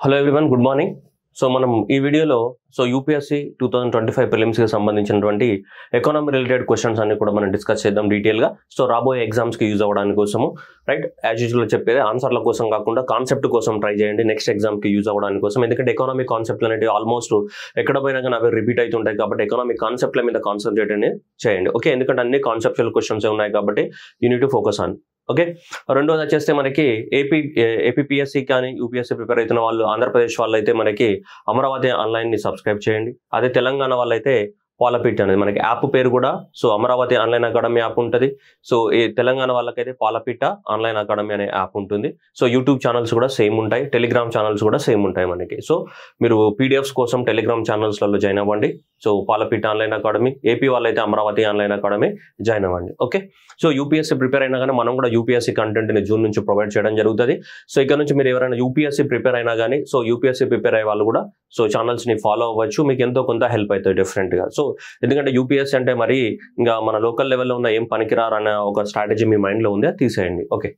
Hello everyone, good morning. So మనం ఈ వీడియోలో యూపీఎస్సీ 2025 ప్రిలిమ్స్కి సంబంధించినటువంటి ఎకానమీ రిలేటెడ్ క్వశ్చన్స్ అన్ని కూడా మనం డిస్కస్ చేద్దాం డీటెయిల్గా. సో రాబోయే ఎగ్జామ్స్కి యూజ్ అవ్వడానికి కోసము, రైట్, యాజ్ యూజువల్ చెప్పేది ఆన్సర్ల కోసం కాకుండా కాన్సెప్ట్ కోసం ట్రై చేయండి నెక్స్ట్ ఎగ్జామ్కి యూజ్ అవ్వడానికి కోసం. ఎందుకంటే ఎకానమిక్ కాన్సెప్ట్లు అనేవి ఆల్మోస్ట్ ఎక్కడ పోయినా కానీ అవి రిపీట్ అవుతుంటాయి కాబట్టి ఎకనామిక్ కాన్సెప్ట్ల మీద కాన్సన్ట్రేట్ అనేది చేయండి. ఓకే, ఎందుకంటే అన్ని కాన్సెప్చువల్ క్వశ్చన్స్ ఉన్నాయి కాబట్టి you need to focus on. Okay, రెండోది వచ్చేస్తే మనకి ఏపీపీఎస్సీ కానీ యూపీఎస్సీ ప్రిపేర్ అవుతున్న వాళ్ళు, ఆంధ్రప్రదేశ్ వాళ్ళు అయితే మనకి అమరావతి ఆన్లైన్ని సబ్స్క్రైబ్ చేయండి. అదే తెలంగాణ వాళ్ళైతే పాలపిట్ అనేది మనకి యాప్ పేరు కూడా అమరావతి ఆన్లైన్ అకాడమీ యాప్ ఉంటుంది. సో ఈ తెలంగాణ వాళ్ళకైతే పాలపిట్ట ఆన్లైన్ అకాడమీ అనే యాప్ ఉంటుంది. సో యూట్యూబ్ ఛానల్స్ కూడా సేమ్ ఉంటాయి, టెలిగ్రామ్ ఛానల్స్ కూడా సేమ్ ఉంటాయి మనకి. సో మీరు పీడిఎఫ్స్ కోసం టెలిగ్రామ్ ఛానల్స్లలో జాయిన్ అవ్వండి. సో పాలపిట్ట ఆన్లైన్ అకాడమీ, ఏపీ వాళ్ళైతే అమరావతి ఆన్లైన్ అకాడమీ జాయిన్ అవ్వండి. ఓకే, సో యూపీఎస్సీ ప్రిపేర్ అయినా కానీ మనం కూడా యూపీఎస్సీ కంటెంట్ని జూన్ నుంచి ప్రొవైడ్ చేయడం జరుగుతుంది. సో ఇక్కడ నుంచి మీరు ఎవరైనా యూపీఎస్సీ ప్రిపేర్ అయినా కానీ యూపీఎస్సీ ప్రిపేర్ అయ్యే వాళ్ళు కూడా ఛానల్స్ని ఫాలో అవ్వచ్చు. మీకు ఎంతో కొంత హెల్ప్ అవుతుంది డెఫినెట్గా. సో ఎందుకంటే యూపీఎస్సీ అంటే మరి ఇంకా మన లోకల్ లెవెల్లో ఉన్న ఏం పనికిరారు అనే ఒక స్ట్రాటజీ మీ మైండ్లో ఉంది, అది తీసేయండి. ఓకే,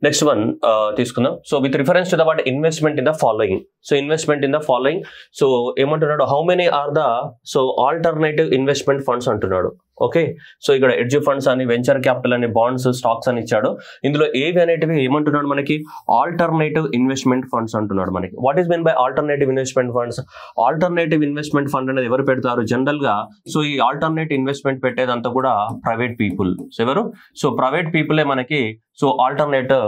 నెక్స్ట్ వన్ తీసుకుందాం. So with reference to the word investment in the following. So investment in the following, so ఏమంటున్నాడు, how many are the alternative investment funds అంటున్నాడు. ఓకే, సో ఇక్కడ ఎడ్జ్ ఫండ్స్ అని, venture capital అని, bonds, stocks అని ఇచ్చాడు. ఇందులో ఏవి అనేటివి ఏమంటున్నాడు మనకి, ఆల్టర్నేటివ్ ఇన్వెస్ట్మెంట్ ఫండ్స్ అంటున్నాడు మనకి. What is mean by alternative investment funds? Alternative investment fund అనేది ఎవరు పెడతారు జనరల్ గా? సో ఈ ఆల్టర్నేటివ్ ఇన్వెస్ట్మెంట్ పెట్టేదంతా కూడా ప్రైవేట్ పీపుల్. ఎవరు? సో ప్రైవేట్ పీపులే మనకి ఆల్టర్నేటివ్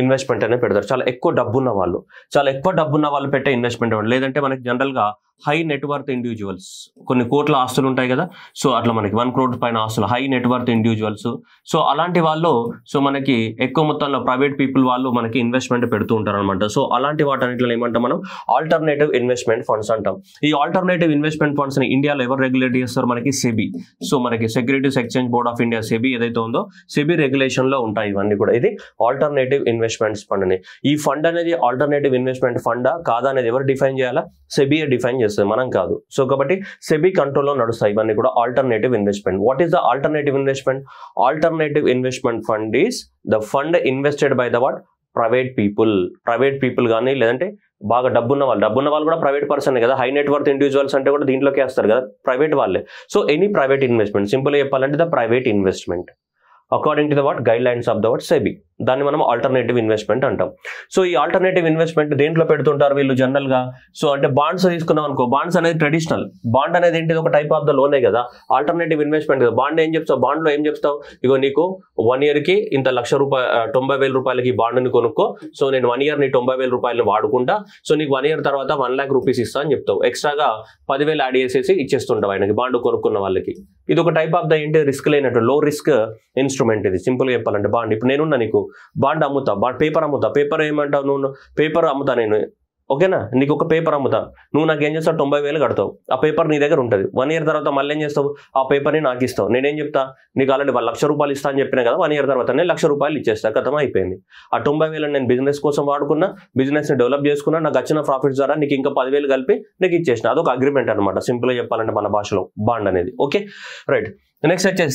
ఇన్వెస్ట్మెంట్ అనేది పెడతారు. చాలా ఎక్కువ డబ్బున్న వాళ్ళు పెట్టే ఇన్వెస్ట్మెంట్. లేదంటే మనకి జనరల్ గా హై నెట్వర్త్ ఇండివిజువల్స్, కొన్ని కోట్ల ఆస్తులు ఉంటాయి కదా, సో అట్లా మనకి 1 crore పైన ఆస్తులు, హై నెట్వర్త్ ఇండివిజువల్స్. సో అలాంటి వాళ్ళు మనకి ఎక్కువ మొత్తంలో ప్రైవేట్ పీపుల్ వాళ్ళు మనకి ఇన్వెస్ట్మెంట్ పెడుతూ ఉంటారు అనమాట. సో అలాంటి వాటన్నిటిలో ఏమంటాం మనం, ఆల్టర్నేటివ్ ఇన్వెస్ట్మెంట్ ఫండ్స్ అంటాం. ఈ ఆల్టర్నేటివ్ ఇన్వెస్ట్మెంట్ ఫండ్స్ ని ఇండియాలో ఎవరు రెగ్యులేట్ చేస్తారు? మనకి సెబీ. సో మనకి securities exchange board of India, SEBI ఏదైతే ఉందో, సెబీ రెగ్యులేషన్ లో ఉంటాయి ఇవన్నీ కూడా. ఇది ఆల్టర్నేటివ్ ఇన్వెస్ట్మెంట్స్ ఫండ్ అని. ఈ ఫండ్ అనేది ఆల్టర్నేటివ్ ఇన్వెస్ట్మెంట్ ఫండా కాదా అనేది ఎవరు డిఫైన్ చేయాలా? సెబీ డిఫైన్ చేస్తుంది, మనం కాదు. సో కాబట్టి సెబీ కంట్రోల్లో నడుస్తాయి ఇవన్నీ కూడా alternative investment. What is the alternative investment? Alternative investment fund is the fund invested by the what? Private people కానీ, లేదంటే బాగా డబ్బున్న వాళ్ళు కూడా ప్రైవేట్ పర్సన్ కదా. హై నెట్వర్త్ ఇండివిజువల్స్ అంటే కూడా దీంట్లోకి వేస్తారు కదా, ప్రైవేట్ వాళ్ళే. So any private investment, simple చెప్పాలంటే the private investment according to the what? Guidelines of the what? SEBI. దాన్ని మనం ఆల్టర్నేటివ్ ఇన్వెస్ట్మెంట్ అంటాం. సో ఈ ఆల్టర్నేటివ్ ఇన్వెస్ట్మెంట్ దేంట్లో పెడుతుంటారు వీళ్ళు జనరల్ గా? సో అంటే బాండ్స్ తీసుకున్నాం అనుకో, బాండ్స్ అనేది ట్రెడిషనల్. బాండ్ అనేది ఏంటిది? ఒక టైప్ ఆఫ్ ద లోనే కదా. ఆల్టర్నేటివ్ ఇన్వెస్ట్మెంట్ కదా. బాండ్ ఏం చెప్తావు? బాండ్ లో ఏం చెప్తావు? ఇగో నీకు 1 year కి ఇంత ₹1,00,000 90,000 బాండ్ని కొనుక్కో. సో నేను 1 year నీ 90,000 రూపాయలు వాడుకుంటా. సో నీకు 1 year తర్వాత 1,00,000 రూపీస్ ఇస్తా అని చెప్తావు. ఎక్స్ట్రాగా 10,000 యాడ్ చేసేసి ఇచ్చేస్తుంటావు ఆయనకి, బాండ్ కొనుక్కున్న వాళ్ళకి. ఇది ఒక టైప్ ఆఫ్ ద ఏంటి, రిస్క్ లేనట్టు లో రిస్క్ ఇన్స్ట్రుమెంట్ ఇది. సింపుల్ చెప్పాలంటే బాండ్. ఇప్పుడు నేనున్నా నీకు బాండ్ అమ్ముతా, పేపర్ అమ్ముతా. పేపర్ ఏమంటావు నువ్వు? పేపర్ అమ్ముతా నేను, ఓకేనా? నీకు ఒక పేపర్ అమ్ముతా, నువ్వు నాకు ఏం చేస్తావు? 90,000 కడతావు. ఆ పేపర్ నీ దగ్గర ఉంటుంది. 1 year తర్వాత మళ్ళీ ఏం చేస్తావు? ఆ పేపర్ని నాకు ఇస్తావు. నేనేం చెప్తా? నీకు ఆల్రెడీ ₹1,00,000 ఇస్తా అని చెప్పినా కదా. 1 year తర్వాత నేను ₹1,00,000 ఇచ్చేస్తా, కథం అయిపోయింది. ఆ 90,000 నేను బిజినెస్ కోసం వాడుకున్నా, బిజినెస్ని డెవలప్ చేసుకున్నా, నాకు వచ్చిన ప్రాఫిట్స్ ద్వారా నీకు ఇంకా 10,000 కలిపి నీకు ఇచ్చేసిన. అదొక అగ్రిమెంట్ అనమాట, సింపుల్గా చెప్పాలంటే మన భాషలో బాండ్ అనేది. Okay, right. నెక్స్ట్ వచ్చేసి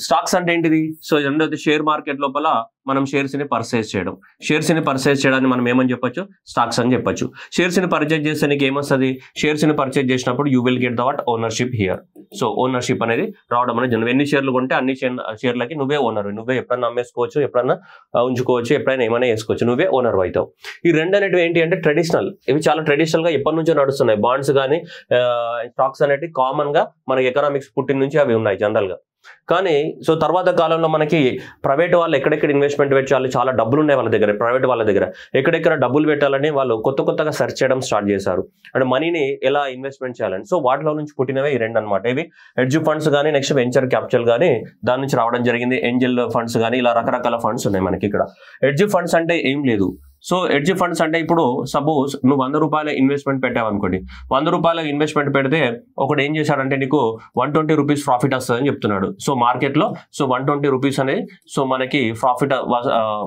స్టాక్స్ అంటే ఏంటిది? సో రెండోది షేర్ మార్కెట్ లోపల మనం షేర్స్ ని పర్చేస్ చేయడాన్ని మనం ఏమని చెప్పొచ్చు? స్టాక్స్ అని చెప్పొచ్చు. షేర్స్ ని పర్చేజ్ చేస్తే నీకు ఏమొస్తుంది? షేర్స్ ని పర్చేజ్ చేసినప్పుడు you will get the what? Ownership here. So ownership అనేది రావడం అనేది జనరల్. ఎన్ని షేర్లు కొంటే అన్ని షేర్లకి నువ్వే ఓనర్. నువ్వే ఎప్పుడన్నా అమ్మేసుకోవచ్చు, ఎప్పుడన్నా ఉంచుకోవచ్చు, ఎప్పుడైనా ఏమైనా వేసుకోవచ్చు, నువ్వే ఓనర్ అవుతావు. ఈ రెండు అనేటివి ఏంటి అంటే ట్రెడిషనల్. ఇవి చాలా ట్రెడిషనల్ గా ఎప్పటి నుంచో నడుస్తున్నాయి. బాండ్స్ కానీ స్టాక్స్ అనేవి కామన్ గా మనకి ఎకనామిక్స్ పుట్టిన నుంచి అవి ఉన్నాయి జనరల్ గా. కానీ సో తర్వాత కాలంలో మనకి ప్రైవేట్ వాళ్ళు ఎక్కడెక్కడ ఇన్వెస్ట్మెంట్ పెట్టాలి, చాలా డబ్బులు ఉన్నాయి వాళ్ళ దగ్గర, ప్రైవేట్ వాళ్ళ దగ్గర ఎక్కడెక్కడ డబ్బులు పెట్టాలని వాళ్ళు కొత్తగా సెర్చ్ చేయడం స్టార్ట్ చేశారు. అంటే మనీని ఎలా ఇన్వెస్ట్మెంట్ చేయాలని. సో వాటిలో నుంచి పుట్టినవే ఈ రెండు అనమాట. ఇవి ఎడ్జ్ ఫండ్స్ కానీ, నెక్స్ట్ వెంచర్ క్యాపిటల్ కానీ దాని నుంచి రావడం జరిగింది. ఏంజల్ ఫండ్స్ కానీ, ఇలా రకరకాల ఫండ్స్ ఉన్నాయి మనకి ఇక్కడ. ఎడ్జ్ ఫండ్స్ అంటే ఏం లేదు. సో ఎడ్జ్ ఫండ్స్ అంటే ఇప్పుడు సపోజ్ నువ్వు ₹100 ఇన్వెస్ట్మెంట్ పెట్టావు అనుకోండి. ₹100 ఇన్వెస్ట్మెంట్ పెడితే ఒకటి ఏం చేశాడంటే నీకు ₹120 ప్రాఫిట్ వస్తుందని చెప్తున్నాడు. సో మార్కెట్లో ₹120 అనేది సో మనకి ప్రాఫిట్,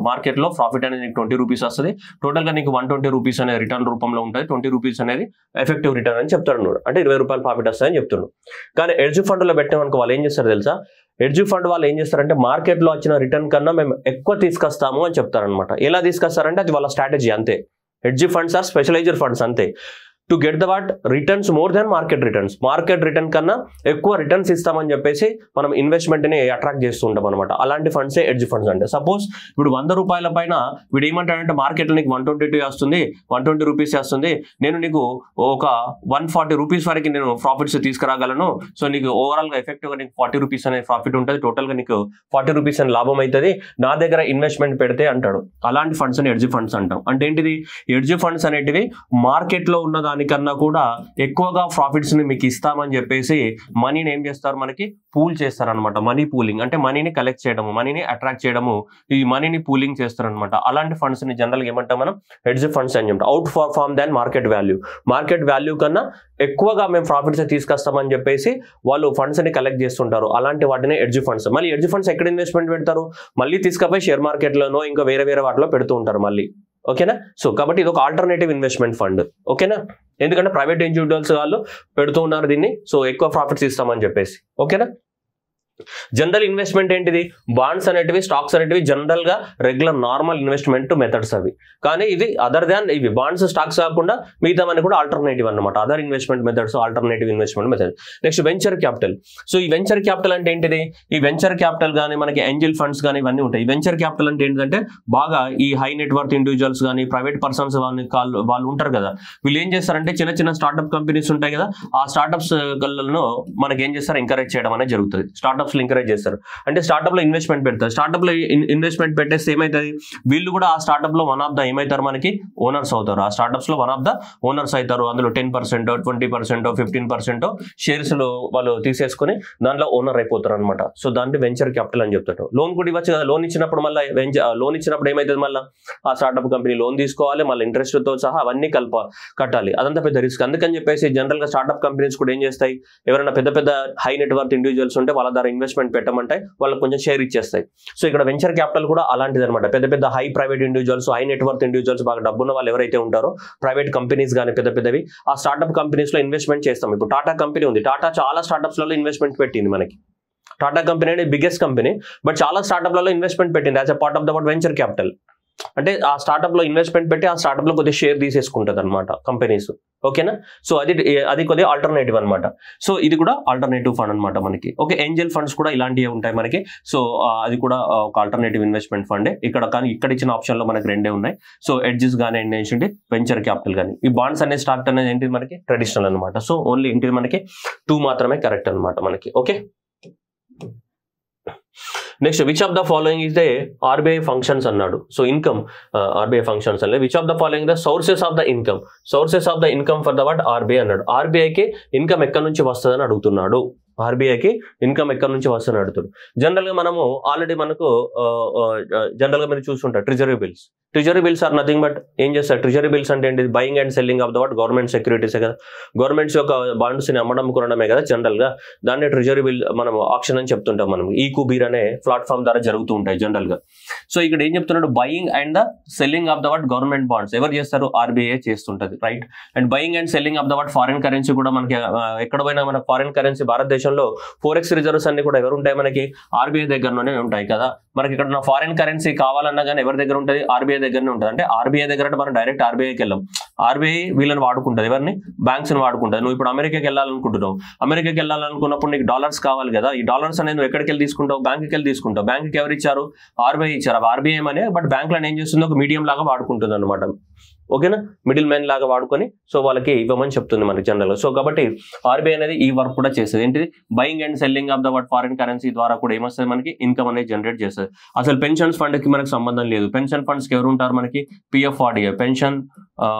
మార్కెట్లో ప్రాఫిట్ అనేది నీకు ₹20 వస్తుంది. టోటల్ గా నీకు ₹120 అనేది రిటర్న్ రూపంలో ఉంటుంది. ₹20 అనేది ఎఫెక్టివ్ రిటర్న్ అని చెప్తాడు. అంటే ₹20 ప్రాఫిట్ వస్తుందని చెప్తున్నాడు. కానీ ఎడ్జ్ ఫండ్ లో పెట్టామనుకో వాళ్ళు ఏం చేస్తారు తెలుసా? హెడ్జ్ ఫండ్ వాళ్ళు ఏం చేస్తారంటే మార్కెట్లో వచ్చిన రిటర్న్ కన్నా మేము ఎక్కువ తీసుకొస్తాము అని చెప్తారనమాట. ఎలా తీసుకొస్తారంటే అది వాళ్ళ స్ట్రాటజీ అంతే. Hedge funds are specialised funds అంతే. To get the what returns more than market returns, market return కన్నా ఎక్కువ రిటర్న్స్ ఇస్తామని చెప్పేసి మనం ఇన్వెస్ట్మెంట్ని అట్రాక్ట్ చేస్తూ ఉంటాం అనమాట. అలాంటి ఫండ్సే హెడ్జ్ ఫండ్స్ అంటే. సపోజ్ ఇప్పుడు 100 రూపాయల పైన వీడు ఏమంటాడంటే మార్కెట్లో నీకు 122 వస్తుంది, 120 రూపీస్ వస్తుంది, నేను నీకు ఒక 140 రూపీస్ వరకు నేను ప్రాఫిట్స్ తీసుకురాగలను, సో నీకు ఓవరాల్గా ఎఫెక్టివ్గా నీకు 40 రూపీస్ అనే ప్రాఫిట్ ఉంటుంది, టోటల్గా నీకు 40 రూపీస్ అని లాభం అవుతుంది, నా దగ్గర ఇన్వెస్ట్మెంట్ పెడితే అంటాడు. అలాంటి ఫండ్స్ అని హెడ్జ్ ఫండ్స్ అంటాం. అంటే ఏంటిది, హెడ్జ్ ఫండ్స్ అనేటివి మార్కెట్లో ఉన్న దానికన్నా కూడా ఎక్కువగా ప్రాఫిట్స్ ని మీకు ఇస్తామని చెప్పేసి మనీని ఏం చేస్తారు, మనకి పూల్ చేస్తారనమాట. మనీ పూలింగ్ అంటే మనీని కలెక్ట్ చేయడము, మనీని అట్రాక్ట్ చేయడము, ఈ మనీని పూలింగ్ చేస్తారనమాట. అలాంటి ఫండ్స్ ని జనరల్గా ఏమంటాం మనం, హెడ్జ్ ఫండ్స్ అని చెప్తాం. అవుట్ పర్ఫార్మ్ దాన్ మార్కెట్ వాల్యూ, మార్కెట్ వాల్యూ కన్నా ఎక్కువగా మేము ప్రాఫిట్స్ తీసుకొస్తామని చెప్పేసి వాళ్ళు ఫండ్స్ ని కలెక్ట్ చేస్తుంటారు. అలాంటి వాటిని హెడ్జ్ ఫండ్స్. మళ్ళీ హెడ్జ్ ఫండ్స్ ఎక్కడ ఇన్వెస్ట్మెంట్ పెడతారు, మళ్ళీ తీసుకపోయి షేర్ మార్కెట్లోనో ఇంకా వేరే వేరే వాటిలో పెడుతూ ఉంటారు మళ్ళీ. ఓకేనా. సో కాబట్టి ఇది ఒక ఆల్టర్నేటివ్ ఇన్వెస్ట్మెంట్ ఫండ్. ఓకేనా, ఎందుకంటే ప్రైవేట్ ఇండివిజువల్స్ వాళ్ళు పెడుతూ ఉన్నారు దీన్ని, సో ఎక్కువ ప్రాఫిట్స్ ఇస్తామని చెప్పేసి. ఓకేనా. జనరల్ ఇన్వెస్ట్మెంట్ ఏంటిది, బాండ్స్ అనేటివి, స్టాక్స్ అనేటివి జనరల్ గా రెగ్యులర్ నార్మల్ ఇన్వెస్ట్మెంట్ మెథడ్స్ అవి. కానీ ఇది అదర్ దాన్ ఇవి బాండ్స్ స్టాక్స్ కాకుండా మిగతావన్నీ కూడా ఆల్టర్నేటివ్ అనమాట. Other investment methods, alternative investment method. Next venture capital. So ఈ వెంచర్ క్యాపిటల్ అంటే ఏంటిది, ఈ వెంచర్ క్యాపిటల్ కానీ మనకి ఏంజిల్ ఫండ్స్ కానీ ఇవన్నీ ఉంటాయి. ఈ వెంచర్ క్యాపిటల్ అంటే ఏంటంటే బాగా ఈ హై నెట్వర్త్ ఇండివిజువల్స్ కానీ ప్రైవేట్ పర్సన్స్ వాళ్ళు ఉంటారు కదా, వీళ్ళు ఏం చేస్తారంటే చిన్న చిన్న స్టార్ట్అప్ కంపెనీస్ ఉంటాయి కదా, ఆ స్టార్ట్అప్స్ మనకి ఏం చేస్తారు, ఎంకరేజ్ చేయడం అనేది జరుగుతుంది. స్టార్ట్అప్స్ ఎంకరేజ్ చేస్తారు అంటే స్టార్ట్అప్ లో ఇన్వెస్ట్మెంట్ పెడతారు. స్టార్ట్అప్ లో ఇన్వెస్ట్మెంట్ పెట్టేస్తే ఏమవుతుంది, వీళ్ళు కూడా ఆ స్టార్ట్అప్ లో వన్ ఆఫ్ ద ఏమవుతారు, మనకి ఓనర్స్ అవుతారు. ఆ స్టార్ట్అప్స్ లో వన్ ఆఫ్ ద ఓనర్స్ అవుతారు. అందులో 10%, 20%, 15% షేర్స్ లో వాళ్ళు తీసేసుకుని దాంట్లో ఓనర్ అయిపోతారు అనమాట. సో దాన్ని వెంచర్ క్యాపిటల్ అని చెప్తారు. లోన్ కూడా ఇవ్వచ్చు కదా, లోన్ ఇచ్చినప్పుడు మళ్ళీ లోన్ ఇచ్చినప్పుడు ఏమవుతుంది, మళ్ళీ ఆ స్టార్ట్అప్ కంపెనీ లోన్ తీసుకోవాలి, మళ్ళీ ఇంట్రెస్ట్ తో సహా అవన్నీ కట్టాలి. అదంతా పెద్ద రిస్క్. అందుకని చెప్పేసి జనరల్ గా స్టార్ట్అప్ కంపెనీస్ కూడా ఏం చేస్తాయి, ఎవరైనా పెద్ద పెద్ద హై నెట్వర్త్ ఇండివిజువల్స్ ఉంటే వాళ్ళ ద్వారా ఇన్వెస్ట్మెంట్ పెట్టమంటే వాళ్ళకి కొంచెం షేర్ ఇచ్చేస్తాయి. సో ఇక్కడ వెంచర్ క్యాపిటల్ కూడా అలాంటిది అనమాట. పెద్ద పెద్ద high private individuals, high net worth individuals, బాగా డబ్బున్న వాళ్ళు ఎవరైతే ఉంటారో ప్రైవేట్ కంపెనీస్ కానీ పెద్ద పెద్దవి, ఆ స్టార్ట్అప్ కంపెనీస్ లో ఇన్వెస్ట్మెంట్ చేస్తాం. ఇప్పుడు టాటా కంపెనీ ఉంది, టాటా చాలా స్టార్ట్అప్స్ లలో ఇన్వెస్ట్మెంట్ పెట్టింది. మనకి టాటా కంపెనీ అనేది బిగ్గెస్ట్ కంపెనీ, బట్ చాలా స్టార్ట్అప్ లలో ఇన్వెస్ట్మెంట్ పెట్టింది as a part of the venture capital. అంటే ఆ స్టార్ట్అప్ లో ఇన్వెస్ట్మెంట్ పెట్టి ఆ స్టార్ట్అప్ లో కొద్దిగా షేర్ తీసేసుకుంటుంది అనమాట కంపెనీస్. ఓకేనా. సో అది కొద్దిగా ఆల్టర్నేటివ్ అనమాట. సో ఇది కూడా ఆల్టర్నేటివ్ ఫండ్ అనమాట మనకి. ఓకే, ఏంజల్ ఫండ్స్ కూడా ఇలాంటివి ఉంటాయి మనకి. సో అది కూడా ఒక ఆల్టర్నేటివ్ ఇన్వెస్ట్మెంట్ ఫండే. కానీ ఇక్కడ ఇచ్చిన ఆప్షన్ లో మనకి రెండే ఉన్నాయి. సో ఎడ్జెస్ కానీ ఏంటంటే వెంచర్ క్యాపిటల్ కానీ. ఈ బాండ్స్ అనే స్టాక్ అనేది ఏంటి మనకి ట్రెడిషనల్ అనమాట. సో ఓన్లీ ఏంటిది మనకి 2 మాత్రమే కరెక్ట్ అనమాట మనకి. Okay, next which of the following is the RBI functions అన్నాడు. సో ఇన్కమ్ ఆర్బీఐ ఫంక్షన్స్ అనే which of the following the sources of the income, sources of the income for the what RBI అన్నాడు. ఆర్బీఐకి income ఎక్కడి నుంచి వస్తుందని అడుగుతున్నాడు. ఆర్బీఐకి income ఎక్కడి నుంచి వస్తుందని అడుగుతాడు. జనరల్ గా మనము ఆల్రెడీ మనకు జనరల్ గా మీరు చూస్తుంటారు treasury bills. Treasury bills are nothing but ఏం చేస్తారు, ట్రెజరీ బిల్స్ అంటే ఏంటి, buying and selling of the what government సెక్యూరిటీసే కదా, గవర్నమెంట్స్ యొక్క బాండ్స్ ని అమ్మడం కొనడమే కదా జనరల్ గా. దాన్ని ట్రెజరీ బిల్ మనం ఆప్షన్ అని చెప్తుంటాం. మనం ఈకుబీర్ అనే ప్లాట్ఫామ్ ద్వారా జరుగుతూ ఉంటాయి జనరల్ గా. సో ఇక్కడ ఏం చెప్తున్నాడు, buying and the selling of the what government bonds ఎవరు చేస్తారు, ఆర్బీఐ చేస్తుంటది, right. And buying and selling of the what foreign currency కూడా మనకి ఎక్కడ పోయినా మన ఫారిన్ కరెన్సీ భారతదేశంలో ఫోరెక్స్ రిజర్వ్స్ అన్ని కూడా ఎవరు ఉంటాయి, మనకి ఆర్బీఐ దగ్గరలోనే ఉంటాయి కదా. మనకి ఇక్కడ ఫారిన్ కరెన్సీ కావాలన్నా కానీ ఎవరి దగ్గర ఉంటుంది, ఆర్బీఐ దగ్గరనే ఉంటుంది. అంటే ఆర్బీఐ దగ్గర అంటే మనం డైరెక్ట్ ఆర్బీఐకి వెళ్ళాం, ఆర్బీఐ వీళ్ళని వాడుకుంటుంది, ఎవరిని, బ్యాంక్స్ ని వాడుకుంటుంది. నువ్వు ఇప్పుడు అమెరికాకి వెళ్ళాలనుకుంటున్నావు, అమెరికాకి వెళ్ళాలనుకున్నప్పుడు నీకు డాలర్స్ కావాలి కదా, ఈ డాలర్స్ అనేది నువ్వు ఎక్కడికి వెళ్ళి తీసుకుంటావు, బ్యాంక్కి వెళ్ళి తీసుకుంటావు. బ్యాంక్కి ఎవరు ఇచ్చారు, ఆర్బీఐ ఇచ్చారు. ఆర్బీఐ అనే బట్ బ్యాంక్ లో ఏం చేస్తుంది, ఒక మీడియం లాగా వాడుకుంటుంది అనమాట. ఓకేనా, మిడిల్ మ్యాన్ లాగా వాడుకొని సో వాళ్ళకి ఇవ్వమని చెప్తుంది మనకి జనరల్. సో కాబట్టి ఆర్బీఐ అనేది ఈ వర్క్ కూడా చేస్తుంది. ఏంటిది, buying and selling of the what foreign currency ద్వారా కూడా ఏమొస్తుంది, మనకి ఇన్కమ్ అనేది జనరేట్ చేస్తుంది. అసలు పెన్షన్స్ ఫండ్ కి మనకి సంబంధం లేదు. పెన్షన్ ఫండ్స్ కి ఎవరు ఉంటారు, మనకి PFRDA, pension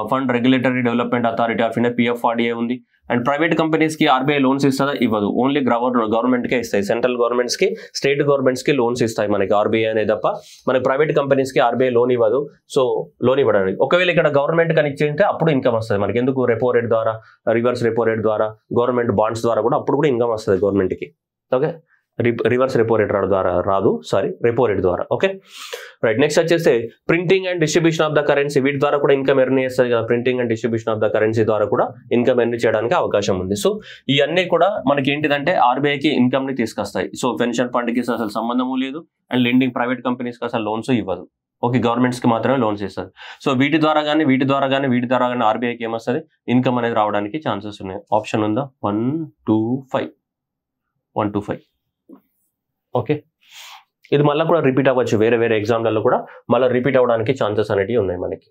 fund regulatory development authority of India, PFRDA ఉంది. అండ్ ప్రైవేట్ కంపెనీస్ కి ఆర్బీఐ లోన్స్ ఇస్తుందా, ఇవ్వదు. ఓన్లీ గవర్నమెంట్ కే ఇస్తాయి. సెంట్రల్ గవర్నమెంట్స్ కి, స్టేట్ గవర్నమెంట్స్ కి లోన్స్ ఇస్తాయి మనకి ఆర్బీఐ అనేది తప్ప. మనకి ప్రైవేట్ కంపెనీస్ కి ఆర్బీఐ లోన్ ఇవ్వదు. సో లోన్ ఇవ్వడానికి ఒకవేళ ఇక్కడ గవర్నమెంట్ కానీ ఇచ్చేస్తే అప్పుడు ఇన్కమ్ వస్తుంది మనకి. ఎందుకు, రెపో రేట్ ద్వారా, రివర్స్ రెపో రేట్ ద్వారా, గవర్నమెంట్ బాండ్స్ ద్వారా కూడా అప్పుడు కూడా ఇన్కమ్ వస్తుంది గవర్నమెంట్ కి. ఓకే, రివర్స్ రెపో రేట్ ద్వారా రాదు, సారీ రెపో రేట్ ద్వారా. Okay right. నెక్స్ట్ వచ్చేసి printing and distribution of the currency, వీటి ద్వారా కూడా ఇన్కమ్ ఎర్న్ చేస్తుంది కదా. Printing and distribution of the currency ద్వారా కూడా ఇన్కమ్ ఎర్న్ చేయడానికి అవకాశం ఉంది. సో ఇవన్నీ కూడా మనకి ఏంటిదంటే ఆర్బీఐకి ఇన్కమ్ ని తీసుకొస్తాయి. సో పెన్షన్ ఫండ్ కి అసలు సంబంధము లేదు, అండ్ లెండింగ్ ప్రైవేట్ కంపెనీస్ కి అసలు లోన్స్ ఇవ్వదు. ఓకే, గవర్నమెంట్స్ కి మాత్రమే లోన్స్ ఇస్తుంది. సో వీటి ద్వారా కానీ ఆర్బీఐకి ఏమొస్తుంది, ఇన్కమ్ అనేది రావడానికి ఛాన్సెస్ ఉన్నాయి. ఆప్షన్ ఉందా? 1, 2, 5. ఓకే, ఇది మళ్ళీ కూడా రిపీట్ అవ్వచ్చు, వేరే వేరే ఎగ్జామ్లలో కూడా మళ్ళీ రిపీట్ అవ్వడానికి ఛాన్సెస్ అనేవి ఉన్నాయి మనకి.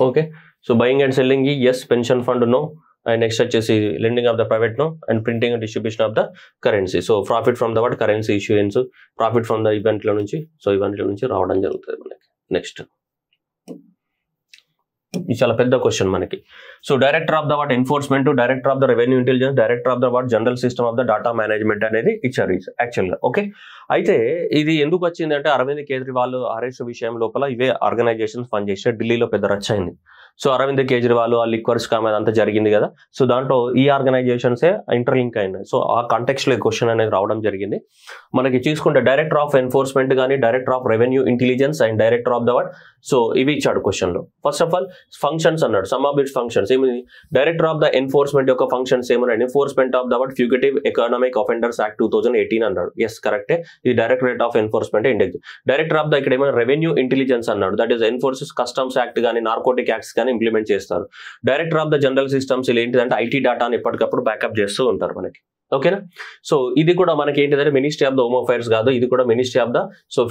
Okay, so buying and selling yes, pension fund no, and next వచ్చేసి lending of the private no, and printing and distribution of the currency. So profit from the currency issuance, profit from the ఈవెంట్ల నుంచి, so ఈవెంట్ల నుంచి రావడం జరుగుతుంది మనకి. Next ఇది చాలా పెద్ద క్వశ్చన్ మనకి. So director of the enforcement, director of the revenue intelligence, director of the general system of the data management అనేది ఇచ్చారు యాక్చువల్గా. ఓకే, అయితే ఇది ఎందుకు వచ్చింది అంటే అరవింద్ కేజ్రీవాల్ అరెస్ట్ విషయం లోపల ఇవే ఆర్గనైజేషన్స్ పనిచేసే ఢిల్లీలో పెద్ద రచ్చ అయింది. సో అరవింద్ కేజ్రీవాల్ ఆ లిక్వర్ స్కామ్ అదంతా జరిగింది కదా. సో దాంట్లో ఈ ఆర్గనైజేషన్సే ఇంటర్లింక్ అయినాయి. సో ఆ కాంటెక్స్ట్ లో క్వశ్చన్ అనేది రావడం జరిగింది. మనకి చూసుకుంటే డైరెక్టర్ ఆఫ్ ఎన్ఫోర్స్మెంట్ కానీ, director of revenue intelligence and director of the so ఇవి ఇచ్చాడు క్వశ్చన్ లో. ఫస్ట్ ఆఫ్ ఆల్ ఫంక్షన్స్ అన్నాడు, సమ్ ఆఫ్ ఇట్స్ ఫంక్షన్స్ ఏమి. డైరెక్టర్ ఆఫ్ ద ఎన్ఫోర్స్మెంట్ యొక్క ఫంక్షన్స్ ఏమన్నాడు, enforcement of the fugitive economic offenders act 2018 అన్నాడు. Yes కరెక్టే, ఇది directorate of enforcement index. Director of the ఇక్కడ ఏమైనా రెవెన్యూ ఇంటెలిజెన్స్ అన్నాడు, that is enforces customs act కానీ, నార్కోటిక్ యాక్ట్స్ కానీ ఇంప్లిమెంట్ చేస్తారు. Director of the general systems ఏంటిదంటే ఐటీ డేటాని ఎప్పటికప్పుడు బ్యాకప్ చేస్తూ ఉంటారు మనకి. ఓకేనా, సో ఇది కూడా మనకి ఏంటిదంటే ministry of the home affairs కాదు, ఇది కూడా మినిస్ట్రీ ఆఫ్ ద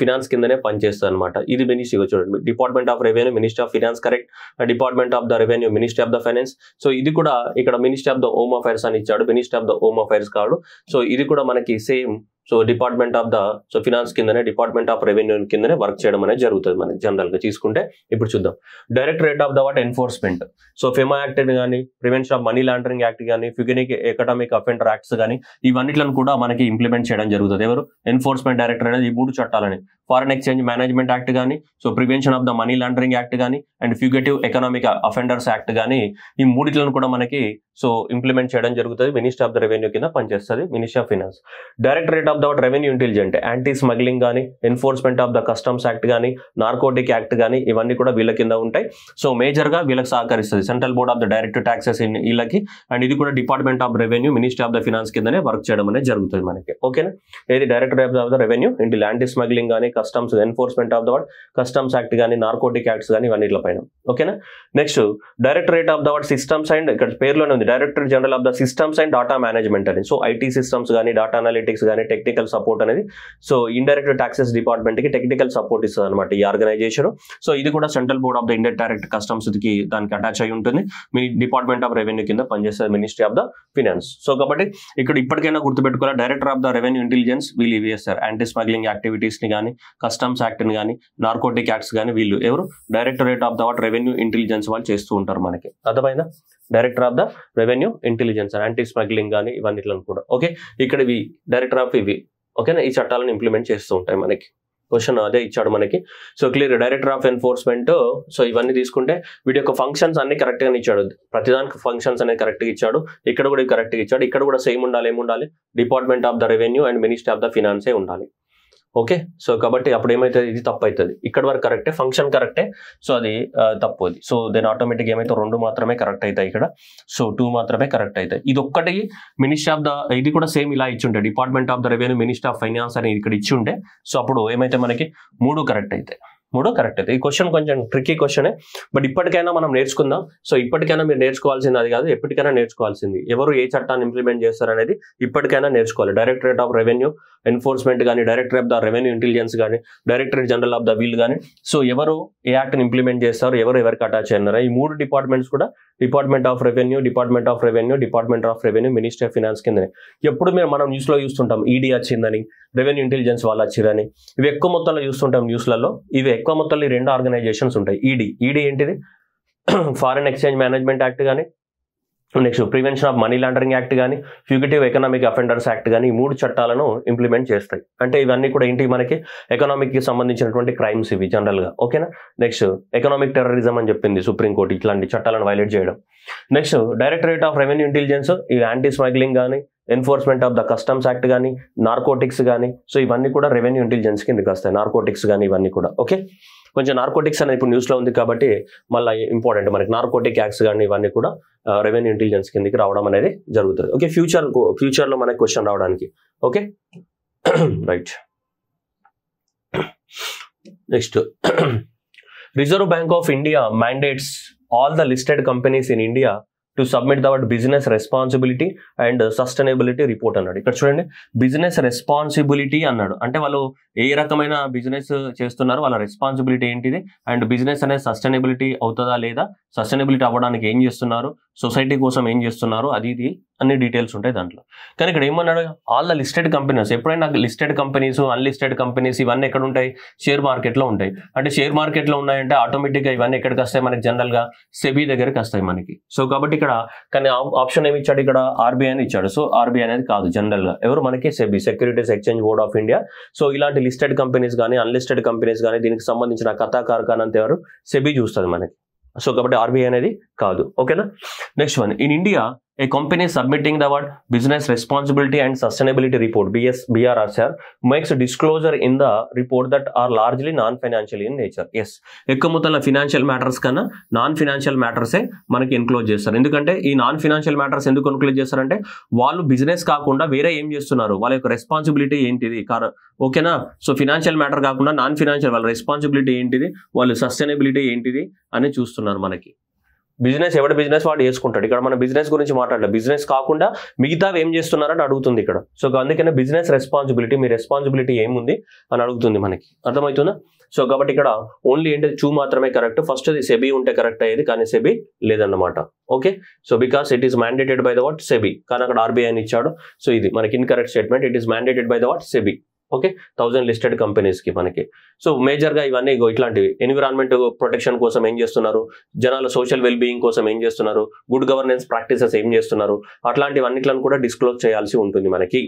ఫినాన్స్ కిందనే పనిచేస్తుంది అనమాట. ఇది మినిస్ట్రీ చూడండి, department of revenue ministry of finance correct, department of the revenue ministry of the finance. So ఇది కూడా ఇక్కడ ministry of the home affairs అని ఇచ్చాడు, ministry of the home affairs కాదు. సో ఇది కూడా మనకి same, so department of the finance కిందనే, డిపార్ట్మెంట్ ఆఫ్ రెవెన్యూ కిందనే వర్క్ చేయడం అనేది జరుగుతుంది మనకి జనరల్ గా తీసుకుంటే. ఇప్పుడు చూద్దాం directorate of the enforcement. So FEMA act కానీ, prevention of money laundering act కానీ, ఫ్యూగినిక్ ఎకనామిక్ అఫెండర్ యాక్ట్స్ కానీ ఇవన్నిట్లను కూడా మనకి ఇంప్లిమెంట్ చేయడం జరుగుతుంది. ఎవరు? ఎన్ఫోర్స్మెంట్ డైరెక్టర్ అనేది ఈ 3 చట్టాలని, ఫారెన్ ఎక్స్చేంజ్ మేనేజ్మెంట్ యాక్ట్ కానీ, so prevention of the money laundering act కానీ, అండ్ ఫ్యూగేటివ్ ఎకనామిక్ అఫెండర్స్ యాక్ట్ కానీ, ఈ 3 కూడా మనకి సో ఇంప్లిమెంట్ చేయడం జరుగుతుంది. మినిస్ట్రీ ఆఫ్ ద రెవెన్యూ కింద పనిచేస్తుంది ministry of finance. Directorate of the revenue intelligent, anti smuggling కానీ, enforcement of the customs act కానీ, నార్కోటిక్ యాక్ట్ కానీ ఇవన్నీ కూడా వీళ్ళ కింద ఉంటాయి. సో మేజర్ గా వీళ్ళకి సహకరిస్తుంది central board of the direct taxes వీళ్ళకి, అండ్ ఇది కూడా department of revenue ministry of the finance కిందనే వర్క్ చేయడం అనేది జరుగుతుంది మనకి. ఓకేనా, ఏది డైరెక్టరేట్ ఆఫ్ ద రెవెన్యూ ఇంటి యాంటీ స్మగ్లింగ్ కానీ, customs enforcement of the customs act కానీ, నార్కోటిక్ యాక్ట్స్ కానీ ఇవన్నిట్ల పైన. ఓకేనా, next directorate of the systems and, ఇక్కడ పేరులోనే ఉంది director general of the systems and data management అని. సో ఐటీ సిస్టమ్స్ కానీ, డాటా అనలిటిక్స్ కానీ, టెక్నికల్ సపోర్ట్ అనేది, సో ఇండైరెక్ట్ ట్యాక్సెస్ డిపార్ట్మెంట్ కి టెక్నికల్ సపోర్ట్ ఇస్తుంది అనమాట ఈ ఆర్గనైజేషన్. సో ఇది కూడా central board of the Indian direct customs కి దానికి అటాచ్ అయి ఉంటుంది. మీ డిపార్ట్మెంట్ ఆఫ్ రెవెన్యూ కింద పనిచేస్తుంది ministry of the finance. So కాబట్టి ఇక్కడ ఇప్పటికైనా గుర్తుపెట్టుకోవాలి, director of the revenue intelligence వీళ్ళు ఇవి చేస్తారు, యాంటీ స్మగ్లింగ్ యాక్టివిటీస్ ని కానీ, కస్టమ్స్ యాక్ట్ ని కానీ, నార్కోటిక్ యాక్ట్స్ కానీ వీళ్ళు ఎవరు? Directorate of the revenue intelligence వాళ్ళు చేస్తూ ఉంటారు మనకి. అర్థమైందా? Director of the revenue intelligence, anti smuggling కానీ ఇవన్నిట్లను కూడా. ఓకే, ఇక్కడ ఇవి డైరెక్టర్ ఆఫ్ ఇవి. ఓకేనా, ఈ చట్టాలను ఇంప్లిమెంట్ చేస్తూ ఉంటాయి మనకి. క్వశ్చన్ అదే ఇచ్చాడు మనకి. So clear, director of enforcement. So ఇవన్నీ తీసుకుంటే వీటి యొక్క ఫంక్షన్స్ అన్ని కరెక్ట్ గా ఇచ్చాడు, ప్రతిదానికి ఫంక్షన్స్ అనేది కరెక్ట్ గా ఇచ్చాడు. ఇక్కడ కూడా కరెక్ట్ గా ఇచ్చాడు. ఇక్కడ కూడా సేమ్ ఉండాలి, ఏముండాలి? Department of the revenue and ministry of the ఫైనాన్సే ఉండాలి. ఓకే, సో కాబట్టి అప్పుడు ఏమైతే ఇది తప్పు అవుతుంది. ఇక్కడ వరకు కరెక్టే, ఫంక్షన్ కరెక్టే, సో అది తప్పు అది. సో దెన్ ఆటోమేటిక్ ఏమైతే 2 మాత్రమే కరెక్ట్ అవుతాయి ఇక్కడ. సో 2 మాత్రమే కరెక్ట్ అవుతాయి. ఇది ఒక్కటి మినిస్ట్రీ ఆఫ్ ద, ఇది కూడా సేమ్ ఇలా ఇచ్చుంటే department of the revenue ministry of finance అని ఇక్కడ ఇచ్చి ఉంటే, సో అప్పుడు ఏమైతే మనకి 3 కరెక్ట్ అవుతాయి. 3 కరెక్ట్ అవుతాయి. ఈ క్వశ్చన్ కొంచెం ట్రిక్కీ క్వశ్చనే, బట్ ఇప్పటికైనా మనం నేర్చుకుందాం. సో ఇప్పటికైనా మీరు నేర్చుకోవాల్సింది అది కాదు, ఎప్పటికైనా నేర్చుకోవాల్సింది ఎవరు ఏ చట్టాన్ని ఇంప్లిమెంట్ చేస్తారనేది ఇప్పటికైనా నేర్చుకోవాలి. డైరెక్టరేట్ ఆఫ్ రెవెన్యూ ఎన్ఫోర్స్మెంట్ కానీ, director of the revenue intelligence కానీ, directorate general of the wheel కానీ, సో ఎవరు ఏ యాక్ట్ని ఇంప్లిమెంట్ చేస్తారు, ఎవరికి అటాచ్ అయినారు, ఈ 3 డిపార్ట్మెంట్స్ కూడా department of revenue, department of revenue, department of revenue, ministry of finance కిందనే. ఎప్పుడు మనం న్యూస్ లో చూస్తుంటాం ఈడీ వచ్చిందని, రెవెన్యూ ఇంటెలిజెన్స్ వాళ్ళు వచ్చిరని, ఇవి ఎక్కువ మొత్తంలో చూస్తుంటాం న్యూస్లలో. ఇవి ఎక్కువ మొత్తంలో ఈ 2 ఆర్గనైజేషన్స్ ఉంటాయి. ఈడీ ఏంటిది? ఫారెన్ ఎక్స్చేంజ్ మేనేజ్మెంట్ యాక్ట్ కానీ, next prevention of money laundering act కానీ, ఫ్యూగిటివ్ ఎకనామిక్ అఫెండర్స్ యాక్ట్ కానీ, ఈ 3 చట్టాలను ఇంప్లిమెంట్ చేస్తాయి. అంటే ఇవన్నీ కూడా ఏంటి మనకి ఎకనామిక్కి సంబంధించినటువంటి క్రైమ్స్ ఇవి జనరల్గా. ఓకేనా. నెక్స్ట్ ఎకనామిక్ టెర్రరిజం అని చెప్పింది సుప్రీంకోర్టు, ఇట్లాంటి చట్టాలను వైలేట్ చేయడం. Next directorate of revenue intelligence, ఈ యాంటీ స్మగ్లింగ్ కానీ, enforcement of the customs act కానీ, నార్కోటిక్స్ కానీ, సో ఇవన్నీ కూడా రెవెన్యూ ఇంటెలిజెన్స్ కిందకి వస్తాయి. నార్కోటిక్స్ కానీ ఇవన్నీ కూడా. ఓకే, కొంచెం నార్కోటిక్స్ అనేది ఇప్పుడు న్యూస్లో ఉంది కాబట్టి మళ్ళీ ఇంపార్టెంట్ మనకి నార్కోటిక్ యాక్ట్స్ కానీ ఇవన్నీ కూడా రెవెన్యూ ఇంటెలిజెన్స్ కిందకి రావడం అనేది జరుగుతుంది. ఓకే, ఫ్యూచర్లో మనకి క్వశ్చన్ రావడానికి. Okay right. Next reserve bank of India mandates all the listed companies in India to submit their business responsibility and sustainability report అన్నాడు. ఇక్కడ చూడండి, బిజినెస్ రెస్పాన్సిబిలిటీ అన్నాడు. అంటే వాళ్ళు ఏ రకమైన బిజినెస్ చేస్తున్నారు, వాళ్ళ రెస్పాన్సిబిలిటీ ఏంటిది, అండ్ బిజినెస్ అనేది సస్టైనబిలిటీ అవుతుందా లేదా, సస్టైనబిలిటీ అవ్వడానికి ఏం చేస్తున్నారు, సొసైటీ కోసం ఏం చేస్తున్నారు, అది ఇది అన్ని డీటెయిల్స్ ఉంటాయి దాంట్లో. కానీ ఇక్కడ ఏమన్నాడు, ఆల్ ద లిస్టెడ్ కంపెనీస్. ఎప్పుడైనా లిస్టెడ్ కంపెనీస్, అన్లిస్టెడ్ కంపెనీస్ ఇవన్నీ ఎక్కడ ఉంటాయి, షేర్ మార్కెట్లో ఉంటాయి. అంటే షేర్ మార్కెట్లో ఉన్నాయంటే ఆటోమేటిక్గా ఇవన్నీ ఎక్కడికి వస్తాయి మనకి, జనరల్గా సెబీ దగ్గరికి వస్తాయి మనకి. సో కాబట్టి ఇక్కడ కానీ ఆప్షన్ ఏమి ఇచ్చాడు, ఇక్కడ ఆర్బీఐ అని ఇచ్చాడు. సో ఆర్బీఐ అనేది కాదు, జనరల్గా ఎవరు మనకి SEBI, securities exchange board of India. So ఇలాంటి లిస్టెడ్ కంపెనీస్ కానీ అన్లిస్టెడ్ కంపెనీస్ కానీ దీనికి సంబంధించిన కథా కార్ఖానా అంతా ఎవరు, సెబీ చూస్తుంది మనకి. సో కాబట్టి ఆర్బీఐ అనేది కాదు. ఓకేనా. Next one, in India a company submitting the word business responsibility and sustainability report BRSR makes a disclosure in the report that are largely non-financial in nature. Yes, ఎక్కువ మొత్తంలో financial matters కన్నా non financial మ్యాటర్సే మనకి include చేస్తారు. ఎందుకంటే ఈ non financial matters ఎందుకు include చేస్తారంటే వాళ్ళు బిజినెస్ కాకుండా వేరే ఏం చేస్తున్నారు, వాళ్ళ యొక్క రెస్పాన్సిబిలిటీ ఏంటిది, ఓకేనా. సో ఫినాన్షియల్ మ్యాటర్ కాకుండా నాన్ ఫినాన్షియల్ వాళ్ళ రెస్పాన్సిబిలిటీ ఏంటిది, వాళ్ళు సస్టైనబిలిటీ ఏంటిది అని చూస్తున్నారు మనకి. బిజినెస్ ఎవరి బిజినెస్ వాడు చేసుకుంటాడు. ఇక్కడ మన బిజినెస్ గురించి మాట్లాడలేదు, బిజినెస్ కాకుండా మిగతావి ఏం చేస్తున్నారని అడుగుతుంది ఇక్కడ. సో అందుకనే బిజినెస్ రెస్పాన్సిబిలిటీ, మీ రెస్పాన్సిబిలిటీ ఏముంది అని అడుగుతుంది మనకి. అర్థమవుతుందా. సో కాబట్టి ఇక్కడ ఓన్లీ ఏంటి చూ మాత్రమే కరెక్ట్. ఫస్ట్ అది సెబీ ఉంటే కరెక్ట్ అయ్యేది, కానీ సెబీ లేదన్నమాట. Okay, so because it is mandated by the what SEBI, కానీ అక్కడ ఆర్బీఐ అని ఇచ్చాడు. సో ఇది మనకి incorrect statement. It is mandated by the what SEBI. Okay, 1000 listed కంపెనీస్కి మనకి. సో మేజర్గా ఇవన్నీ ఇట్లాంటివి ఎన్విరాన్మెంట్ ప్రొటెక్షన్ కోసం ఏం చేస్తున్నారు, జనాల సోషల్ వెల్బీయింగ్ కోసం ఏం చేస్తున్నారు, గుడ్ గవర్నెన్స్ ప్రాక్టీసెస్ ఏం చేస్తున్నారు, అట్లాంటివన్నిట్లను కూడా డిస్క్లోజ్ చేయాల్సి ఉంటుంది మనకి.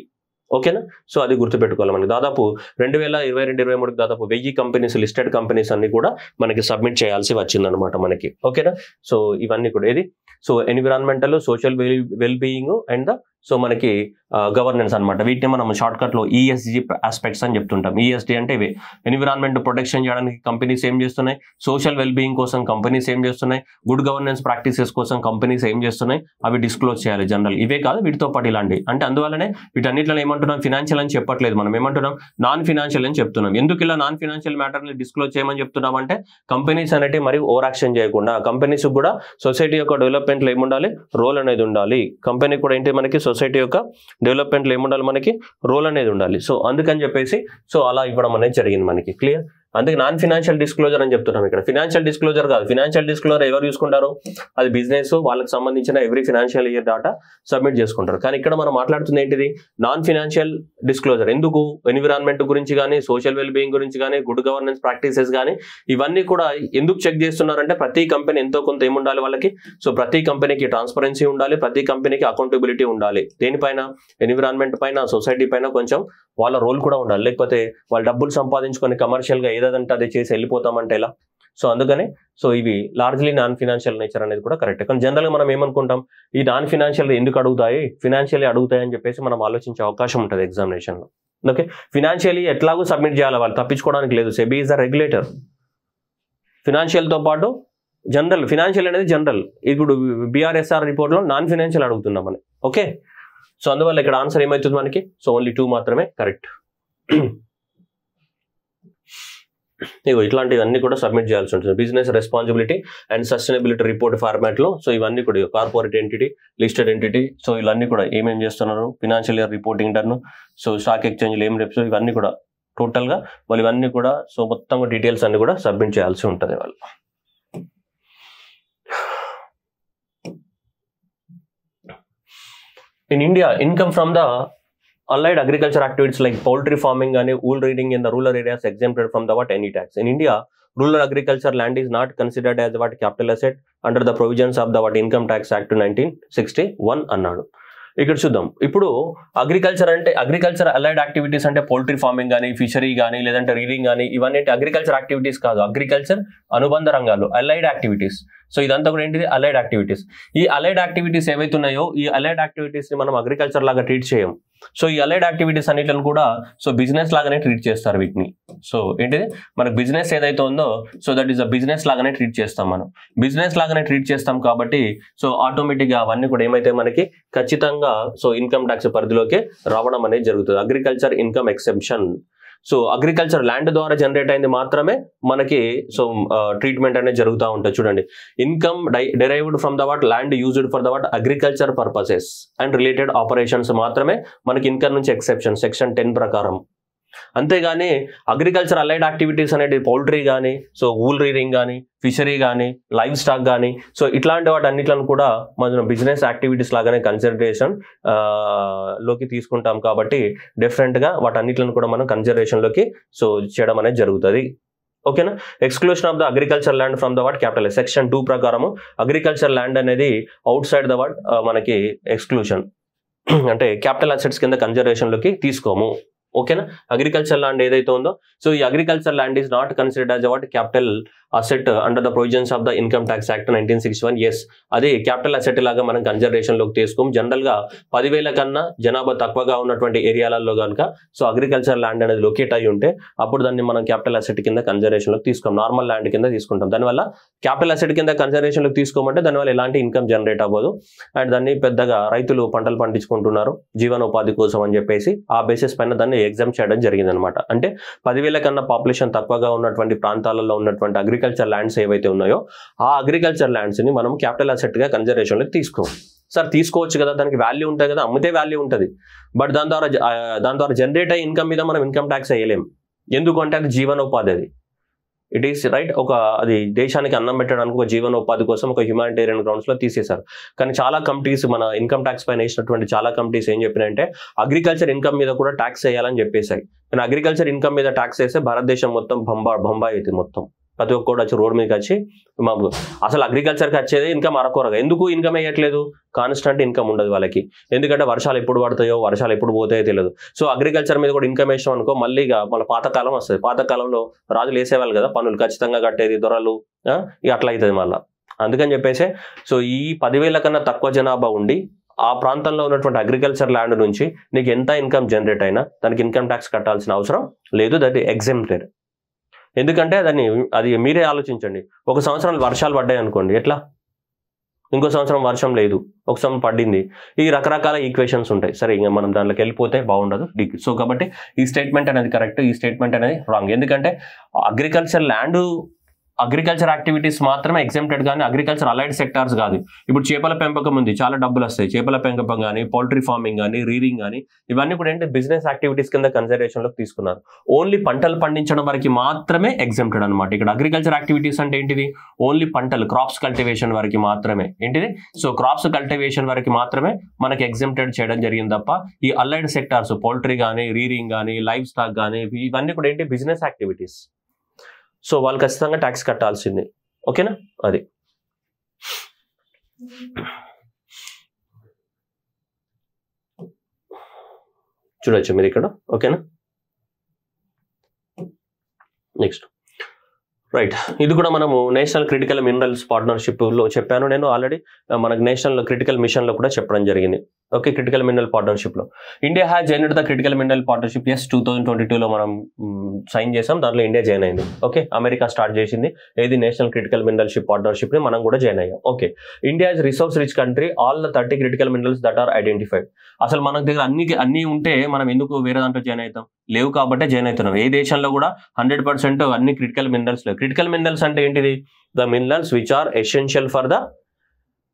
ఓకేనా. సో అది గుర్తుపెట్టుకోవాలి. మనకి దాదాపు 2022-23 దాదాపు 1000 కంపెనీస్, లిస్టెడ్ కంపెనీస్ అన్ని కూడా మనకి సబ్మిట్ చేయాల్సి వచ్చిందనమాట మనకి. ఓకేనా. సో ఇవన్నీ కూడా ఏది, so environmental, social wellbeing and the so మనకి గవర్నెన్స్ అనమాట. వీటిని మనం షార్ట్ కట్లో ఈఎస్జీ ఆస్పెక్ట్స్ అని చెప్తుంటాం. ఈఎస్జీ అంటే ఇవి ఎన్విరాన్మెంట్ ప్రొటెక్షన్ చేయడానికి కంపెనీస్ ఏం చేస్తున్నాయి, సోషల్ వెల్బీయింగ్ కోసం కంపెనీస్ ఏం చేస్తున్నాయి, గుడ్ గవర్నెన్స్ ప్రాక్టీసెస్ కోసం కంపెనీస్ ఏం చేస్తున్నాయి, అవి డిస్క్లోజ్ చేయాలి జనరల్. ఇవే కాదు వీటితో పాటు ఇలాంటివి. అంటే అందువల్లనే వీటన్నిటిలో ఏమంటున్నాం, ఫినాన్షియల్ అని చెప్పట్లేదు, మనం ఏమంటున్నాం నాన్ ఫినాన్షియల్ అని చెప్తున్నాం. ఎందుకు ఇలా నాన్ ఫినాన్షియల్ మ్యాటర్ని డిస్క్లోజ్ చేయమని చెప్తున్నాం అంటే, కంపెనీస్ అనేవి మరి ఓవర్ యాక్షన్ చేయకుండా, కంపెనీస్ కూడా సొసైటీ యొక్క డెవలప్మెంట్లో ఏముండాలి, రోల్ అనేది ఉండాలి. కంపెనీ కూడా ఏంటి మనకి సొసైటీ యొక్క డెవలప్మెంట్లో ఏముండాలి, మనకి రోల్ అనేది ఉండాలి. సో అందుకని చెప్పేసి సో అలా ఇవ్వడం అనేది జరిగింది మనకి. క్లియర్. అందుకే నాన్ ఫినాన్షియల్ డిస్క్లోజర్ అని చెప్తున్నాం ఇక్కడ. ఫినాన్షియల్ డిస్క్లోజర్ కాదు. ఫినాన్షియల్ డిస్క్లోజర్ ఎవరు చూసుకుంటారు, అది బిజినెస్, వాళ్ళకి సంబంధించిన every financial year data submit చేసుకుంటారు. కానీ ఇక్కడ మనం మాట్లాడుతుంది ఏంటిది, నాన్ ఫినాన్షియల్ డిస్క్లోజర్. ఎందుకు, ఎన్విరాన్మెంట్ గురించి కానీ, సోషల్ వెల్బీయింగ్ గురించి కానీ, గుడ్ గవర్నెన్స్ ప్రాక్టీసెస్ కానీ ఇవన్నీ కూడా ఎందుకు చెక్ చేస్తున్నారంటే, ప్రతి కంపెనీ ఎంతో కొంత ఏముండాలి వాళ్ళకి. సో ప్రతి కంపెనీకి ట్రాన్స్పరెన్సీ ఉండాలి, ప్రతి కంపెనీకి అకౌంటబిలిటీ ఉండాలి. దేనిపైన, ఎన్విరాన్మెంట్ పైన, సొసైటీ పైన కొంచెం వాళ్ళ రోల్ కూడా ఉండాలి. లేకపోతే వాళ్ళు డబ్బులు సంపాదించుకొని కమర్షియల్గా ఏదంటే అది చేసి వెళ్ళిపోతామంటే ఎలా. సో అందుకనే సో ఇవి లార్జ్లీ నాన్ ఫినాన్షియల్ నేచర్ అనేది కూడా కరెక్ట్. కానీ జనరల్గా మనం ఏమనుకుంటాం, ఈ నాన్ ఫినాన్షియల్ ఎందుకు అడుగుతాయి, ఫినాన్షియల్లీ అడుగుతాయి అని చెప్పేసి మనం ఆలోచించే అవకాశం ఉంటుంది ఎగ్జామినేషన్లో. ఓకే, ఫినాన్షియల్లీ ఎట్లాగో సబ్మిట్ చేయాలి, వాళ్ళు తప్పించుకోవడానికి లేదు. SEBI is the regulator. ఫినాన్షియల్తో పాటు జనరల్, ఫినాన్షియల్ అనేది జనరల్. ఇప్పుడు బిఆర్ఎస్ఆర్ రిపోర్ట్లో నాన్ ఫినాన్షియల్ అడుగుతున్నాం మనం. ఓకే, సో అందువల్ల ఇక్కడ ఆన్సర్ ఏమవుతుంది మనకి, సో ఓన్లీ 2 మాత్రమే కరెక్ట్. ఇగో ఇట్లాంటివన్నీ కూడా సబ్మిట్ చేయాల్సి ఉంటుంది. Business responsibility and sustainability report ఫార్మాట్లో. సో ఇవన్నీ కూడా corporate entity, listed entity, so ఇవన్నీ కూడా ఏమేం చేస్తున్నారు, financial year reporting turn, so stock ఎక్స్చేంజ్లు ఏం రేపు, ఇవన్నీ కూడా టోటల్గా వాళ్ళు ఇవన్నీ కూడా సో మొత్తం డీటెయిల్స్ అన్ని కూడా సబ్మిట్ చేయాల్సి ఉంటుంది వాళ్ళు. In India, income from the allied agriculture activities like poultry farming and wool rearing in the rural areas exempted from the what any tax. In India, rural agriculture land is not considered as what capital asset under the provisions of the what Income Tax Act 1961 అన్నాడు. ఇక్కడ చూద్దాం. ఇప్పుడు agriculture allied activities అంటే poultry farming కానీ, fishery కానీ, లేదంటే reading కానీ, ఇవన్నీ అగ్రికల్చర్ యాక్టివిటీస్ కాదు, అగ్రికల్చర్ అనుబంధ రంగాలు, అలైడ్ యాక్టివిటీస్. సో ఇదంతా కూడా ఏంటిది? Allied activities. ఈ అలైడ్ యాక్టివిటీస్ ఏవైతే ఉన్నాయో ఈ అలైడ్ యాక్టివిటీస్ ని మనం అగ్రికల్చర్ లాగా ట్రీట్ చేయం. సో ఈ అలైడ్ యాక్టివిటీస్ అన్నిటిని కూడా సో బిజినెస్ లాగానే ట్రీట్ చేస్తారు వీటిని. సో ఏంటిది? మనకు బిజినెస్ ఏదైతే ఉందో so that is a business లాగానే ట్రీట్ చేస్తాం. మనం బిజినెస్ లాగానే ట్రీట్ చేస్తాం కాబట్టి సో ఆటోమేటిక్ గా అవన్నీ కూడా ఏమైతే మనకి ఖచ్చితంగా సో ఇన్కమ్ ట్యాక్స్ పరిధిలోకి రావడం అనేది జరుగుతుంది. Agriculture income exemption. So agriculture land ద్వారా జనరేట్ అయింది మాత్రమే మనకి సో ట్రీట్మెంట్ అనేది జరుగుతూ ఉంటుంది. చూడండి, income derived from the what land used for the what agriculture purposes and related operations మాత్రమే మనకి ఇన్కమ్ నుంచి ఎక్సెప్షన్ సెక్షన్ 10 ప్రకారం. అంతేగాని అగ్రికల్చర్ అలైడ్ యాక్టివిటీస్ అనేది పౌల్ట్రీ కానీ, సో వూల్ రీడింగ్ కానీ, ఫిషరీ కానీ, లైవ్ స్టాక్ కానీ, సో ఇట్లాంటి వాటి అన్నిట్లను కూడా మనం బిజినెస్ యాక్టివిటీస్ లాగానే కన్సిడరేషన్ లోకి తీసుకుంటాం. కాబట్టి డిఫరెంట్ గా వాటన్నిట్లను కూడా మనం కన్సిడరేషన్ లోకి సో చేయడం అనేది జరుగుతుంది. ఓకేనా? Exclusion of the agriculture land from the what capital section 2 ప్రకారము అగ్రికల్చర్ ల్యాండ్ అనేది అవుట్ సైడ్ ద వాట్ మనకి ఎక్స్క్లూషన్ అంటే క్యాపిటల్ అసెట్స్ కింద కన్సిడరేషన్ లోకి తీసుకోము. ఓకేనా? అగ్రికల్చర్ ల్యాండ్ ఏదైతే ఉందో సో ఈ agriculture land is not considered as what capital asset under the provisions of the income tax act 1961. Yes, అది క్యాపిటల్ అసెట్ లాగా మనం కన్సిడరేషన్ లోకి తీసుకోం. జనరల్ గా 10,000 కన్నా జనాభా తక్కువగా ఉన్నటువంటి ఏరియాలలో కనుక సో అగ్రికల్చర్ ల్యాండ్ అనేది లొకేట్ అయి ఉంటే అప్పుడు దాన్ని మనం క్యాపిటల్ అసెట్ కింద కన్సిడరేషన్ లోకి తీసుకోం, నార్మల్ ల్యాండ్ కింద తీసుకుంటాం. దానివల్ల క్యాపిటల్ అసెట్ కింద కన్సిడరేషన్ లోకి తీసుకోమంటే దానివల్ల ఎలాంటి ఇన్కమ్ జనరేట్ అవ్వదు. అండ్ దాన్ని పెద్దగా రైతులు పంటలు పండించుకుంటున్నారు జీవనోపాధి కోసం అని చెప్పేసి ఆ బేసిస్ పైన దాన్ని ఎగ్జామ్ చేయడం జరిగింది అనమాట. అంటే 10,000 కన్నా పాపులేషన్ తక్కువగా ఉన్నటువంటి ప్రాంతాలలో ఉన్నటువంటి అగ్రికల్చర్ ల్యాండ్స్ ఏవైతే ఉన్నాయో ఆ అగ్రికల్చర్ ల్యాండ్స్ ని మనం క్యాపిటల్ అసెట్ గా కన్సిడరేషన్ లోకి తీసుకోం. సార్ తీసుకోవచ్చు కదా, దానికి వాల్యూ ఉంటుంది కదా, అమ్మితే వాల్యూ ఉంటుంది. బట్ దాని ద్వారా జనరేట్ అయ్యే ఇన్కమ్ మీద మనం ఇన్కమ్ ట్యాక్స్ వేయలేం. ఎందుకంటే అది జీవనోపాధి, అది ఇట్ ఈస్ రైట్. అది దేశానికి అన్నం పెట్టడానికి ఒక జీవనోపాధి కోసం ఒక హ్యూమానిటేరియన్ గ్రౌండ్స్ లో తీసేశారు. కానీ చాలా కంపెనీస్ మన ఇన్కమ్ ట్యాక్స్ పైన వేసినటువంటి చాలా కంపెనీస్ ఏం చెప్పినాయంటే అగ్రికల్చర్ ఇన్కమ్ మీద కూడా ట్యాక్స్ వేయాలని చెప్పేశాయి. కానీ అగ్రికల్చర్ ఇన్కమ్ మీద ట్యాక్స్ వేస్తే భారతదేశం మొత్తం బొంబాయి అవుతుంది. మొత్తం ప్రతి ఒక్కరు వచ్చి రోడ్ మీదకి వచ్చి మాకు అసలు అగ్రికల్చర్కి వచ్చేది ఇన్కమ్ అరకొరగా. ఎందుకు ఇన్కమ్ వేయట్లేదు? కాన్స్టెంట్ ఇన్కమ్ ఉండదు వాళ్ళకి. ఎందుకంటే వర్షాలు ఎప్పుడు పడతాయో వర్షాలు ఎప్పుడు పోతాయో తెలియదు. సో అగ్రికల్చర్ మీద కూడా ఇన్కమ్ వేసాం అనుకో మళ్ళీ మన పాతకాలం వస్తుంది. పాతకాలంలో రాజులు వేసేవాళ్ళు కదా పన్నులు, ఖచ్చితంగా కట్టేది దొరలు, ఇక అట్లా అవుతుంది మళ్ళీ. అందుకని చెప్పేసి సో ఈ 10,000 కన్నా తక్కువ జనాభా ఉండి ఆ ప్రాంతంలో ఉన్నటువంటి అగ్రికల్చర్ ల్యాండ్ నుంచి నీకు ఎంత ఇన్కమ్ జనరేట్ అయినా దానికి ఇన్కమ్ ట్యాక్స్ కట్టాల్సిన అవసరం లేదు. That exempted. ఎందుకంటే అది మీరే ఆలోచించండి. ఒక సంవత్సరం వర్షాలు పడ్డాయి అనుకోండి, ఎట్లా? ఇంకో సంవత్సరం వర్షం లేదు, ఒక సంవత్సరం పడింది. ఈ రకరకాల ఈక్వేషన్స్ ఉంటాయి. సరే, ఇంకా మనం దాంట్లోకి వెళ్ళిపోతే బాగుండదు. సో కాబట్టి ఈ స్టేట్మెంట్ అనేది కరెక్ట్, ఈ స్టేట్మెంట్ అనేది రాంగ్. ఎందుకంటే అగ్రికల్చర్ యాక్టివిటీస్ మాత్రమే ఎగ్జెంప్టెడ్, కానీ అగ్రికల్చర్ అలైడ్ సెక్టార్స్ కాదు. ఇప్పుడు చేపల పెంపకం ఉంది, చాలా డబ్బులు వస్తాయి. చేపల పెంపకం కానీ, పౌల్ట్రీ ఫార్మింగ్ కానీ, రీరింగ్ కానీ, ఇవన్నీ కూడా ఏంటి బిజినెస్ యాక్టివిటీస్ కింద కన్సిడరేషన్ లోకి తీసుకున్నారు. ఓన్లీ పంటలు పండించడం వరకు మాత్రమే ఎగ్జెంప్టెడ్ అనమాట. ఇక్కడ అగ్రికల్చర్ యాక్టివిటీస్ అంటే ఏంటిది? ఓన్లీ పంటలు, క్రాప్స్ కల్టివేషన్ వరకు మాత్రమే. ఏంటిది? సో క్రాప్స్ కల్టివేషన్ వరకు మాత్రమే మనకి ఎగ్జెంప్టెడ్ చేయడం జరిగింది తప్ప ఈ అలైడ్ సెక్టార్స్ పౌల్ట్రీ కానీ, రీరింగ్ కానీ, లైవ్ స్టాక్ కానీ, ఇవన్నీ కూడా ఏంటి బిజినెస్ యాక్టివిటీస్. సో వాళ్ళు ఖచ్చితంగా ట్యాక్స్ కట్టాల్సింది. ఓకేనా? అది చూడొచ్చు మీరు ఇక్కడ. ఓకేనా? నెక్స్ట్ రైట్, ఇది కూడా మనము నేషనల్ క్రిటికల్ మినరల్స్ పార్ట్నర్షిప్ లో చెప్పాను నేను ఆల్రెడీ. మనకు నేషనల్ క్రిటికల్ మిషన్ లో కూడా చెప్పడం జరిగింది. ఓకే, క్రిటికల్ మినరల్ పార్ట్నర్షిప్ లో India has joined the critical mineral partnership. 2022లో మనం సైన్ చేసాం, దాంట్లో ఇండియా జాయిన్ అయింది. ఓకే, అమెరికా స్టార్ట్ చేసింది ఏది నేషనల్ క్రిటికల్ మినరల్షిప్ పార్ట్నర్షిప్ ని, మనం కూడా జాయిన్ అయ్యాం. Okay, India is resource rich country, all the 30 critical minerals that are identified. అసలు మన దగ్గర అన్ని ఉంటే మనం ఎందుకు వేరే దాంట్లో జాయిన్ అవుతాం? లేవు కాబట్టి జాయిన్ అవుతున్నాం. ఏ దేశంలో కూడా 100% అన్ని క్రిటికల్ మినరల్స్ లేవు. క్రిటికల్ మినరల్స్ అంటే ఏంటిది? The minerals which are essential for the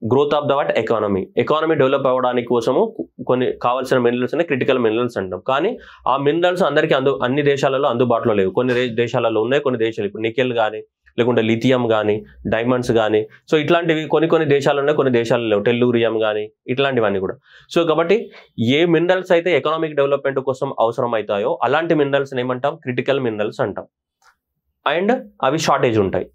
growth of the what economy develop అవ్వడానికి కోసము కొన్ని కావాల్సిన మినరల్స్ అనే క్రిటికల్ మినరల్స్ అంటాం. కానీ ఆ మినరల్స్ అందరికీ అన్ని దేశాలలో అందుబాటులో లేవు. కొన్ని దేశాలలో ఉన్నాయి, కొన్ని దేశాలు ఇప్పుడు నికెల్ కానీ, లేకుంటే లిథియం కానీ, డైమండ్స్ కానీ, సో ఇట్లాంటివి కొన్ని దేశాలు ఉన్నాయి, కొన్ని దేశాలు లేవు. టెల్లూరియం కానీ ఇట్లాంటివన్నీ కూడా. సో కాబట్టి ఏ మినరల్స్ అయితే ఎకనామిక్ డెవలప్మెంట్ కోసం అవసరం అవుతాయో అలాంటి మినరల్స్ ఏమంటాం, క్రిటికల్ మినరల్స్ అంటాం. అండ్ అవి షార్టేజ్ ఉంటాయి.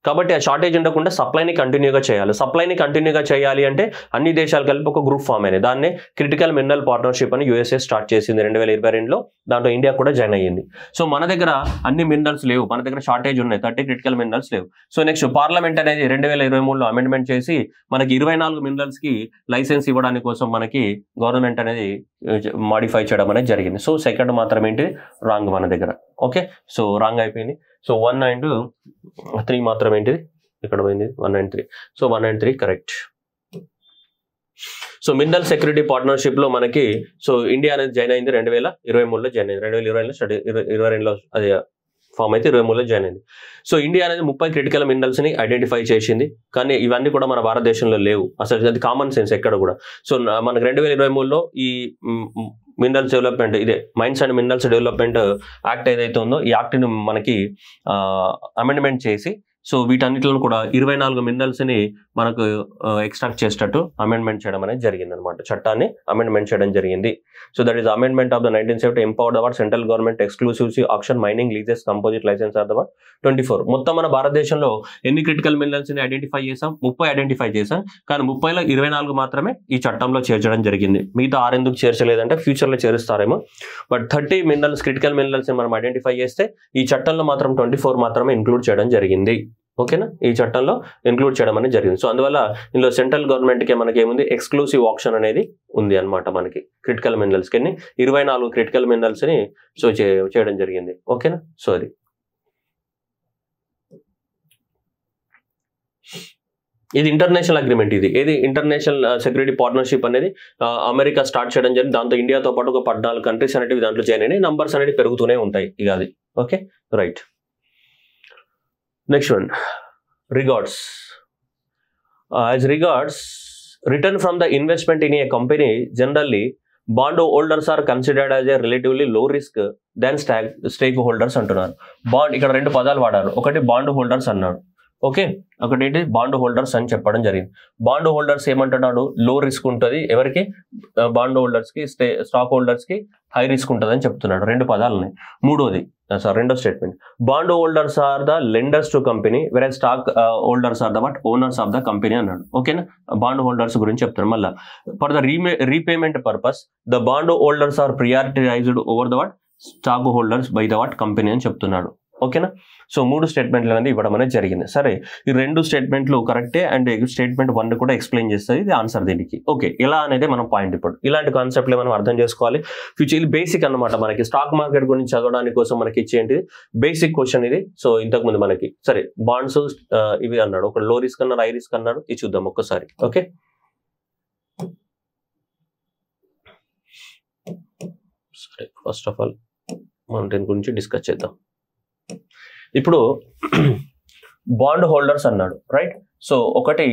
కాబట్టి ఆ షార్టేజ్ ఉండకుండా సప్లైని కంటిన్యూగా చేయాలి. సప్లైని కంటిన్యూగా చేయాలి అంటే అన్ని దేశాలు కలిపి ఒక గ్రూప్ ఫామ్ అయింది. దాన్నే క్రిటికల్ మినరల్ పార్ట్నర్షిప్ అని యూఎస్ఏ స్టార్ట్ చేసింది 2022లో. దాంట్లో ఇండియా కూడా జాయిన్ అయ్యింది. సో మన దగ్గర అన్ని మినరల్స్ లేవు, మన దగ్గర షార్టేజ్ ఉన్నాయి, 30 క్రిటికల్ మినరల్స్ లేవు. సో నెక్స్ట్ పార్లమెంట్ అనేది 2023లో అమెండ్మెంట్ చేసి మనకి 24 మినరల్స్ కి లైసెన్స్ ఇవ్వడానికి కోసం మనకి గవర్నమెంట్ అనేది మాడిఫై చేయడం అనేది జరిగింది. సో సెకండ్ మాత్రం ఏంటి, రాంగ్ మన దగ్గర. ఓకే, సో రాంగ్ అయిపోయింది. సో 1 and 3 మాత్రం ఏంటిది, ఇక్కడ పోయింది 1 and 3. So 1 and 3 correct. So mineral security partnership లో మనకి సో ఇండియా అనేది జాయిన్ అయింది 2023లో జాయిన్ అయింది. 2022లో అది ఫామ్ అయితే 23లో జాయిన్ అయింది. సో ఇండియా అనేది 30 క్రిటికల్ మినరల్స్ ని ఐడెంటిఫై చేసింది. కానీ ఇవన్నీ కూడా మన భారతదేశంలో లేవు, అసలు అది కామన్ సెన్స్ ఎక్కడ కూడా. సో మనకు 2023లో ఈ మినరల్స్ డెవలప్మెంట్, ఇదే mines and minerals development act ఏదైతే ఉందో ఈ యాక్ట్ని మనకి అమెండ్మెంట్ చేసి సో వీటన్నిటిలో కూడా 24 మినరల్స్ ని మనకు ఎక్స్ట్రాక్ట్ చేసేటట్టు అమెండ్మెంట్ చేయడం అనేది జరిగింది అనమాట. చట్టాన్ని అమెండ్మెంట్ చేయడం జరిగింది. So that is amendment of the 1970 empowered award central government exclusive auction mining leases composite licence of the 24. మొత్తం మన భారతదేశంలో ఎన్ని క్రిటికల్ మినరల్స్ ని ఐడెంటిఫై చేసాం, 30 ఐడెంటిఫై చేసాం. కానీ 30లో 24 మాత్రమే ఈ చట్టంలో చేర్చడం జరిగింది. మిగతా 6 ఎందుకు చేర్చలేదంటే ఫ్యూచర్ లో చేరుస్తారేమో. బట్ 30 మినరల్స్ క్రిటికల్ మినరల్స్ ని మనం ఐడెంటిఫై చేస్తే ఈ చట్టంలో మాత్రం 24 మాత్రమే ఇంక్లూడ్ చేయడం జరిగింది. ఓకేనా, ఈ చట్టంలో ఇంక్లూడ్ చేయడం అనేది జరిగింది. సో అందువల్ల ఇందులో సెంట్రల్ గవర్నమెంట్కి మనకి ఏముంది, ఎక్స్క్లూసివ్ ఆప్షన్ అనేది ఉంది అనమాట మనకి క్రిటికల్ మినరల్స్కి. 24 క్రిటికల్ మినరల్స్ ని సో చేయడం జరిగింది. ఓకేనా, సో అది ఇది ఇంటర్నేషనల్ అగ్రిమెంట్. ఇది ఏది ఇంటర్నేషనల్ సెక్యూరిటీ పార్ట్నర్షిప్ అనేది అమెరికా స్టార్ట్ చేయడం జరిగింది. దాంతో ఇండియాతో పాటు ఒక 14 కంట్రీస్ అనేవి దాంట్లో జాయిన్ అయినాయి. నంబర్స్ అనేవి పెరుగుతూనే ఉంటాయి ఇక అది. Okay, right. Next one, regards. As regards return from the investment in a company, generally bond holders are considered as a relatively low risk than stakeholders అంటున్నారు. బాండ్, ఇక్కడ 2 పదాలు వాడారు. ఒకటి బాండ్ హోల్డర్స్ అన్నాడు, ఓకే, ఒకటి ఏంటి బాండ్ హోల్డర్స్ అని చెప్పడం జరిగింది. బాండ్ హోల్డర్స్ ఏమంటున్నాడు, లో రిస్క్ ఉంటుంది. ఎవరికి, బాండ్ హోల్డర్స్ కి, స్టాక్ హోల్డర్స్ కి హై రిస్క్ ఉంటుంది అని చెప్తున్నాడు. 2 పదాలు ఉన్నాయి. రెండో statement, bondholders are the lenders to company versus stockholders are the owners of the company అన్నాడు. ఓకేనా, బాండ్ హోల్డర్స్ గురించి చెప్తారు. మళ్ళీ for the repayment purpose the bondholders are prioritised over the stockholders by the company అని చెప్తున్నాడు. ఓకేనా, so 3 స్టేట్మెంట్లు అనేది ఇవ్వడం అనేది జరిగింది. సరే, ఈ 2 స్టేట్మెంట్లు కరెక్టే అండ్ స్టేట్మెంట్ 1 కూడా ఎక్స్ప్లెయిన్ చేస్తుంది. ఇది ఆన్సర్ దీనికి. ఓకే, ఎలా అనేది మనం పాయింట్. ఇప్పుడు ఇలాంటి కాన్సెప్ట్లు మనం అర్థం చేసుకోవాలి. ఫ్యూచర్ ఇది బేసిక్ అనమాట. మనకి స్టాక్ మార్కెట్ గురించి చదవడానికి కోసం మనకి ఇచ్చేంటిది బేసిక్ క్వశ్చన్ ఇది. సో ఇంతకుముందు మనకి సరే బాండ్స్ ఇవి అన్నాడు, ఒక లో రిస్క్ అన్నాడు, హై రిస్క్ అన్నాడు. ఇది చూద్దాం ఒక్కసారి. ఓకే, సరే ఫస్ట్ ఆఫ్ ఆల్ మనం దీని గురించి డిస్కస్ చేద్దాం. ఇప్పుడు బాండ్ హోల్డర్స్ అన్నాడు, రైట్. సో ఒకటి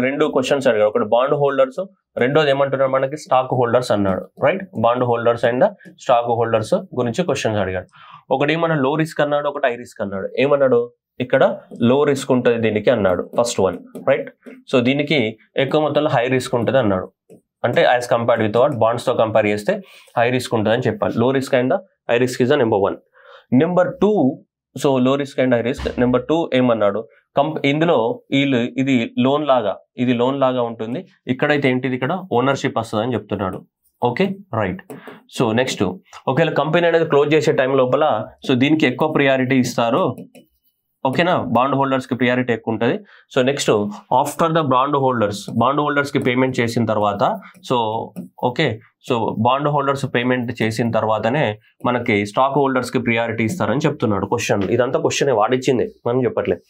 2 క్వశ్చన్స్ అడిగాడు. ఒకటి బాండ్ హోల్డర్స్, రెండోది ఏమంటున్నాడు మనకి స్టాక్ హోల్డర్స్ అన్నాడు, right. Bond holders and stock holders గురించి క్వశ్చన్స్ అడిగాడు. ఒకటి ఏమన్నా లో రిస్క్ అన్నాడు, ఒకటి హై రిస్క్ అన్నాడు. ఏమన్నాడు, ఇక్కడ లో రిస్క్ ఉంటుంది దీనికి అన్నాడు, ఫస్ట్ వన్, రైట్. సో దీనికి ఎక్కువ మొత్తంలో హై రిస్క్ ఉంటుంది అన్నాడు. అంటే యాజ్ కంపేర్డ్ విత్ బాండ్స్ తో కంపేర్ చేస్తే హై రిస్క్ ఉంటుంది అని చెప్పాలి. Low risk and high risk is the number 1. Number 2, so low risk and high risk. Number 2 ఏమన్నాడు, ఇందులో ఇది లోన్ లాగా ఉంటుంది. ఇక్కడైతే ఏంటిది, ఇక్కడ ఓనర్షిప్ వస్తుంది అని చెప్తున్నాడు. Okay, right. సో నెక్స్ట్, ఒకవేళ కంపెనీ అనేది క్లోజ్ చేసే టైం లోపల సో దీనికి ఎక్కువ ప్రియారిటీ ఇస్తారు. ఓకేనా, బాండ్ హోల్డర్స్ కి ప్రియారిటీ ఎక్కువ ఉంటుంది. So next, after the bondholders కి పేమెంట్ చేసిన తర్వాత, so okay, so bond holders payment చేసిన తర్వాతనే మనకి స్టాక్ హోల్డర్స్ కి ప్రియారిటీ ఇస్తారని చెప్తున్నాడు. క్వశ్చన్ ఇదంతా క్వశ్చన్ వాడిచ్చింది, మనం చెప్పట్లేదు.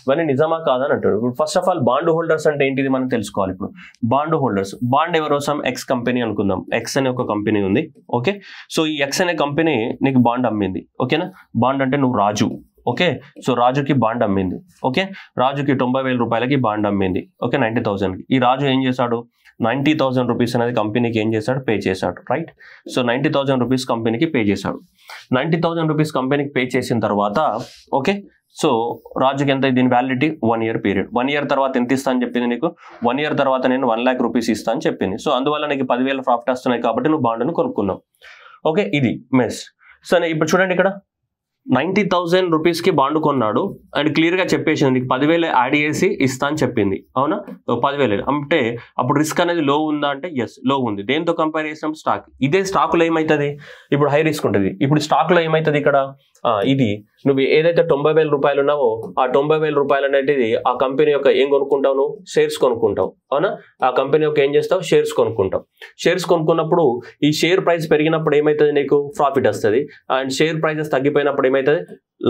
ఇవన్నీ నిజమా కాదని అంటాడు. ఇప్పుడు first of all bondholders అంటే ఏంటిది మనం తెలుసుకోవాలి. ఇప్పుడు బాండ్ హోల్డర్స్, బాండ్ ఎవరోసం ఎక్స్ కంపెనీ అనుకుందాం. ఎక్స్ అనే ఒక కంపెనీ ఉంది. ఓకే, సో ఈ ఎక్స్ అనే కంపెనీ నీకు బాండ్ అమ్మింది. ఓకేనా, బాండ్ అంటే నువ్వు రాజు, ఓకే. సో రాజుకి బాండ్ అమ్మింది. ఓకే, రాజుకి 90,000 రూపాయలకి బాండ్ అమ్మింది. ఓకే, 90,000కి. ఈ రాజు ఏం చేశాడు, 90,000 రూపీస్ అనేది కంపెనీకి ఏం చేశాడు, పే చేశాడు. రైట్. సో 90,000 రూపీస్ కంపెనీకి పే చేశాడు. 90,000 రూపీస్ కంపెనీకి పే చేసిన తర్వాత ఓకే, సో రాజుకి ఎంత, దీని వ్యాలిడిటీ 1 year పీరియడ్. 1 year తర్వాత ఎంత ఇస్తా అని చెప్పింది నీకు, 1 year తర్వాత నేను 1 lakh రూపీస్ ఇస్తా అని చెప్పింది. సో అందువల్ల నీకు 10,000 ప్రాఫిట్ వస్తున్నాయి కాబట్టి నువ్వు బాండ్ను కొనుక్కున్నావు. ఓకే, ఇది మెస్. సో ఇప్పుడు చూడండి, ఇక్కడ 90,000 రూపీస్కి బాండ్ కొన్నాడు అండ్ క్లియర్గా చెప్పేసింది నీకు 10,000 యాడ్ చేసి ఇస్తా అని చెప్పింది. అవునా, 10,000 అంటే అప్పుడు రిస్క్ అనేది లో ఉందా అంటే ఎస్, లో ఉంది. దేంతో కంపేర్ చేసినప్పుడు స్టాక్. ఇదే స్టాక్లో ఏమవుతుంది, ఇప్పుడు హై రిస్క్ ఉంటుంది. ఇప్పుడు స్టాక్లో ఏమవుతుంది, ఇక్కడ ఇది నువ్వు ఏదైతే 90,000 రూపాయలు ఉన్నావో ఆ 90,000 రూపాయలు అనేది ఆ కంపెనీ యొక్క ఏం కొనుక్కుంటావు, నువ్వు షేర్స్ కొనుక్కుంటావు. అవునా, ఆ కంపెనీ యొక్క ఏం చేస్తావు, షేర్స్ కొనుక్కుంటావు. షేర్స్ కొనుక్కున్నప్పుడు ఈ షేర్ ప్రైస్ పెరిగినప్పుడు ఏమవుతుంది, నీకు ప్రాఫిట్ వస్తుంది. అండ్ షేర్ ప్రైజెస్ తగ్గిపోయినప్పుడు ఏమవుతుంది,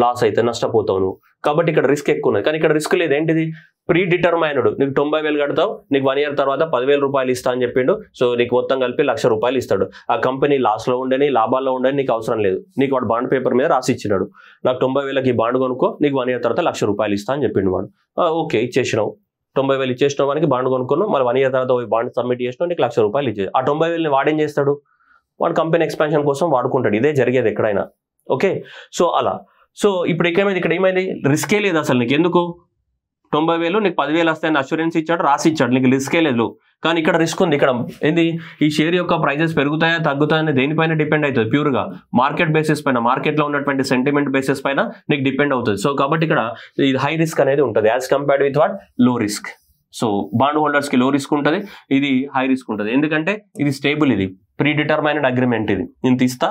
లాస్ అవుతుంది, నష్టపోతావు నువ్వు. కాబట్టి ఇక్కడ రిస్క్ ఎక్కువ ఉన్నది. కానీ ఇక్కడ రిస్క్ లేదు. ఏంటిది, ప్రీ డిటర్మైన్డ్. నీకు 90,000 కడతావు, నీకు 1 year తర్వాత 10,000 రూపాయలు ఇస్తా అని చెప్పిండు. సో నీకు మొత్తం కలిపి 1,00,000 రూపాయలు ఇస్తాడు. ఆ కంపెనీ లాస్లో ఉండని లాభాల్లో ఉండని నీకు అవసరం లేదు. నీకు వాడు బాండ్ పేపర్ మీద రాసి ఇచ్చినాడు, నాకు 90,000కి బాండ్ కొనుక్కో, నీకు 1 year తర్వాత 1,00,000 రూపాయలు ఇస్తా అని చెప్పిండు వాడు. ఓకే, ఇచ్చేసినావు. 90,000 ఇచ్చేసిన వానికి బాండ్ కొనుక్కున్నావు. మళ్ళీ 1 year తర్వాత బాండ్ సబ్మిట్ చేసినావు, నీకు 1,00,000 రూపాయలు ఇచ్చేది. ఆ 90,000ని వాడేం చేస్తాడు, వాడు కంపెనీ ఎక్స్పాన్షన్ కోసం వాడుకుంటాడు. ఇదే జరిగేది ఎక్కడైనా. ఓకే, సో అలా. సో ఇప్పుడు ఏమైంది, ఇక్కడ ఏమైంది, రిస్కే లేదు అసలు నీకు. ఎందుకు, 90,000 నీకు 10,000 వస్తాయని అష్యూరెన్స్ ఇచ్చాడు, రాసి ఇచ్చాడు, నీకు రిస్కే లేదు. కానీ ఇక్కడ రిస్క్ ఉంది. ఇక్కడ ఏంది, ఈ షేర్ యొక్క ప్రైజెస్ పెరుగుతాయా తగ్గుతాయని దేనిపైన డిపెండ్ అవుతుంది, ప్యూర్గా మార్కెట్ బేసిస్ పైన, మార్కెట్లో ఉన్నటువంటి సెంటిమెంట్ బేసిస్ పైన నీకు డిపెండ్ అవుతుంది. సో కాబట్టి ఇక్కడ ఇది హై రిస్క్ అనేది ఉంటుంది యాజ్ కంపేర్డ్ విత్ వాట్, లో రిస్క్. సో బాండ్ హోల్డర్స్కి లో రిస్క్ ఉంటుంది, ఇది హై రిస్క్ ఉంటుంది. ఎందుకంటే ఇది స్టేబుల్, ఇది ప్రీ డిటర్మైన్డ్ అగ్రిమెంట్. ఇది ఇంత ఇస్తా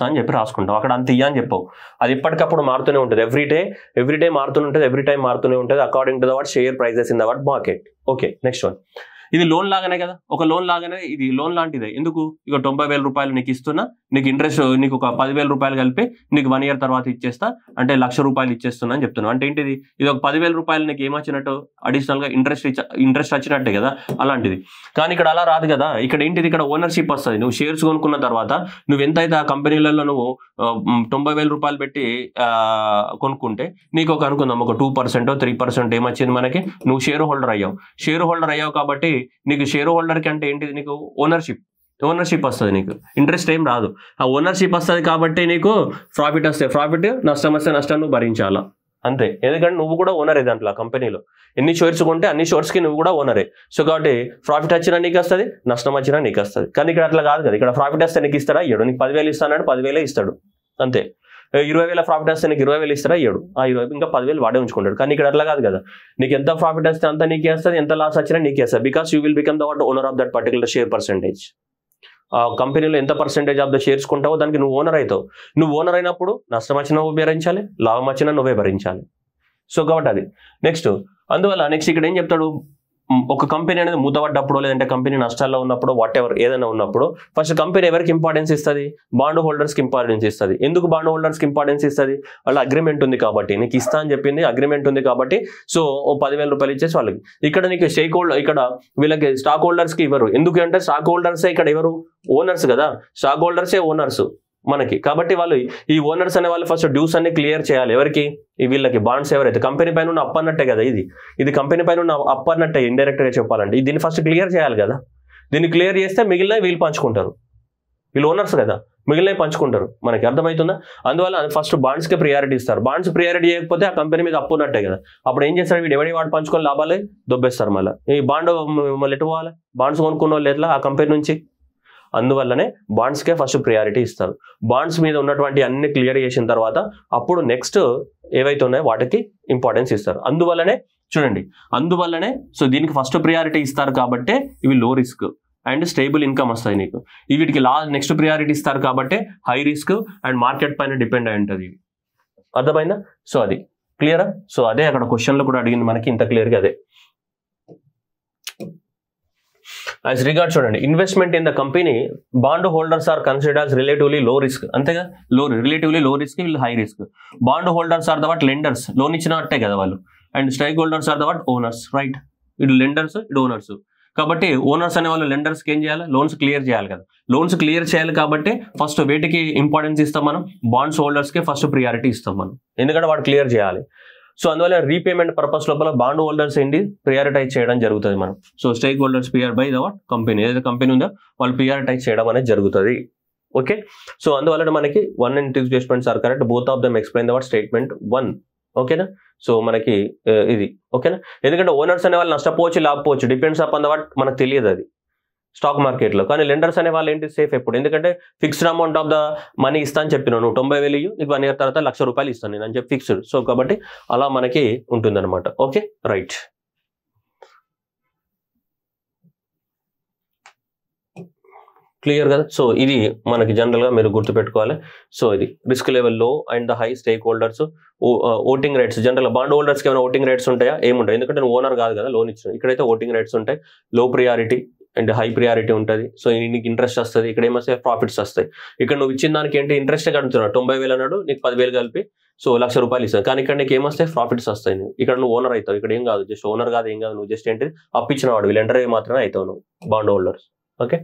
అని చెప్పి రాసుకుంటాం. అక్కడ అంత ఇయ్యా అని చెప్పవు. అది ఎప్పటికప్పుడు మారుతూనే ఉంటుంది. ఎవ్రీ డే మారుతూనే ఉంటుంది, ఎవ్రీ టైం మారుతూనే ఉంటుంది according to the what share prices in the what market. Okay, next one. ఇది లోన్ లాగానే కదా, ఒక లోన్ లాగానే ఇది లోన్ లాంటిదే. ఎందుకు, ఇక 90,000 రూపాయలు నీకు ఇస్తున్నా, నీకు ఇంట్రెస్ట్ నీకు ఒక 10,000 రూపాయలు కలిపి నీకు 1 year తర్వాత ఇచ్చేస్తా అంటే 1,00,000 రూపాయలు ఇచ్చేస్తున్నా అని చెప్తున్నాను. అంటే ఏంటిది, ఇది ఒక 10,000 రూపాయలు నీకు ఏమొచ్చినట్టు, అడిషనల్గా ఇంట్రెస్ట్ వచ్చినట్టే కదా, అలాంటిది. కానీ ఇక్కడ అలా రాదు కదా. ఇక్కడ ఏంటిది, ఇక్కడ ఓనర్షిప్ వస్తుంది. నువ్వు షేర్స్ కొనుక్కున్న తర్వాత నువ్వు ఎంతైతే ఆ కంపెనీలలో నువ్వు 90,000 రూపాయలు పెట్టి కొనుక్కుంటే నీకు ఒక అనుకుందాం ఒక 2% 3% ఏమొచ్చింది మనకి, నువ్వు షేర్ హోల్డర్ అయ్యావు కాబట్టి నీకు షేర్ హోల్డర్కి అంటే ఏంటిది, నీకు ఓనర్షిప్ వస్తుంది, నీకు ఇంట్రెస్ట్ ఏం రాదు. ఆ ఓనర్షిప్ వస్తుంది కాబట్టి నీకు ప్రాఫిట్ వస్తే ప్రాఫిట్, నష్టం వస్తే నష్టం నువ్వు భరించాలా అంతే. ఎందుకంటే నువ్వు కూడా ఓనరే దాంట్లో, కంపెనీలో ఎన్ని షేర్స్ కొంటే అన్ని షేర్స్కి నువ్వు కూడా ఓనరే. సో కాబట్టి ప్రాఫిట్ వచ్చినా నీకు వస్తుంది, నష్టం వచ్చినా నీకు వస్తుంది. కానీ ఇక్కడ అట్లా కాదు కదా. ఇక్కడ ప్రాఫిట్ వస్తే నీకు ఇస్తాడా, ఇయ్యడు. నీకు 10,000 ఇస్తానంటే 10,000 ఇస్తాడు అంతే. 20,000 ప్రాఫిట్ వస్తే నీకు 20,000 ఇస్తారా, ఇయ్యడు. ఆ 20 ఇంకా 10,000 వాడే ఉంచుకుంటాడు. కానీ ఇక్కడ అట్లా కాదు కదా. నీకు ఎంత ప్రాఫిట్ వస్తే అంత నీకే వస్తుంది, ఎంత లాస్ వచ్చినా నీకే వస్తుంది. Because you will become the what owner of that particular share percentage. ఆ కంపెనీలో ఎంత పర్సెంటేజ్ ఆఫ్ ద షేర్స్ కొంటావో దానికి నువ్వు ఓనర్ అవుతావు. నువ్వు ఓనర్ అయినప్పుడు నష్టం వచ్చినా నువ్వు భరించాలి, లాభం వచ్చినా నువ్వే భరించాలి. సో కాబట్టి అది నెక్స్ట్. అందువల్ల నెక్స్ట్ ఇక్కడ ఏం చెప్తాడు, ఒక కంపెనీ అనేది మూతపడ్డప్పుడు లేదంటే కంపెనీ నష్టాల్లో ఉన్నప్పుడు వాట్ ఎవర్ ఏదైనా ఉన్నప్పుడు ఫస్ట్ కంపెనీ ఎవరికి ఇంపార్టెన్స్ ఇస్తుంది, బాండ్ హోల్డర్స్కి ఇంపార్టెన్స్ ఇస్తుంది. ఎందుకు బాండ్ హోల్డర్స్కి ఇంపార్టెన్స్ ఇస్తుంది, వాళ్ళ అగ్రిమెంట్ ఉంది కాబట్టి, నీకు ఇస్తా అని చెప్పింది అగ్రిమెంట్ ఉంది కాబట్టి. సో ఓ 10,000 రూపాయలు ఇచ్చేసి వాళ్ళకి. ఇక్కడ నీకు ఇక్కడ వీళ్ళకి స్టాక్ హోల్డర్స్కి ఇవ్వరు. ఎందుకు అంటే స్టాక్ హోల్డర్సే ఇక్కడ ఎవరు, ఓనర్స్ కదా. స్టాక్ హోల్డర్సే ఓనర్స్ మనకి. కాబట్టి వాళ్ళు ఈ ఓనర్స్ అనే వాళ్ళు ఫస్ట్ డ్యూస్ అన్ని క్లియర్ చేయాలి. ఎవరికి, వీళ్ళకి బాండ్స్ ఎవరైతే కంపెనీ పైన ఉన్న అప్పు అన్నట్టే కదా. ఇది కంపెనీ పైన ఉన్న అప్పు అన్నట్టే ఇండైరెక్ట్ గా చెప్పాలంటే. దీన్ని ఫస్ట్ క్లియర్ చేయాలి కదా. దీన్ని క్లియర్ చేస్తే మిగిలిన వీళ్ళు పంచుకుంటారు. వీళ్ళు ఓనర్స్ కదా, మిగిలినవి పంచుకుంటారు. మనకి అర్థమవుతుందా. అందువల్ల ఫస్ట్ బాండ్స్కి ప్రియారిటీ ఇస్తారు. బాండ్స్ ప్రియారిటీ చేయకపోతే ఆ కంపెనీ మీద అప్పు ఉన్నట్టే కదా. అప్పుడు ఏం చేస్తారు, వీడు ఎవరి వాడు పంచుకొని లాభాలే దొబ్బేస్తారు. మళ్ళీ ఈ బాండ్ మళ్ళీ ఎటు పోవాలి, బాండ్స్ కొనుక్కున్న వాళ్ళు ఎట్లా ఆ కంపెనీ నుంచి. అందువల్లనే బాండ్స్కే ఫస్ట్ ప్రియారిటీ ఇస్తారు. బాండ్స్ మీద ఉన్నటువంటి అన్ని క్లియర్ చేసిన తర్వాత అప్పుడు నెక్స్ట్ ఏవైతే ఉన్నాయో వాటికి ఇంపార్టెన్స్ ఇస్తారు. అందువల్లనే సో దీనికి ఫస్ట్ ప్రియారిటీ ఇస్తారు కాబట్టి ఇవి లో రిస్క్ అండ్ స్టేబుల్ ఇన్కమ్ వస్తాయి నీకు. వీటికి నెక్స్ట్ ప్రియారిటీ ఇస్తారు కాబట్టి హై రిస్క్ అండ్ మార్కెట్ పైన డిపెండ్ అయి ఉంటుంది. అర్థమైందా. సో అది క్లియరా. సో అదే అక్కడ క్వశ్చన్లో కూడా అడిగింది మనకి ఇంత క్లియర్గా అదే. యాజ్ రిగార్డ్ చూడండి, investment in the company bondholders are considered as relatively low risk. అంతేగా, రిలేటివ్లీ లో రిస్క్, వీళ్ళు high risk. Bondholders are the what lenders, loan ఇచ్చినట్టే కదా వాళ్ళు. And stakeholders are the what owners, right. ఇటు lenders, ఇటు owners. కాబట్టి owners అనే వాళ్ళు లెండర్స్కి ఏం చేయాలి, లోన్స్ క్లియర్ చేయాలి కదా. లోన్స్ క్లియర్ చేయాలి కాబట్టి ఫస్ట్ వేటికి ఇంపార్టెన్స్ ఇస్తాం మనం, బాండ్స్ హోల్డర్స్కి ఫస్ట్ ప్రియారిటీ ఇస్తాం మనం, ఎందుకంటే వాడు క్లియర్ చేయాలి. సో అందువల్ల రీపేమెంట్ పర్పస్ లోపల బాండ్ హోల్డర్స్ ఏంటి ప్రియారిటైజ్ చేయడం జరుగుతుంది మనం. So stake holders PR by the company, ఏదైతే కంపెనీ ఉందో వాళ్ళు ప్రియారిటైజ్ చేయడం అనేది జరుగుతుంది. ఓకే, సో అందువల్ల మనకి 1 and 2 statements are correct, both of them explain the statement 1. ఓకేనా, సో మనకి ఇది ఓకేనా. ఎందుకంటే ఓనర్స్ అనే వాళ్ళు నష్టపోవచ్చు లేకపోవచ్చు, డిపెండ్స్ అపాన్ ద వాట్ మనకు తెలియదు అది స్టాక్ మార్కెట్లో. కానీ లెండర్స్ అనే వాళ్ళు ఏంటి సేఫ్ ఎప్పుడు, ఎందుకంటే fixed amount of the money ఇస్తా అని చెప్పినాను, 90,000 నీకు 1 year తర్వాత 1,00,000 రూపాయలు ఇస్తాను నేను అని చెప్పి ఫిక్స్డ్. సో కాబట్టి అలా మనకి ఉంటుందన్నమాట. Okay right. క్లియర్ కదా. సో ఇది మనకి జనరల్గా మీరు గుర్తుపెట్టుకోవాలి. సో ఇది రిస్క్ లెవెల్ లో and the high stake holders, voting rights. జనరల్గా బాండ్ హోల్డర్స్కి ఏమైనా ఓటింగ్ రైట్స్ ఉంటాయా, ఏముంటాయి, ఎందుకంటే నువ్వు ఓనర్ కాదు కదా లోన్ ఇచ్చిన. ఇక్కడైతే ఓటింగ్ రైట్స్ ఉంటాయి, లో ప్రియారిటీ అండ్ హై ప్రియారిటీ ఉంటుంది. సో నీకు ఇంట్రెస్ట్ వస్తుంది, ఇక్కడ ఏమొస్తాయి ప్రాఫిట్స్ వస్తాయి. ఇక్కడ నువ్వు ఇచ్చిన దానికి ఏంటి ఇంట్రెస్ట్ కడుతున్నాడు, 90,000 అన్నాడు, నీకు 10,000 కలిపి సో 1,00,000 రూపాయలు ఇస్తుంది. కానీ ఇక్కడ నీకు ఏమొస్తాయి ప్రాఫిట్స్ వస్తాయి. ఇక్కడ నువ్వు ఓనర్ అవుతావు, ఇక్కడ ఏం కాదు, జస్ట్ ఓనర్ కాదు, ఏం కాదు, నువ్వు జస్ట్ ఏంటి అప్పించిన వాడు, లెండర్ మాత్రమే అవుతావు నువ్వు bond holders. Okay,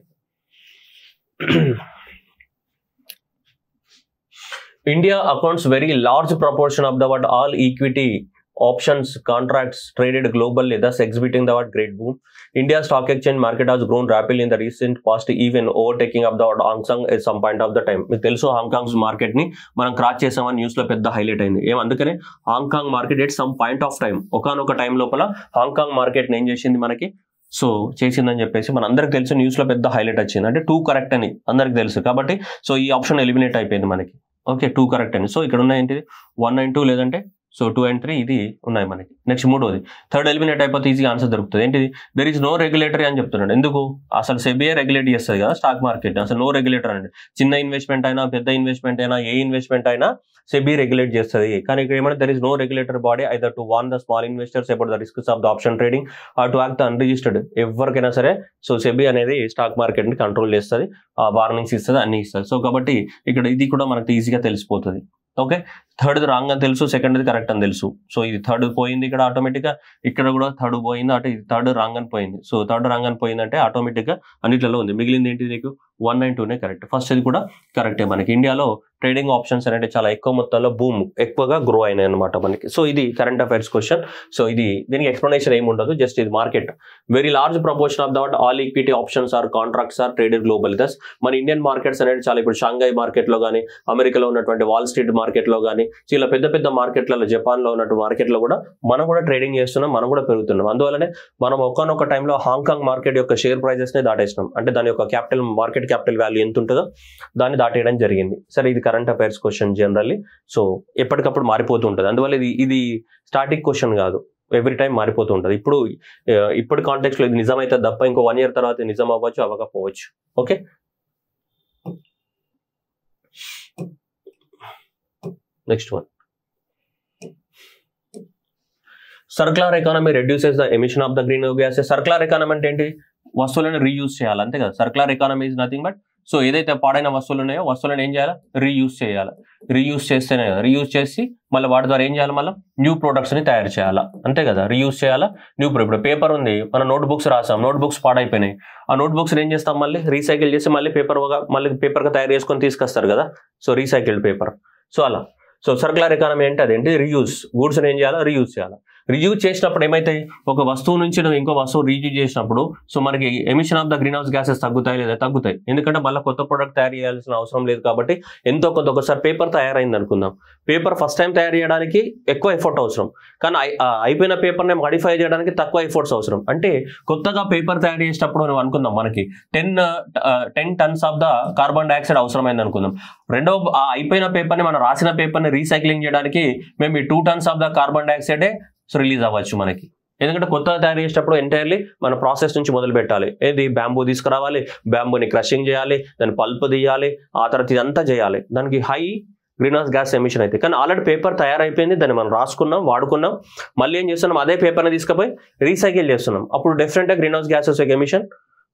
India accounts very large proportion of the all equity options contracts traded globally, thus exhibiting the great boom. India stock exchange market has grown rapidly in the recent past, even overtaking of the Hong Kong at some point of the time. మీకు తెలుసు Hong Kong market ని మనం క్రాచ్ చేసామని news లో పెద్ద highlight అయింది. అందుకనే Hong Kong market at some point of time, ఒకనొక టైం లోపల హాంకాంగ్ మార్కెట్ ని ఏం చేసింది మనకి సో చేసిందని చెప్పేసి మన అందరికి తెలుసు, న్యూస్ లో పెద్ద హైలైట్ వచ్చింది. అంటే 2 కరెక్ట్ అని అందరికి తెలుసు కాబట్టి సో ఈ ఆప్షన్ ఎలిమినేట్ అయిపోయింది మనకి. ఓకే 2 కరెక్ట్ అని. సో ఇక్కడ ఉన్నాయి ఏంటిది 1 and 2 లేదంటే సో 2 and 3 ఇది ఉన్నాయి మనకి. నెక్స్ట్ మూడోది, థర్డ్ ఎలిమినేట్ అయిపోతే ఈజీగా ఆన్సర్ దొరుకుతుంది. ఏంటిది దెర్ ఈస్ నో రెగ్యులేటరీ అని చెప్తున్నాడు. ఎందుకు, అసలు సెబిఐ రెగ్యులేట్ చేస్తుంది కదా స్టాక్ మార్కెట్, అసలు నో రెగ్యులేటర్ అండి. చిన్న ఇన్వెస్ట్మెంట్ అయినా పెద్ద ఇన్వెస్ట్మెంట్ అయినా ఏ ఇన్వెస్ట్మెంట్ అయినా సెబీ రెగ్యులేట్ చేస్తుంది. కానీ ఇక్కడ ఏమంటే there is no regulator body either to warn the small investors about the risks of the option trading or to act the unregistered. ఎవరికైనా సరే సో సెబీ అనేది స్టాక్ మార్కెట్ ని కంట్రోల్ చేస్తుంది, వార్నింగ్స్ ఇస్తుంది, అన్ని ఇస్తుంది. సో కాబట్టి ఇక్కడ ఇది కూడా మనకు ఈజీగా తెలిసిపోతుంది. ఓకే, థర్డ్ రాంగ్ అని తెలుసు, సెకండ్ కరెక్ట్ అని తెలుసు. సో ఇది థర్డ్ పోయింది ఇక్కడ ఆటోమేటిక్గా, ఇక్కడ కూడా థర్డ్ పోయింది, అటు ఇది థర్డ్ రాంగ్ అని పోయింది. సో థర్డ్ రాంగ్ అని పోయిందంటే ఆటోమేటిక్గా అన్నిట్లలో ఉంది. మిగిలింది ఏంటి నీకు 1 and 2 కరెక్ట్. ఫస్ట్ ఇది కూడా కరెక్టే. మనకి ఇండియాలో ట్రేడింగ్ ఆప్షన్స్ అనేవి చాలా ఎక్కువ మొత్తంలో బూమ్ ఎక్కువగా గ్రో అయినాయి అనమాట మనకి. సో ఇది కరెంట్ అఫైర్స్ క్వశ్చన్. సో ఇది దీనికి ఎక్స్ప్లెనేషన్ ఏమి ఉండదు, జస్ట్ ఇది market. Very large proportion of that all equity options are contracts are traded global. Thus మన ఇండియన్ మార్కెట్స్ అనేది చాలా ఇప్పుడు షాంఘై మార్కెట్లో కానీ, అమెరికాలో ఉన్నటువంటి వాల్ స్ట్రీట్ మార్కెట్లో కానీ, ఇలా పెద్ద పెద్ద మార్కెట్లలో జపాన్లో ఉన్నటువంటి మార్కెట్లో కూడా మనం కూడా ట్రేడింగ్ చేస్తున్నాం, మనం కూడా పెరుగుతున్నాం. అందువల్లనే మనం ఒకనొక టైంలో హాంకాంగ్ మార్కెట్ యొక్క షేర్ ప్రైజెస్నే దాటేసినాం. అంటే దాని యొక్క క్యాపిటల్ మార్కెట్ క్యాపిటల్ వాల్యూ ఎంత ఉంటుందో దాన్ని దాటేయడం జరిగింది. సరే ఇది current affairs question generally. So ఎప్పటికప్పుడు మారిపోతూ ఉంటుంది. అందువల్ల ఇది స్టాటిక్ క్వశ్చన్ కాదు, ఎవ్రీ టైం మారిపోతూ ఉంటుంది. ఇప్పుడు కాంటెక్స్ట్ లో ఇది నిజమైతే తప్ప ఇంకో 1 year తర్వాత నిజం అవ్వచ్చు, అవ్వకపోవచ్చు. Okay, next one, circular economy reduces the emission of the green gases. Circular economy అంటే ఏంటి, వస్తువులను రీయూజ్ చేయాలి, అంతే కదా. Circular economy is nothing but so ఏదైతే పాడైన వస్తువులు ఉన్నాయో వస్తువులను ఏం చేయాలి, రీయూజ్ చేయాలి. రీయూజ్ చేస్తేనే కదా, రీయూజ్ చేసి మళ్ళీ వాటి ద్వారా ఏం చేయాలి, మళ్ళీ న్యూ ప్రొడక్ట్స్ ని తయారు చేయాలా, అంతే కదా. రీయూజ్ చేయాలా, న్యూ ఇప్పుడు పేపర్ ఉంది, మన నోట్ బుక్స్ రాసాం, నోట్ బుక్స్ పాడైపోయినాయి, ఆ నోట్ బుక్స్ ఏం చేస్తాం, మళ్ళీ రీసైకిల్ చేసి మళ్ళీ పేపర్గా తయారు చేసుకొని తీసుకొస్తారు కదా. So recycled paper. సో అలా సో సర్క్యులర్ ఎకానమీ అంటే అదేంటి, రీయూజ్. గూడ్స్ ఏం చేయాలా, రీయూజ్ చేయాలి. రీయూజ్ చేసినప్పుడు ఏమైతాయి, ఒక వస్తువు నుంచి నువ్వు ఇంకో వస్తువు రీయూజ్ చేసినప్పుడు సో మనకి emission of the greenhouse gases తగ్గుతాయి లేదా, తగ్గుతాయి. ఎందుకంటే మళ్ళీ కొత్త ప్రొడక్ట్ తయారు చేయాల్సిన అవసరం లేదు కాబట్టి. ఎంతో కొంత ఒకసారి పేపర్ తయారైంది అనుకుందాం, పేపర్ ఫస్ట్ టైం తయారు చేయడానికి ఎక్కువ ఎఫర్ట్ అవసరం, కానీ అయిపోయిన పేపర్ని మాడిఫై చేయడానికి తక్కువ ఎఫర్ట్స్ అవసరం. అంటే కొత్తగా పేపర్ తయారు చేసేటప్పుడు నువ్వు అనుకుందాం మనకి 10 tons of the carbon dioxide అవసరమైంది అనుకుందాం. రెండవ అయిపోయిన పేపర్ని మనం రాసిన పేపర్ని రీసైక్లింగ్ చేయడానికి మేము ఈ 2 tons ఆఫ్ ద కార్బన్ డైఆక్సైడే సో రిలీజ్ అవ్వచ్చు మనకి. ఎందుకంటే కొత్తగా తయారు చేసేటప్పుడు ఎంటైర్లీ మన ప్రాసెస్ నుంచి మొదలు పెట్టాలి. ఏది బ్యాంబూ తీసుకురావాలి, బ్యాంబూని క్రషింగ్ చేయాలి, దాన్ని పల్ప్ తీయాలి, ఆ తర్వాత ఇదంతా చేయాలి. దానికి high green house gas emission అయితే. కానీ ఆల్రెడీ పేపర్ తయారైపోయింది, దాన్ని మనం రాసుకున్నాం, వాడుకున్నాం, మళ్ళీ ఏం చేస్తున్నాం, అదే పేపర్ని తీసుకుపోయి రీసైకిల్ చేస్తున్నాం. అప్పుడు డెఫినెట్గా గ్రీన్ హౌస్ గ్యాసెస్ యొక్క ఎమిషన్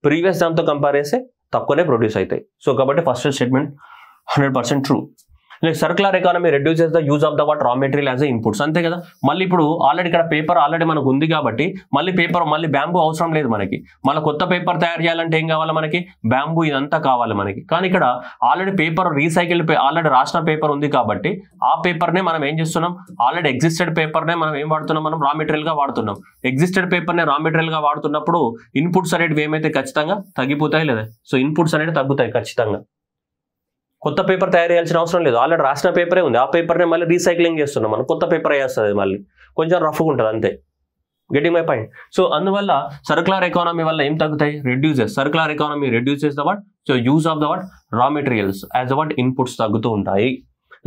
ప్రీవియస్ దాంతో కంపేర్ చేస్తే తక్కువనే ప్రొడ్యూస్ అవుతాయి. సో కాబట్టి first statement 100% true. Circular economy reduces the use of the what raw material as inputs, అంతే కదా. మళ్ళీ ఇప్పుడు ఆల్రెడీ ఇక్కడ పేపర్ ఆల్రెడీ మనకు ఉంది కాబట్టి మళ్ళీ బ్యాంబూ అవసరం లేదు మనకి. మళ్ళీ కొత్త పేపర్ తయారు చేయాలంటే ఏం కావాలి మనకి, బ్యాంబూ ఇదంతా కావాలి మనకి. కానీ ఇక్కడ ఆల్రెడీ పేపర్ రీసైకిల్డ్ ఆల్రెడీ రాసిన పేపర్ ఉంది కాబట్టి ఆ పేపర్నే మనం ఏం చేస్తున్నాం, ఆల్రెడీ ఎగ్జిస్టెడ్ పేపర్నే మనం ఏం వాడుతున్నాం, మనం రా మెటీరియల్ గా వాడుతున్నాం. ఎగ్జిస్టెడ్ పేపర్నే రా మెటీరియల్ గా వాడుతున్నప్పుడు ఇన్పుట్స్ అనేవి ఏమైతే ఖచ్చితంగా తగ్గిపోతాయి లేదా. సో ఇన్పుట్స్ అనేవి తగ్గుతాయి ఖచ్చితంగా. కొత్త పేపర్ తయారు చేయాల్సిన అవసరం లేదు, ఆల్రెడీ రాసిన పేపరే ఉంది. ఆ పేపర్నే మళ్ళీ రీసైక్లింగ్ చేస్తున్నాం మనం, కొత్త పేపర్ వేస్తుంది మళ్ళీ కొంచెం రఫ్గా ఉంటుంది అంతే. Getting my point. సో అందువల్ల సర్క్యులర్ ఎకానమీ వల్ల ఏం తగ్గుతాయి, reduces. Circular economy reduces the what, so use of the what రా materials as the what inputs తగ్గుతూ ఉంటాయి.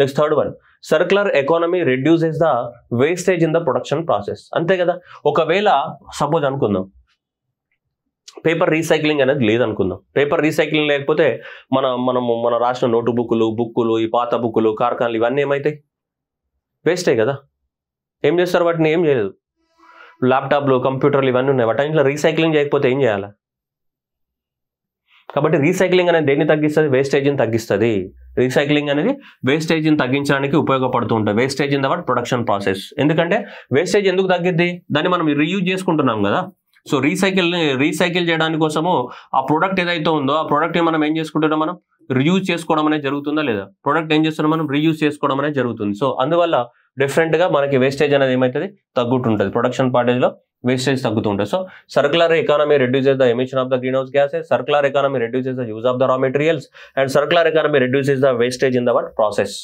Next third one, circular economy reduces the wastage in the production process, అంతే కదా. ఒకవేళ సపోజ్ అనుకుందాం పేపర్ రీసైక్లింగ్ అనేది లేదనుకుందాం. Paper recycling లేకపోతే మన రాసిన నోటు బుక్కులు ఈ పాత బుక్కులు కార్ఖానాలు ఇవన్నీ ఏమవుతాయి, వేస్టే కదా. ఏం చేస్తారు వాటిని, ఏం చేయలేదు. ల్యాప్టాప్లు కంప్యూటర్లు ఇవన్నీ ఉన్నాయి, వాటి ఇంట్లో రీసైక్లింగ్ చేయకపోతే ఏం చేయాలి. కాబట్టి రీసైక్లింగ్ అనేది దేన్ని తగ్గిస్తుంది, వేస్టేజ్ని తగ్గిస్తుంది. రీసైక్లింగ్ అనేది వేస్టేజ్ని తగ్గించడానికి ఉపయోగపడుతూ ఉంటుంది. Wastage in the what production process. ఎందుకంటే వేస్టేజ్ ఎందుకు తగ్గిద్ది, దాన్ని మనం రీయూజ్ చేసుకుంటున్నాం కదా. సో రీసైకిల్ చేయడానికి కోసము ఆ ప్రోడక్ట్ ఏదైతే ఉందో ఆ ప్రోడక్ట్ మనం ఏం చేసుకుంటున్నాం, మనం రీయూజ్ చేసుకోవడం అనేది జరుగుతుందా లేదా. ప్రోడక్ట్ ఏం చేస్తున్నాం, మనం రీయూజ్ చేసుకోవడం అనేది జరుగుతుంది. సో అందువల్ల డిఫరెంట్గా మనకి వేస్టేజ్ అనేది ఏమవుతుంది, తగ్గుతుంటుంది. ప్రొడక్షన్ పార్టేజ్లో వేస్టేజ్ తగ్గుతూ ఉంటుంది. So circular economy reduces the emission of the greenhouse gases, circular economy reduces the use of the raw materials, and circular economy reduces the wastage in the what process.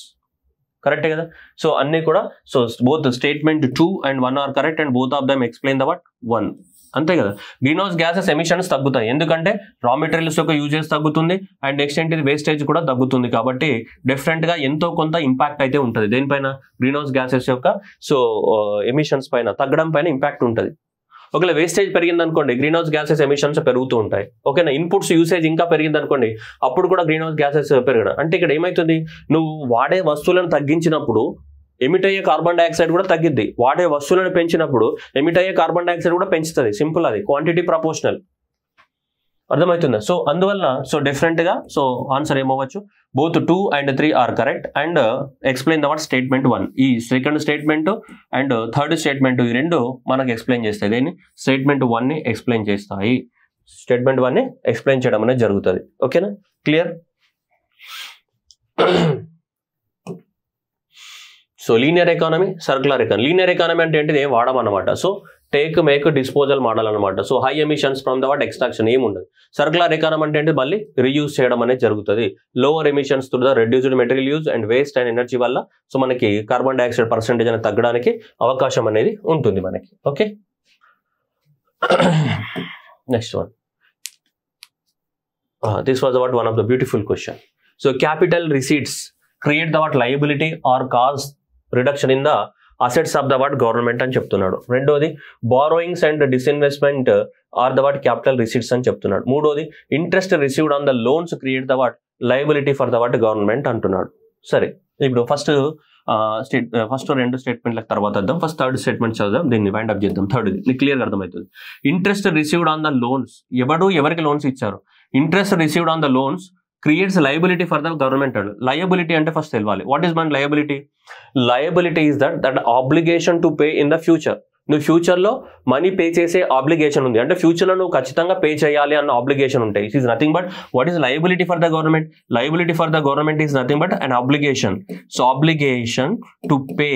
కరెక్టే కదా. So అన్ని కూడా so both statement 2 and 1 are correct and both of them explain the what 1, అంతే కదా. Green house gases emissions తగ్గుతాయి ఎందుకంటే రా materials యొక్క యూజెస్ తగ్గుతుంది అండ్ నెక్స్ట్ ఏంటిది వేస్టేజ్ కూడా తగ్గుతుంది. కాబట్టి డిఫరెంట్ గా ఎంతో కొంత ఇంపాక్ట్ అయితే ఉంటుంది దేనిపైన, గ్రీన్ హౌస్ గ్యాసెస్ యొక్క సో ఎమిషన్స్ పైన తగ్గడం పైన ఇంపాక్ట్ ఉంటుంది. ఒకవేళ వేస్టేజ్ పెరిగింది అనుకోండి గ్రీన్ హౌస్ గ్యాసెస్ ఎమిషన్స్ పెరుగుతూ ఉంటాయి. ఓకేనా. ఇన్పుట్స్ యూసేజ్ ఇంకా పెరిగింది అనుకోండి అప్పుడు కూడా గ్రీన్ హౌస్ గ్యాసెస్ పెరగడం. అంటే ఇక్కడ ఏమవుతుంది, నువ్వు వాడే వస్తువులను తగ్గించినప్పుడు ఎమిట్ అయ్యే కార్బన్ డైఆక్సైడ్ కూడా తగ్గిద్ది. వాడే వస్తువులను పెంచినప్పుడు ఎమిట్ అయ్యే కార్బన్ డైఆక్సైడ్ కూడా పెంచుతుంది. సింపుల్, అది క్వాంటిటీ ప్రపోర్షనల్. అర్థమవుతుందా. సో అందువల్ల సో డిఫరెంట్ గా సో ఆన్సర్ ఏమవ్వచ్చు, both 2 and 3 are correct and explain the what statement 1. ఈ second statement and third statement ఈ రెండు మనకు ఎక్స్ప్లెయిన్ చేస్తాయి. దేన్ని, స్టేట్మెంట్ 1 ని ఎక్స్ప్లెయిన్ చేస్తాయి. స్టేట్మెంట్ 1 ని ఎక్స్ప్లెయిన్ చేయడం అనేది జరుగుతుంది. ఓకేనా, clear. So linear economy, circular economy. Linear economy అంటే ఏంటిది, ఏం వాడమన్నమాట. So take make disposal model అనమాట. So high emissions from the what extraction ఏమి ఉండదు. సర్క్యులర్ ఎకానమీ అంటే ఏంటి, మళ్ళీ రీయూజ్ చేయడం అనేది జరుగుతుంది. Lower emissions through the reduced material use and waste and energy వల్ల సో మనకి కార్బన్ డైఆక్సైడ్ పర్సెంటేజ్ అనేది తగ్గడానికి అవకాశం అనేది ఉంటుంది మనకి. Okay, next one. This was what one of the beautiful question. So capital receipts create the what liability or cause reduction in the assets of the what government అని చెప్తున్నాడు. రెండోది borrowings and disinvestment are the what capital receipts అని చెప్తున్నాడు. మూడోది interest received on the loans create the what liability for the what government అంటున్నాడు. సరే, ఇప్పుడు first రెండు స్టేట్మెంట్ల తర్వాత వద్దాం. ఫస్ట్ థర్డ్ స్టేట్మెంట్ చదువుదాం, దీన్ని వైండ్ అప్ చేద్దాం. థర్డ్ నీకు క్లియర్గా అర్థమవుతుంది. Interest received on the loans, ఎవరికి లోన్స్ ఇచ్చారు, interest received on the loans creates liability for the government. Liability అంటే ఫస్ట్ తెలియాలి, వాట్ ఈస్ మన liability. Liability is that obligation to pay in the future. నువ్వు ఫ్యూచర్లో మనీ పే చేసే obligation ఉంది అంటే ఫ్యూచర్లో నువ్వు ఖచ్చితంగా పే చేయాలి అన్న ఆబ్లిగేషన్ ఉంటాయి. It is nothing but what is liability for the government. Liability for the government is nothing but an obligation. So obligation to pay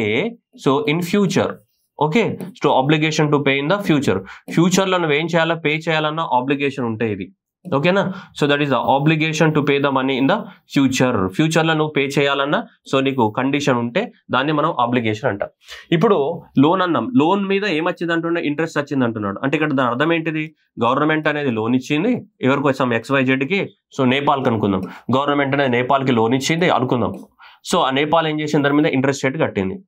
so in future. Okay, so obligation to pay in the future. ఫ్యూచర్లో నువ్వు ఏం చేయాలా, pay చేయాలన్న obligation ఉంటాయి ఇది. ఓకేనా. So that is the obligation to pay the money in the future. ఫ్యూచర్లో నువ్వు పే చేయాలన్నా సో నీకు కండిషన్ ఉంటే దాన్ని మనం ఆబ్లిగేషన్ అంటాం. ఇప్పుడు లోన్ అన్నాం, లోన్ మీద ఏమొచ్చింది అంటున్నా, ఇంట్రెస్ట్ వచ్చింది అంటున్నాడు. అంటే ఇక్కడ దాని అర్థం ఏంటిది, గవర్నమెంట్ అనేది లోన్ ఇచ్చింది ఎవరికి వచ్చాం, XYZకి. సో నేపాల్కి అనుకుందాం, గవర్నమెంట్ అనేది నేపాల్కి లోన్ ఇచ్చింది అనుకుందాం. సో ఆ నేపాల్ ఏం చేసింది, దాని మీద ఇంట్రెస్ట్ రేట్ కట్టింది.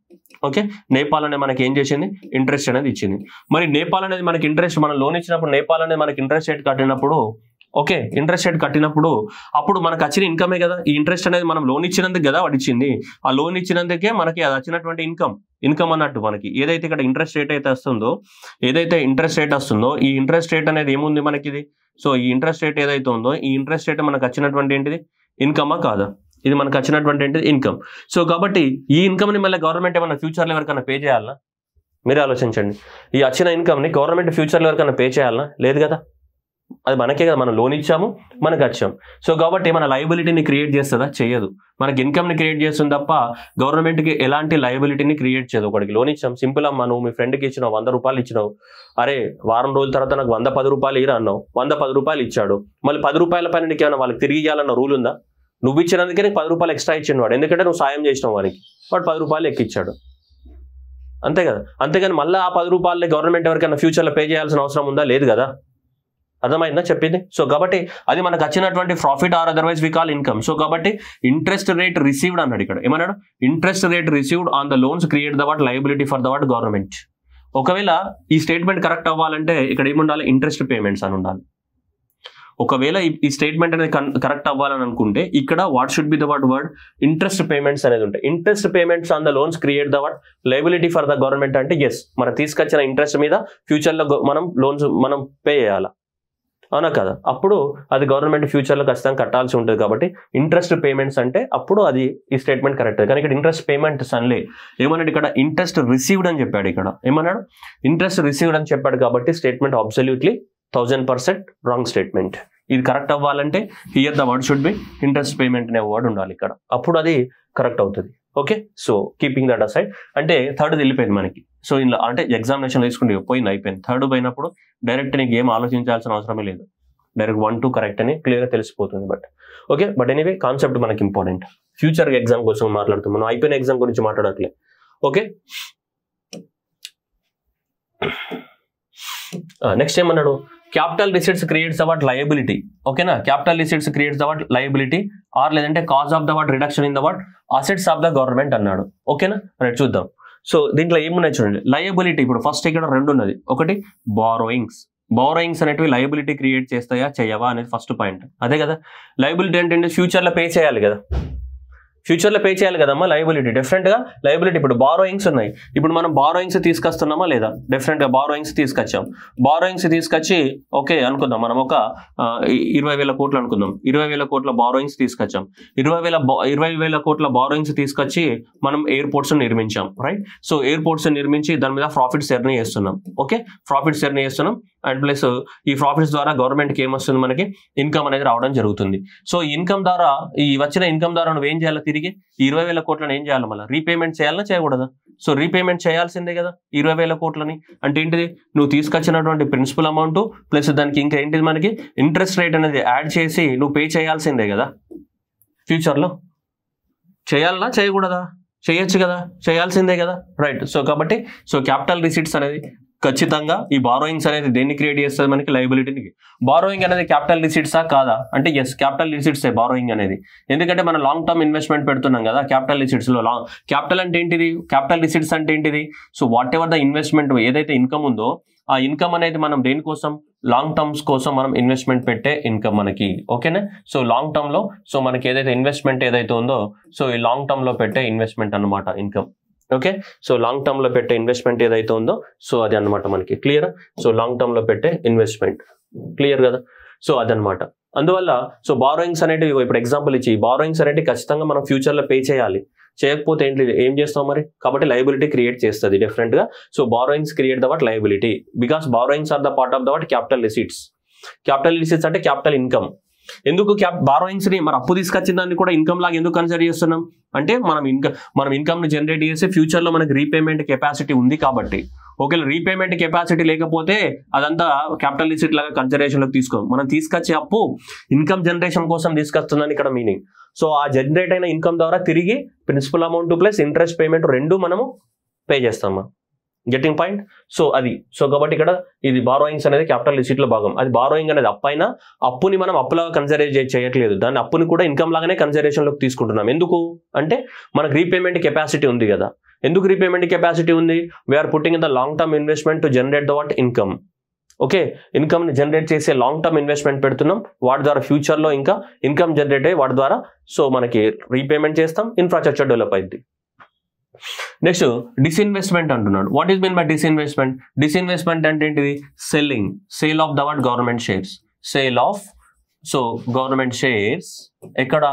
ఓకే, నేపాల్ అనేది మనకి ఏం చేసింది, ఇంట్రెస్ట్ అనేది ఇచ్చింది. మరి నేపాల్ అనేది మనకి ఇంట్రెస్ట్, మనం లోన్ ఇచ్చినప్పుడు నేపాల్ అనేది మనకి ఇంట్రెస్ట్ రేట్ కట్టినప్పుడు, ఓకే ఇంట్రెస్ట్ రేట్ కట్టినప్పుడు అప్పుడు మనకు వచ్చిన ఇన్కమే కదా. ఈ ఇంట్రెస్ట్ అనేది మనం లోన్ ఇచ్చినందుకు కదా వాడు ఇచ్చింది. ఆ లోన్ ఇచ్చినందుకే మనకి అది వచ్చినటువంటి ఇన్కమ్ అన్నట్టు. మనకి ఏదైతే ఇక్కడ ఇంట్రెస్ట్ రేట్ అయితే వస్తుందో, ఈ ఇంట్రెస్ట్ రేట్ అనేది ఏముంది మనకి ఇది. సో ఈ ఇంట్రెస్ట్ రేట్ ఏదైతే ఉందో ఈ ఇంట్రెస్ట్ రేట్ మనకు వచ్చినటువంటి ఏంటిది, ఇన్కమా కాదా. ఇది మనకు వచ్చినటువంటి ఏంటి ఇన్కమ్. సో కాబట్టి ఈ ఇన్కమ్ని మళ్ళీ గవర్నమెంట్ ఏమైనా ఫ్యూచర్లో ఎవరికైనా పే చేయాలనా? మీరే ఆలోచించండి. ఈ వచ్చిన ఇన్కమ్ని గవర్నమెంట్ ఫ్యూచర్లో ఎవరికైనా పే చేయాలనా? లేదు కదా, అది మనకే కదా, మనం లోన్ ఇచ్చాము, మనకు వచ్చాం. సో కాబట్టి మన లయబిలిటీని క్రియేట్ చేస్తుందా? చేయదు. మనకి ఇన్కమ్ని క్రియేట్ చేస్తుంది తప్ప గవర్నమెంట్కి ఎలాంటి లయబిలిటీని క్రియేట్ చేయదు. ఒకటికి లోన్ ఇచ్చాం, సింపుల్ అమ్మా, నువ్వు మీ ఫ్రెండ్కి ఇచ్చినావు 100 రూపాయలు ఇచ్చినావు, అరే వారం రోజుల తర్వాత నాకు 110 రూపాయలు ఇరా అన్నావు, 110 రూపాయలు ఇచ్చాడు, మళ్ళీ 10 రూపాయల పైన నీకు ఏమైనా వాళ్ళకి తిరిగి ఇవ్వాలన్న రూల్ ఉందా? నువ్వు ఇచ్చినందుకే నీకు 10 రూపాయలు ఎక్స్ట్రా ఇచ్చిండు వాడు, ఎందుకంటే నువ్వు సాయం చేసినావు వానికి, వాడు 10 రూపాయలు ఎక్కిచ్చాడు, అంతే కదా. అంతేగాని మళ్ళీ ఆ 10 రూపాయలే గవర్నమెంట్ ఎవరికైనా ఫ్యూచర్లో పే చేయాల్సిన అవసరం ఉందా? లేదు కదా. అర్థమైందా చెప్పింది? సో కాబట్టి అది మనకు వచ్చినటువంటి profit or otherwise we call income. So కాబట్టి ఇంట్రెస్ట్ రేట్ రిసీవ్డ్ అన్నాడు ఇక్కడ. ఏమన్నాడు? Interest rate received on the loans create the what liability for the what government. ఒకవేళ ఈ స్టేట్మెంట్ కరెక్ట్ అవ్వాలంటే ఇక్కడ ఏముండాలి? ఇంట్రెస్ట్ పేమెంట్స్ అని ఉండాలి. ఒకవేళ ఈ స్టేట్మెంట్ అనేది కరెక్ట్ అవ్వాలని అనుకుంటే ఇక్కడ what should be the what word? Interest payments అనేది ఉంటాయి. Interest payments on the loans create the what liability for the government అంటే ఎస్, మనం తీసుకొచ్చిన ఇంట్రెస్ట్ మీద ఫ్యూచర్లో మనం లోన్స్ మనం పే చేయాలి, అవునా కదా. అప్పుడు అది గవర్నమెంట్ ఫ్యూచర్లో ఖచ్చితంగా కట్టాల్సి ఉంటుంది. కాబట్టి ఇంట్రెస్ట్ పేమెంట్స్ అంటే అప్పుడు అది ఈ స్టేట్మెంట్ కరెక్ట్. కానీ ఇక్కడ ఇంట్రెస్ట్ పేమెంట్స్ అనలే, ఏమన్నాడు ఇక్కడ? ఇంట్రెస్ట్ రిసీవ్డ్ అని చెప్పాడు. ఇక్కడ ఏమన్నాడు? ఇంట్రెస్ట్ రిసీవ్డ్ అని చెప్పాడు. కాబట్టి స్టేట్మెంట్ అబ్సల్యూట్లీ 1000% రాంగ్ స్టేట్మెంట్. ఇది కరెక్ట్ అవ్వాలంటే here the word should be interest payment అనే వర్డ్ ఉండాలి ఇక్కడ, అప్పుడు అది కరెక్ట్ అవుతుంది. Okay, so keeping that aside అంటే థర్డ్ వెళ్ళిపోయింది మనకి. సో ఇలా అంటే ఎగ్జామినేషన్ తీసుకుంటే పోయింది, అయిపోయింది. థర్డ్ పోయినప్పుడు డైరెక్ట్ నీకు ఏం ఆలోచించాల్సిన అవసరమే లేదు, డైరెక్ట్ 1 2 కరెక్ట్ అని క్లియర్గా తెలిసిపోతుంది. But okay, but anyway concept మనకి ఇంపార్టెంట్. ఫ్యూచర్ ఎగ్జామ్ కోసం మాట్లాడుతాం మనం, అయిపోయిన ఎగ్జామ్ గురించి మాట్లాడట్లే. ఓకే, నెక్స్ట్ ఏమన్నాడు? Capital receipts creates the what liability. ఓకేనా, capital receipts creates the what liability or లేదంటే cause of the what reduction in the what assets of the government అన్నాడు. ఓకేనా, రైట్, చూద్దాం. సో దీంట్లో ఏమున్నాయి చూడండి. లయబిలిటీ ఇప్పుడు ఫస్ట్ ఇక్కడ 2 ఉన్నది. ఒకటి బారోయింగ్స్. బారోయింగ్స్ అనేటివి లయబిలిటీ క్రియేట్ చేస్తాయా చేయవా అనేది ఫస్ట్ పాయింట్. అదే కదా, లయబిలిటీ అంటే ఫ్యూచర్లో పే చేయాలి కదా, ఫ్యూచర్లో పే చేయాలి కదమ్మా లయబిలిటీ. డెఫినెట్గా లయబిలిటీ ఇప్పుడు బారోయింగ్స్ ఉన్నాయి. ఇప్పుడు మనం బారోయింగ్స్ తీసుకొస్తున్నామా లేదా? డెఫినెట్గా బారోయింగ్స్ తీసుకొచ్చాం. బారోయింగ్స్ తీసుకొచ్చి ఓకే అనుకుందాం, మనం ఒక 20,000 కోట్లు అనుకుందాం. 20,000 కోట్ల బారోయింగ్స్ తీసుకొచ్చాం. 20,000 కోట్ల బారోయింగ్స్ తీసుకొచ్చి మనం ఎయిర్పోర్ట్స్ నిర్మించాం, రైట్. సో ఎయిర్పోర్ట్స్ నిర్మించి దాని మీద ప్రాఫిట్స్ ఎర్న్ చేస్తున్నాం. ఓకే, ప్రాఫిట్స్ ఎర్న్ చేస్తున్నాం. అండ్ ప్లస్ ఈ ప్రాఫిట్స్ ద్వారా గవర్నమెంట్కి ఏమొస్తుంది? మనకి ఇన్కమ్ అనేది రావడం జరుగుతుంది. సో ఇన్కమ్ ద్వారా, ఈ వచ్చిన ఇన్కమ్ ద్వారా నువ్వు ఏం చేయాలి? తిరిగి 20,000 కోట్లను ఏం చేయాలి? మళ్ళీ రీపేమెంట్ చేయాలన్నా చేయకూడదా? సో రీపేమెంట్ చేయాల్సిందే కదా 20,000 కోట్లని. అంటే ఏంటిది? నువ్వు తీసుకొచ్చినటువంటి ప్రిన్సిపల్ అమౌంట్ ప్లస్ దానికి ఇంకా ఏంటిది మనకి ఇంట్రెస్ట్ రేట్ అనేది యాడ్ చేసి నువ్వు పే చేయాల్సిందే కదా. ఫ్యూచర్లో చేయాలన్నా చేయకూడదా? చేయొచ్చు కదా, చేయాల్సిందే కదా, రైట్. సో కాబట్టి సో క్యాపిటల్ రిసీట్స్ అనేది ఖచ్చితంగా ఈ బారోయింగ్స్ అనేది దేన్ని క్రియేట్ చేస్తుంది? మనకి లయబిలిటీని. బారోయింగ్ అనేది క్యాపిటల్ రిసీట్సా కాదా అంటే ఎస్, క్యాపిటల్ రిసీట్సే బారోయింగ్ అనేది. ఎందుకంటే మనం లాంగ్ టర్మ్ ఇన్వెస్ట్మెంట్ పెడుతున్నాం కదా క్యాపిటల్ రిసీట్స్లో. క్యాపిటల్ అంటే ఏంటిది? క్యాపిటల్ రిసీట్స్ అంటే ఏంటిది? So what ever the investment ఏదైతే ఇన్కమ్ ఉందో ఆ ఇన్కమ్ అనేది మనం దేనికోసం? లాంగ్ టర్మ్స్ కోసం మనం ఇన్వెస్ట్మెంట్ పెట్టే ఇన్కమ్ మనకి. ఓకేనా, సో లాంగ్ టర్మ్లో సో మనకి ఏదైతే ఇన్వెస్ట్మెంట్ ఏదైతే ఉందో సో ఈ లాంగ్ టర్మ్లో పెట్టే ఇన్వెస్ట్మెంట్ అనమాట ఇన్కమ్. ఓకే, సో లాంగ్ టర్మ్లో పెట్టే ఇన్వెస్ట్మెంట్ ఏదైతే ఉందో సో అది అనమాట మనకి. క్లియరా? సో లాంగ్ టర్మ్లో పెట్టే ఇన్వెస్ట్మెంట్ క్లియర్ కదా. సో అదనమాట. అందువల్ల సో బారోయింగ్స్ అనేటివి ఇప్పుడు ఎగ్జాంపుల్ ఇచ్చి బారోయింగ్స్ అనేటివి ఖచ్చితంగా మనం ఫ్యూచర్లో పే చేయాలి. చేయకపోతే ఏం చేస్తాం మరి? కాబట్టి లయబిలిటీ క్రియేట్ చేస్తుంది డెఫినెట్గా. So borrowings create the what liability because borrowings are the part of the what capital receipts. Capital receipts అంటే క్యాపిటల్ ఇన్కమ్. ఎందుకు బారోయింగ్స్ ని మరి అప్పు తీసుకొచ్చిన దాన్ని కూడా ఇన్కమ్ లాగా ఎందుకు కన్సిడర్ చేస్తున్నాం అంటే మనం ఇన్కమ్ ని జనరేట్ చేసి ఫ్యూచర్ లో మనకి రీపేమెంట్ కెపాసిటీ ఉంది కాబట్టి. ఒకవేళ రీపేమెంట్ కెపాసిటీ లేకపోతే అదంతా క్యాపిటల్ రిసీట్ లాగా కన్సిడరేషన్ లోకి తీసుకోం. మనం తీసుకొచ్చే అప్పు ఇన్కమ్ జనరేషన్ కోసం తీసుకొస్తుందని ఇక్కడ మీనింగ్. సో ఆ జనరేట్ అయిన ఇన్కమ్ ద్వారా తిరిగి principal amount plus interest payment 2 మనము పే చేస్తామా? Getting point. సో అది సో కాబట్టి ఇక్కడ ఇది బారోయింగ్స్ అనేది క్యాపిటల్ రిసీట్ లో భాగం. అది బారోయింగ్ అనేది అప్పు అయినా అప్పుని మనం అప్పులాగా కన్సిడర్ చేయట్లేదు, దాన్ని అప్పుని కూడా ఇన్కమ్ లాగానే కన్సిడరేషన్ లోకి తీసుకుంటున్నాం. ఎందుకు అంటే మనకు రీపేమెంట్ కెపాసిటీ ఉంది కదా. ఎందుకు రీపేమెంట్ కెపాసిటీ ఉంది? We're putting in the long term investment to generate the what income. Okay, income ని జనరేట్ చేసే లాంగ్ టర్మ్ ఇన్వెస్ట్మెంట్ పెడుతున్నాం. వాటి ద్వారా ఫ్యూచర్ లో ఇంకా ఇన్కమ్ జనరేట్ అయ్యి వాటి ద్వారా సో మనకి రీపేమెంట్ చేస్తాం, ఇన్ఫ్రాస్ట్రక్చర్ డెవలప్ అయింది. నెక్స్ట్ డిస్ఇన్వెస్ట్మెంట్ అంటున్నాడు. What is mean by disinvestment? Disinvestment అంటే ఏంటిది? Sale of the what government shares. Sale of so government shares ఎక్కడ?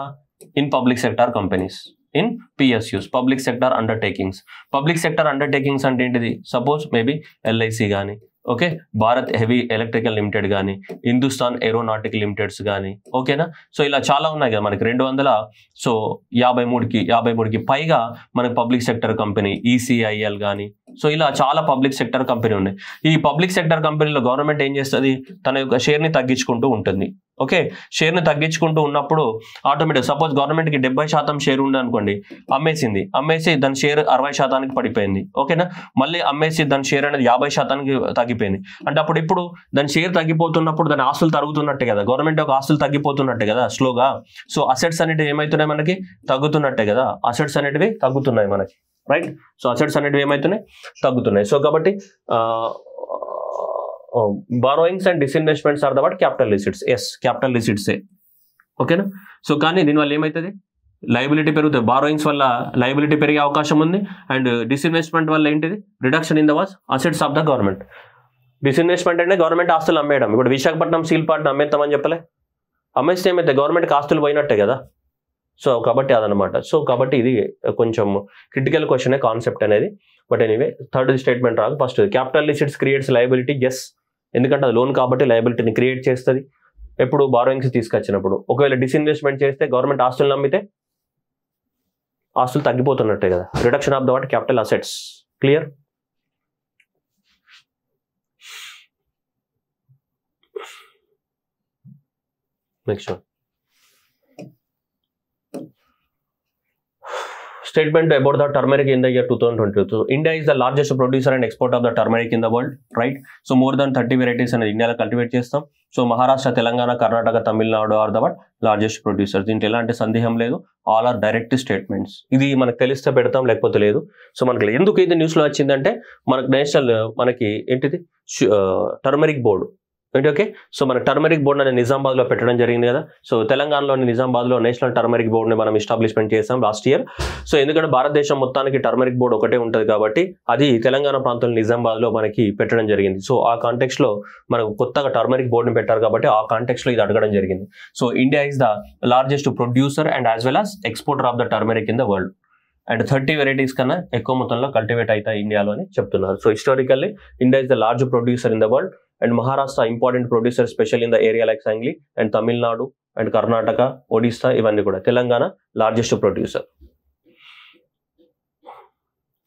in public sector companies. In PSUs, public sector undertakings. Public sector undertakings అంటే ఏంటిది? Suppose maybe LIC కానీ, okay, Bharat heavy electrical limited కానీ, Hindustan aeronautic Limited's కానీ, ఓకేనా. So ఇలా చాలా ఉన్నాయి కదా మనకి 253కి పైగా మనకి పబ్లిక్ సెక్టర్ కంపెనీ, ఈసీఐఎల్ కానీ, సో ఇలా చాలా పబ్లిక్ సెక్టర్ కంపెనీ ఉన్నాయి. ఈ పబ్లిక్ సెక్టర్ కంపెనీలో గవర్నమెంట్ ఏం చేస్తుంది? తన యొక్క షేర్ని తగ్గించుకుంటూ ఉంటుంది. ఓకే, షేర్ని తగ్గించుకుంటూ ఉన్నప్పుడు ఆటోమేటిక్ సపోజ్ గవర్నమెంట్కి 70% షేర్ ఉంది అనుకోండి, అమ్మేసి దాని షేర్ 60%కి పడిపోయింది. ఓకేనా, మళ్ళీ అమ్మేసి దాని షేర్ అనేది 50%కి తగ్గిపోయింది. అంటే అప్పుడు ఇప్పుడు దాని షేర్ తగ్గిపోతున్నప్పుడు దాని ఆస్తులు తరుగుతున్నట్టే కదా, గవర్నమెంట్ యొక్క ఆస్తులు తగ్గిపోతున్నట్టే కదా స్లోగా. సో అసెట్స్ అనేటివి ఏమవుతున్నాయి? మనకి తగ్గుతున్నట్టే కదా, అసెట్స్ అనేటివి తగ్గుతున్నాయి మనకి, రైట్. సో అసెట్స్ అనేటివి ఏమవుతున్నాయి? తగ్గుతున్నాయి. సో కాబట్టి borrowings and disinvestments are the what? Capital receipts. Yes, capital receipts. ఓకేనా. సో కానీ దీనివల్ల ఏమవుతుంది? లయబిలిటీ పెరుగుతుంది. బారోయింగ్స్ వల్ల లయబిలిటీ పెరిగే అవకాశం ఉంది. అండ్ డిస్ఇన్వెస్ట్మెంట్ వల్ల ఏంటిది? Reduction in the was assets of the government. Disinvestment అంటే గవర్నమెంట్ ఆస్తులు అమ్మేయడం. ఇప్పుడు విశాఖపట్నం స్టీల్ ప్లాంట్ అమ్మేస్తామని చెప్పలే, అమ్మేస్తే ఏమైతే? గవర్నమెంట్కి ఆస్తులు పోయినట్టే కదా. సో కాబట్టి అదనమాట. సో కాబట్టి ఇది కొంచెం క్రిటికల్ క్వశ్చనే కాన్సెప్ట్ అనేది. బట్ ఎనీవే థర్డ్ స్టేట్మెంట్ రాదు. First capital receipts creates liability. Yes, ఎందుకంటే అది లోన్ కాబట్టి లయబిలిటీని క్రియేట్ చేస్తుంది ఎప్పుడు? బారోయింగ్స్ తీసుకొచ్చినప్పుడు. ఒకవేళ డిస్ఇన్వెస్ట్మెంట్ చేస్తే గవర్నమెంట్ ఆస్తులు నమ్మితే ఆస్తులు తగ్గిపోతున్నట్టే కదా. Reduction of the what? Capital assets. Clear? Next one. Statement about the turmeric in the year 2022. So India is the largest producer and exporter of the turmeric in the world, right? So more than 30 varieties అనేది ఇండియాలో cultivate చేస్తాం. So Maharashtra, Telangana, Karnataka, Tamil Nadu are the what? Largest producers. దీంట్లో ఎలాంటి సందేహం లేదు. All are direct statements. ఇది మనకు తెలిస్తే పెడతాం, లేకపోతే లేదు. సో మనకి ఎందుకు ఇది న్యూస్లో వచ్చిందంటే మనకు నేషనల్ మనకి ఏంటిది టర్మరిక్ బోర్డు ఏంటి? ఓకే, సో మన టర్మరిక్ బోర్డు అనేది నిజామాబాద్లో పెట్టడం జరిగింది కదా. సో తెలంగాణలోని నిజామాబాద్లో నేషనల్ టర్మరిక్ బోర్డుని మనం ఎస్టాబ్లిష్మెంట్ చేసాం లాస్ట్ ఇయర్. సో ఎందుకంటే భారతదేశం మొత్తానికి టర్మరిక్ బోర్డు ఒకటే ఉంటుంది కాబట్టి అది తెలంగాణ ప్రాంతంలో నిజామాబాద్లో మనకి పెట్టడం జరిగింది. సో ఆ కాంటెక్స్లో మనకు కొత్తగా టర్మరిక్ బోర్డుని పెట్టారు కాబట్టి ఆ కాంటెక్స్లో ఇది అడగడం జరిగింది. So India is the largest producer and as well as exporter of the turmeric in the world. And 30 varieties కన్నా ఎక్కువ మొత్తంలో కల్టివేట్ అవుతాయి ఇండియాలో అని చెప్తున్నారు. So historically India is the large producer in the world. And Maharashtra important producer especially in the area like Sangli, and Tamil Nadu and Karnataka, Odisha, ivanni kuda. Telangana largest producer.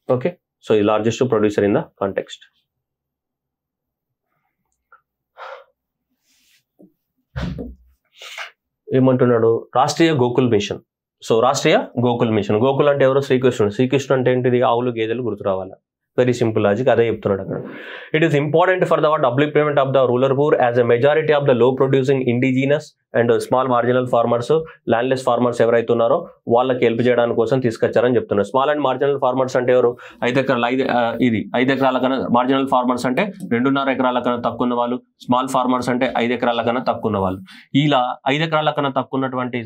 Okay, so the largest producer in the context. ఏమంటున్నాడు? Rashtriya Gokul mission. So Rashtriya Gokul mission. Gokul అంటే ఎవరు? శ్రీకృష్ణుడు. శ్రీకృష్ణుడు అంటే ఏంటిది? ఆవులు గేదెలు గుర్తు రావాలా. వెరీ సింపుల్ లాజిక్, అదే చెప్తున్నాడు అక్కడ. It is important for the what? Development of the rural poor as a majority of the low producing indigenous and small marginal farmers, landless farmers ఎవరైతే ఉన్నారో వాళ్ళకి హెల్ప్ చేయడానికి కోసం తీసుకొచ్చారని చెప్తున్నారు. స్మాల్ అండ్ మార్జినల్ ఫార్మర్స్ అంటే ఎవరు? 5 ఎకరాల 5 ఎకరాల కన్నా మార్జినల్ ఫార్మర్స్ అంటే 2.5 ఎకరాల కన్నా తక్కువ ఉన్న వాళ్ళు. స్మాల్ ఫార్మర్స్ అంటే 5 ఎకరాల కన్నా తక్కువ ఉన్న వాళ్ళు. ఇలా 5 ఎకరాల కన్నా తక్కువ ఉన్నటువంటి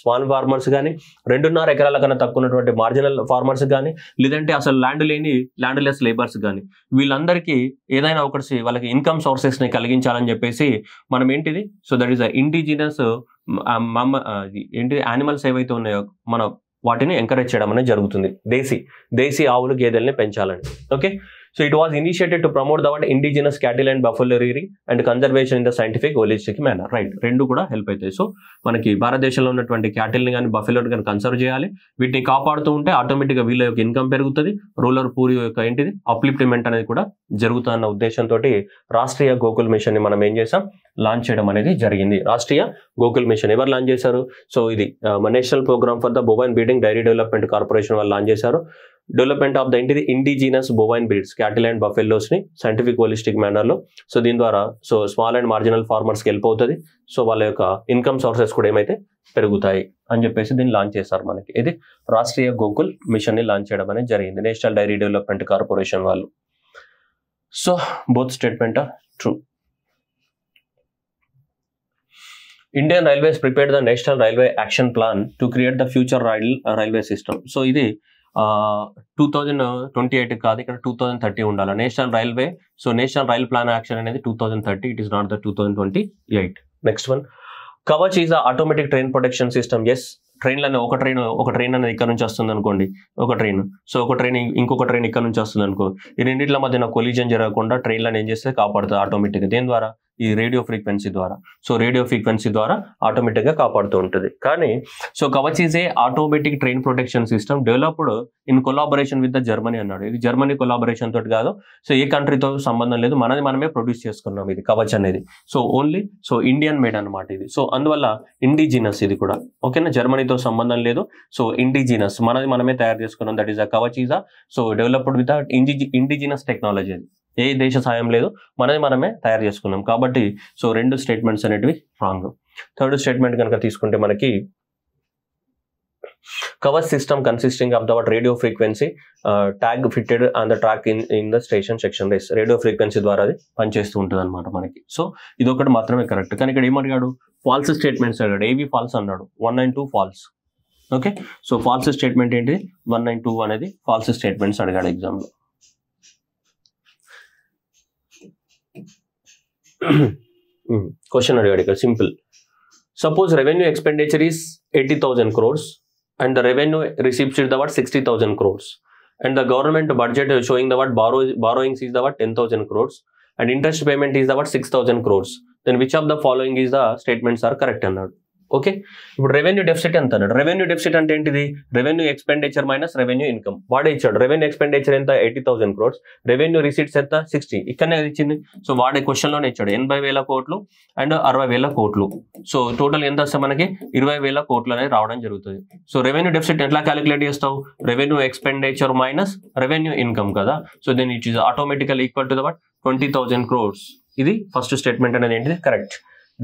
స్మాల్ ఫార్మర్స్ కానీ, 2.5 ఎకరాల కన్నా తక్కువ ఉన్నటువంటి మార్జినల్ ఫార్మర్స్ కానీ, లేదంటే అసలు ల్యాండ్ లేని ల్యాండ్లెస్ లేబర్స్ కానీ, వీళ్ళందరికీ ఏదైనా ఒకటి వాళ్ళకి ఇన్కమ్ సోర్సెస్ ని కలిగించాలని చెప్పేసి మనం ఏంటిది? సో దట్ ఈస్ ఇండిజినస్ ఏంటి యానిమల్స్ ఏవైతే ఉన్నాయో మనం వాటిని ఎంకరేజ్ చేయడం అనేది జరుగుతుంది. దేశీ ఆవులు గేదెల్ని పెంచాలని. Okay, so it was initiated to promote the what? Indigenous cattle and buffalo rearing and conservation in the scientific holistic manner. Right, రెండు కూడా హెల్ప్ అవుతాయి. సో మనకి భారతదేశంలో ఉన్నటువంటి క్యాటిల్ని కానీ బఫెలోని కానీ కన్సర్వ్ చేయాలి. వీటిని కాపాడుతూ ఉంటే ఆటోమేటిక్గా వీళ్ళ యొక్క ఇన్కమ్ పెరుగుతుంది. రూరల్ పూర్ యొక్క ఏంటిది అప్లిఫ్ట్మెంట్ అనేది కూడా జరుగుతున్న ఉద్దేశంతో రాష్ట్రీయ గోకుల్ మిషన్ ని మనం ఏం చేసాం? లాంచ్ చేయడం అనేది జరిగింది. రాష్ట్రీయ గోకుల్ మిషన్ ఎవరు లాంచ్ చేశారు? సో ఇది national programme for the bovine breeding dairy development corporation వాళ్ళు లాంచ్ చేశారు. డెవలప్మెంట్ ఆఫ్ ద ఏంటిది? Indigenous bovine breeds, cattle and buffaloes ని సైంటిఫిక్ హోలిస్టిక్ మేనర్ లో. సో దీని ద్వారా సో స్మాల్ అండ్ మార్జినల్ ఫార్మర్స్కి హెల్ప్ అవుతుంది. సో వాళ్ళ యొక్క ఇన్కమ్ సోర్సెస్ కూడా ఏమైతే పెరుగుతాయి అని చెప్పేసి దీన్ని లాంచ్ చేశారు. మనకి ఇది రాష్ట్రీయ గోకుల్ మిషన్ ని లాంచ్ చేయడం అనేది జరిగింది నేషనల్ డైరీ డెవలప్మెంట్ కార్పొరేషన్ వాళ్ళు. So both statement are true. Indian Railways prepared the National Railway Action Plan to create the future railway system. So ఇది 2028 కాదు, ఇక్కడ 2030 ఉండాలి national railway. So national rail plan action అనేది 2030. It is not the 2028. Next one, Kavach is a automatic train protection system. Yes, ట్రైన్లో ఒక train అనేది ఇక్కడ నుంచి వస్తుంది అనుకోండి, ఒక ట్రైన్, సో ఒక ట్రైన్ ఇంకొక ట్రైన్ ఇక్కడ నుంచి వస్తుంది అనుకో, ఈ రెండింటిల మధ్యన కొలిజన్ జరగకుండా ట్రైన్లను ఏం చేస్తే కాపాడుతుంది ఆటోమేటిక్గా. దేని ద్వారా? ఈ రేడియో ఫ్రీక్వెన్సీ ద్వారా. సో రేడియో ఫ్రీక్వెన్సీ ద్వారా ఆటోమేటిక్గా కాపాడుతూ ఉంటుంది. కానీ so Kavach is a automatic train protection system developed in collaboration with the Germany అన్నాడు. ఇది జర్మనీ కొలాబరేషన్ తోటి కాదు, సో ఏ కంట్రీతో సంబంధం లేదు, మనమే ప్రొడ్యూస్ చేసుకున్నాం ఇది కవచ్ అనేది. So only so Indian made అనమాట ఇది. సో అందువల్ల ఇండిజినస్ ఇది కూడా, ఓకేనా, జర్మనీతో సంబంధం లేదు. సో ఇండిజినస్ మనమే తయారు చేసుకున్నాం. That is a Kavach is so developed with indigenous technology. అది ఏ దేశ సాయం లేదు, మనమే తయారు చేసుకున్నాం. కాబట్టి సో 2 స్టేట్మెంట్స్ అనేటివి రాంగ్. థర్డ్ స్టేట్మెంట్ కనుక తీసుకుంటే మనకి Kavach system consisting of the radio frequency tag fitted on the track in the station section race. Radio frequency ద్వారా అది పనిచేస్తూ ఉంటుంది అనమాట మనకి. సో ఇది ఒకటి మాత్రమే కరెక్ట్. కానీ ఇక్కడ ఏమడిగాడు? ఫాల్స్ స్టేట్మెంట్స్ అడిగాడు. ఏవి ఫాల్స్ అన్నాడు? 1 and 2 false. Okay, so false statement ఏంటి? 1 and 2 అనేది ఫాల్స్ స్టేట్మెంట్స్ అడిగాడు ఎగ్జామ్లో. క్వశ్చన్ అడిగాడు ఇక్కడ simple. Suppose revenue expenditure is 80,000 crores and the revenue receipts is the 60,000 crores and the government budget showing the borrowings is the 10,000 crores and interest payment is the 6,000 crores. Then which of the following is the statements are correct అన్నాడు. Okay, ఇప్పుడు revenue deficit ఎంత అన్నాడు? Revenue deficit అంటే ఏంటిది? Revenue expenditure minus revenue income. వాడే ఇచ్చాడు. Revenue expenditure ఎంత? 80,000 crores. Revenue receipts ఎంత? 60. ఇక్కడనే ఇచ్చింది. సో వాడే క్వశ్చన్ లోనే ఇచ్చాడు 80,000 కోట్లు అండ్ 60,000 కోట్లు. సో టోటల్ ఎంత వస్తే మనకి 20,000 కోట్లు అనేది రావడం జరుగుతుంది. సో రెవెన్యూ డెఫిసిట్ ఎట్లా క్యాలిక్యులేట్ చేస్తావు? Revenue expenditure minus revenue income కదా. So then it is automatically equal to the 20,000 crores. ఇది ఫస్ట్ స్టేట్మెంట్ అనేది ఏంటిది? Correct.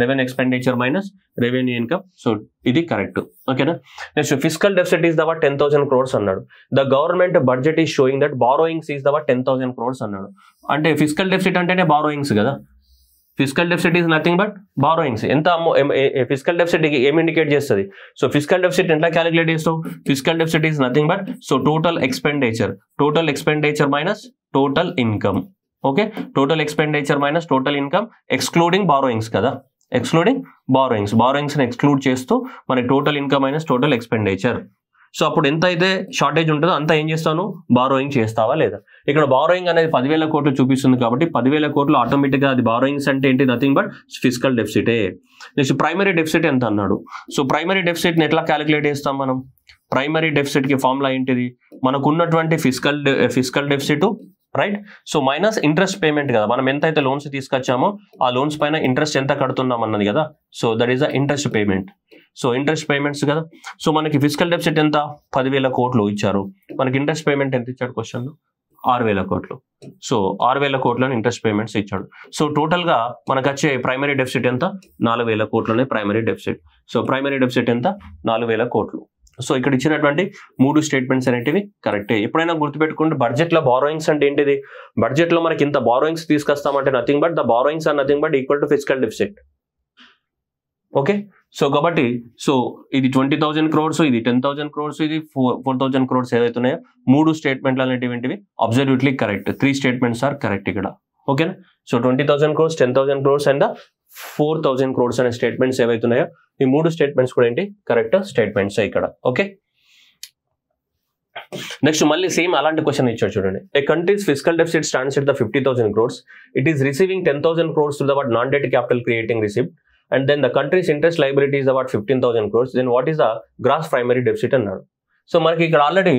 Revenue expenditure minus revenue income. So ఇది కరెక్ట్. ఓకేనా. Next physical deficit is the 10,000 crores అన్నాడు. The government budget is showing that borrowings is the 10,000 crores అన్నాడు. అంటే physical deficit అంటేనే borrowings కదా. Physical deficit is nothing but borrowings. ఎంత physical deficit ఏం indicate చేస్తుంది? సో ఫిజికల్ డెఫిసిట్ ఎట్లా calculate చేస్తావు? Physical deficit is nothing but so total expenditure minus total income. Okay, total expenditure minus total income excluding borrowings కదా. Excluding borrowings ని exclude చేస్తూ మనకి total income minus total expenditure. So అప్పుడు ఎంత అయితే shortage ఉంటుందో అంత ఏం చేస్తాను? బారోయింగ్ చేస్తావా లేదా? ఇక్కడ బారోయింగ్ అనేది 10,000 కోట్లు చూపిస్తుంది కాబట్టి 10,000 కోట్లు ఆటోమేటిక్ గా అది బారోయింగ్స్ అంటే ఏంటి? నథింగ్ బట్ ఫిజికల్ డెఫిసిటే. నెక్స్ట్ ప్రైమరీ డెఫిసిట్ ఎంత అన్నాడు? సో ప్రైమరీ డెఫిసిట్ ని ఎట్లా క్యాలిక్యులేట్ చేస్తాం మనం? ప్రైమరీ డెఫిసిట్ కి ఫార్ములా ఏంటిది? మనకు ఉన్నటువంటి physical deficit right. So minus interest payment కదా. మనం ఎంతైతే లోన్స్ తీసుకొచ్చామో ఆ లోన్స్ పైన ఇంట్రెస్ట్ ఎంత కడుతున్నాం అన్నది కదా. So that is the interest payment. So interest payments కదా. సో మనకి ఫిజికల్ డెఫిసిట్ ఎంత? 10,000 కోట్లు ఇచ్చారు. మనకి ఇంట్రెస్ట్ పేమెంట్ ఎంత ఇచ్చాడు క్వశ్చన్లో? 6,000 కోట్లు. సో 6,000 కోట్లని ఇంట్రెస్ట్ పేమెంట్స్ ఇచ్చాడు. సో టోటల్ గా మనకు వచ్చే ప్రైమరీ డెఫిసిట్ ఎంత? 4,000 కోట్లనే primary deficit. So primary deficit ఎంత? 4,000 కోట్లు. సో ఇక్కడ ఇచ్చినటువంటి 3 స్టేట్మెంట్స్ అనేటివి కరెక్టే. ఎప్పుడైనా గుర్తుపెట్టుకుంటే బడ్జెట్ లో బారోయింగ్స్ అంటే ఏంటిది? బడ్జెట్ లో మనకి ఇంత బారోయింగ్స్ తీసుకొస్తామంటే nothing but the borrowings are nothing but equal to physical deficit. Okay, so కాబట్టి సో ఇది 20,000 crores, ఇది 10,000 crores, ఇది 4,000 crores ఏవైతే ఉన్నాయో 3 స్టేట్మెంట్లు అనేటివి absolutely correct. 3 statements are correct ఇక్కడ. ఓకేనా. So 20,000 crores, 10,000 crores and 4,000 crores అనే స్టేట్మెంట్స్ ఏవైతే ఉన్నాయో ఈ 3 స్టేట్మెంట్స్ కూడా ఏంటి? కరెక్ట్ స్టేట్మెంట్స్ ఇక్కడ. ఓకే, నెక్స్ట్ మళ్ళీ సేమ్ అలాంటి క్వశ్చన్ ఇచ్చాడు చూడండి. A countries physical deficit stands at the 50,000 crores. It is receiving 10,000 crores to the non debt capital creating receipt and then the country's interest liability is about 15,000 crores. Then what is the gross primary deficit అన్నాడు. So మనకి ఇక్కడ already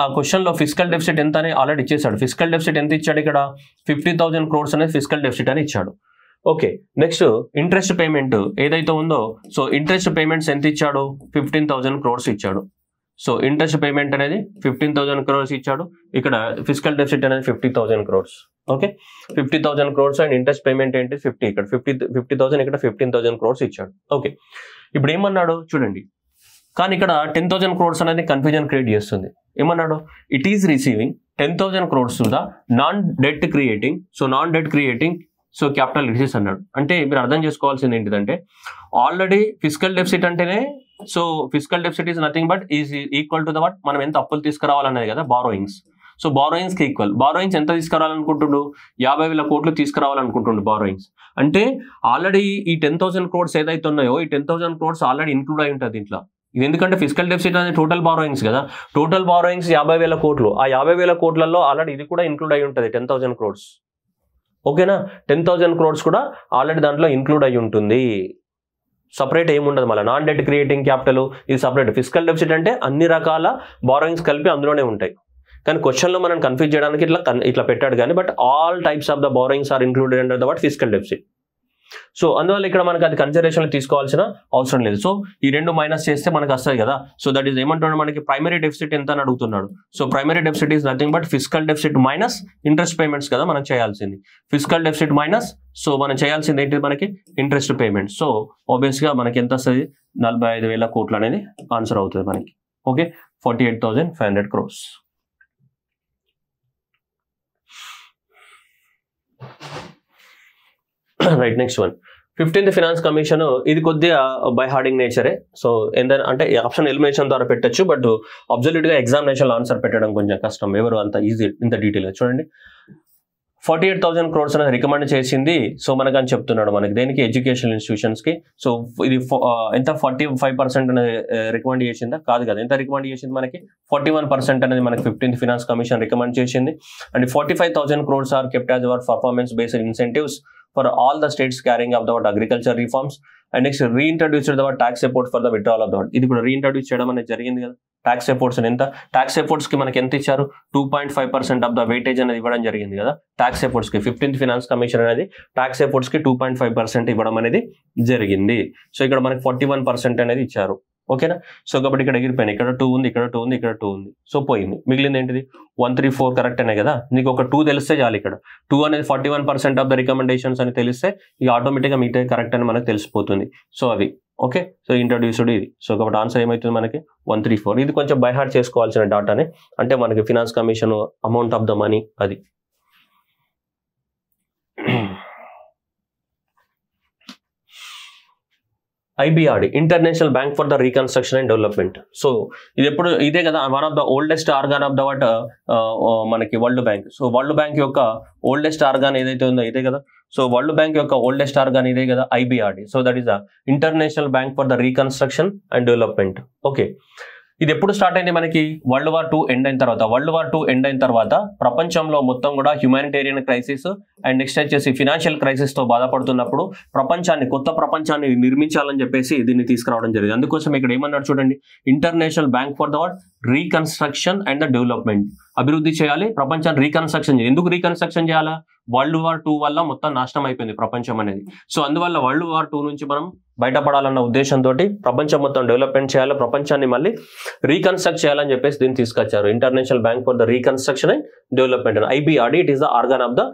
ఆ question లో physical deficit ఎంత అని already ఇచ్చేసాడు. Physical deficit ఎంత ఇచ్చాడు? ఇక్కడ 50,000 crores అనేది ఫిజికల్ డెఫిసిట్ అని ఇచ్చాడు. ఓకే, నెక్స్ట్ ఇంట్రెస్ట్ పేమెంట్ ఏదైతే ఉందో సో ఇంట్రెస్ట్ పేమెంట్స్ ఎంత ఇచ్చాడు? 15,000 crores ఇచ్చాడు. సో ఇంట్రెస్ట్ పేమెంట్ అనేది 15,000 crores ఇచ్చాడు. ఇక్కడ ఫిజికల్ డెఫిసిట్ అనేది 50,000 crores. Okay, 50,000 crores and interest payment ఏంటి? 50. ఇక్కడ 50,000, ఇక్కడ 15,000 crores ఇచ్చాడు. ఓకే, ఇప్పుడు ఏమన్నాడు చూడండి. కానీ ఇక్కడ 10,000 crores అనేది కన్ఫ్యూజన్ క్రియేట్ చేస్తుంది. ఏమన్నాడు? It is receiving 10,000 crores to the non debt creating. So non debt creating so capital receives అన్నాడు. అంటే మీరు అర్థం చేసుకోవాల్సింది ఏంటిదంటే ఆల్రెడీ ఫిజికల్ డెఫిసిట్ అంటేనే so physical deficit is nothing but is equal to the what మనం ఎంత అప్పులు తీసుకురావాలన్నది కదా బారోయింగ్స్. సో బారోయింగ్స్ కి ఈక్వల్. బారోయింగ్స్ ఎంత తీసుకురావాలనుకుంటుండు? 50,000 కోట్లు తీసుకురావాలనుకుంటుండు బారోయింగ్స్. అంటే ఆల్రెడీ ఈ 10,000 crores ఏదైతే ఉన్నాయో ఈ 10,000 crores ఆల్రెడీ ఇంక్లూడ్ అయి ఉంటుంది దీంట్లో. ఇది ఎందుకంటే ఫిజికల్ డెఫిసిట్ అనేది టోటల్ బారోయింగ్స్ కదా, టోటల్ బారోయింగ్స్ 50,000 కోట్లు. ఆ 50,000 కోట్లలో ఆల్రెడీ ఇది కూడా ఇంక్లూడ్ అయి ఉంటుంది 10,000 crores. ఓకేనా, 10,000 crores కూడా ఆల్రెడీ దాంట్లో ఇంక్లూడ్ అయి ఉంటుంది. సపరేట్ ఏముండదు మళ్ళీ. నాన్ డెట్ క్రియేటింగ్ క్యాపిటల్ ఇది సపరేట్. ఫిజికల్ డెఫిసిట్ అంటే అన్ని రకాల బారోయింగ్స్ కలిపి అందులోనే ఉంటాయి. కానీ క్వశ్చన్లో మనం కన్ఫ్యూజ్ చేయడానికి ఇట్లా పెట్టాడు కానీ, but all types of the borrowings are included under the what physical deficit. So అందువల్ల ఇక్కడ మనకి అది కన్సిడరేషన్లో తీసుకోవాల్సిన అవసరం లేదు. సో ఈ రెండు మైనస్ చేస్తే మనకు వస్తుంది కదా. సో దట్ ఈస్ ఏమంటున్నాడు, మనకి ప్రైమరీ డెఫిసిట్ ఎంత అని అడుగుతున్నాడు. So primary deficit is nothing but physical deficit minus interest payments కదా మనం చేయాల్సింది. ఫిజికల్ డెఫిసిట్ మైనస్, సో మనం చేయాల్సింది ఏంటి, మనకి ఇంట్రెస్ట్ పేమెంట్స్. సో ఆబ్వియస్గా మనకి ఎంత వస్తుంది, 45,000 కోట్లు అనేది ఆన్సర్ అవుతుంది మనకి. Okay, 48,500 crores. Right, next one 15th finance commission. ఇది కొద్దిగా బై హార్డింగ్ నేచరే. సో ఏంటంటే అంటే ఆప్షన్ ఎలిమినేషన్ ద్వారా పెట్టచ్చు, బట్ అబ్జల్యూట్గా ఎగ్జామినేషన్లో ఆన్సర్ పెట్టడం కొంచెం కష్టం. ఎవరు అంత ఈజీ ఇంత డీటెయిల్గా చూడండి. 48,000 crores అనేది రికమెండ్ చేసింది. సో మనకని చెప్తున్నాడు మనకి దేనికి, ఎడ్యుకేషనల్ ఇన్స్టిట్యూషన్స్కి. సో ఇది ఎంత 45% అనేది రికమెండ్ చేసిందా, కాదు కదా. ఎంత రికమెండ్ చేసింది మనకి, 41% అనేది మనకి 15th ఫినాన్స్ కమిషన్ రికమెండ్ చేసింది. And 45,000 crores are kept as our performance based incentives for all the states carrying out the agriculture reforms. And next reintroduced the tax support for the withdrawal of the ఇది కూడా reintroduce చేయడం అనేది జరిగింది కదా. Tax efforts ఎంత, tax efforts కి మనకి ఎంత ఇచ్చారు, 2.5% ఆఫ్ ద వెయిటేజ్ అనేది ఇవ్వడం జరిగింది కదా ట్యాక్స్ ఎఫోర్ట్స్ కి. 15th ఫినాన్స్ కమిషన్ అనేది ట్యాక్స్ ఎఫోర్ట్స్ కి 2.5% ఇవ్వడం అనేది జరిగింది. సో ఇక్కడ మనకి 41% అనేది ఇచ్చారు. ఓకేనా. సో కాబట్టి ఇక్కడ ఎగిరిపోయినాయి, ఇక్కడ 2 ఉంది, ఇక్కడ 2 ఉంది, ఇక్కడ 2 ఉంది. సో పోయింది, మిగిలింది ఏంటిది 134 కరెక్ట్ అనే కదా. నీకు ఒక 2 తెలిస్తే చాలు. ఇక్కడ 2 అనేది 41% ఆఫ్ ద రికమెండేషన్స్ అని తెలిస్తే ఇక ఆటోమేటిక్గా మిగతా కరెక్ట్ అని మనకు తెలిసిపోతుంది. సో అవి ఓకే. సో ఇంట్రడ్యూస్డ్ ఇది. సో కాబట్టి ఆన్సర్ ఏమవుతుంది మనకి 134. ఇది కొంచెం బై హార్ట్ చేసుకోవాల్సిన డాటానే, అంటే మనకి finance commission amount of the money అది. IBRD international bank for the reconstruction and development. So ఇది ఎప్పుడు ఇదే కదా, one of the oldest organ of the what మనకి world bank. So world bank యొక్క ఓల్డెస్ట్ ఆర్గాన్ ఏదైతే ఉందో ఇదే కదా. సో వరల్డ్ బ్యాంక్ యొక్క ఓల్డెస్ట్ ఆర్గాన్ ఇదే కదా, IBRD. So that is the international bank for the reconstruction and development. Okay, ఇది ఎప్పుడు స్టార్ట్ అయింది మనకి, వరల్డ్ వార్ 2 ఎండ్ అయిన తర్వాత. వరల్డ్ వార్ 2 ఎండ్ అయిన తర్వాత ప్రపంచంలో మొత్తం కూడా హ్యుమానిటేరియన్ క్రైసిస్ అండ్ నెక్స్ట్ వచ్చేసి ఫినాన్షియల్ క్రైసిస్ తో బాధపడుతున్నప్పుడు కొత్త ప్రపంచాన్ని నిర్మించాలని చెప్పేసి దీన్ని తీసుకురావడం జరిగింది. అందుకోసం ఇక్కడ ఏమన్నాడు చూడండి, international bank for the what reconstruction and the development. అభివృద్ధి చేయాలి, ప్రపంచాన్ని రీకన్స్ట్రక్షన్ చేయాలి. ఎందుకు రీకన్స్ట్రక్షన్ చేయాలా, వరల్డ్ వార్ 2 వల్ల మొత్తం నాశనం అయిపోయింది ప్రపంచం అనేది. సో అందువల్ల వరల్డ్ వార్ 2 నుంచి మనం బయటపడాలన్న ఉద్దేశంతో ప్రపంచం మొత్తం డెవలప్మెంట్ చేయాలి, ప్రపంచాన్ని మళ్ళీ రీకన్స్ట్రక్ట్ చేయాలని చెప్పేసి దీన్ని తీసుకొచ్చారు. International bank for the reconstruction and development, IBRD. It is the organ of the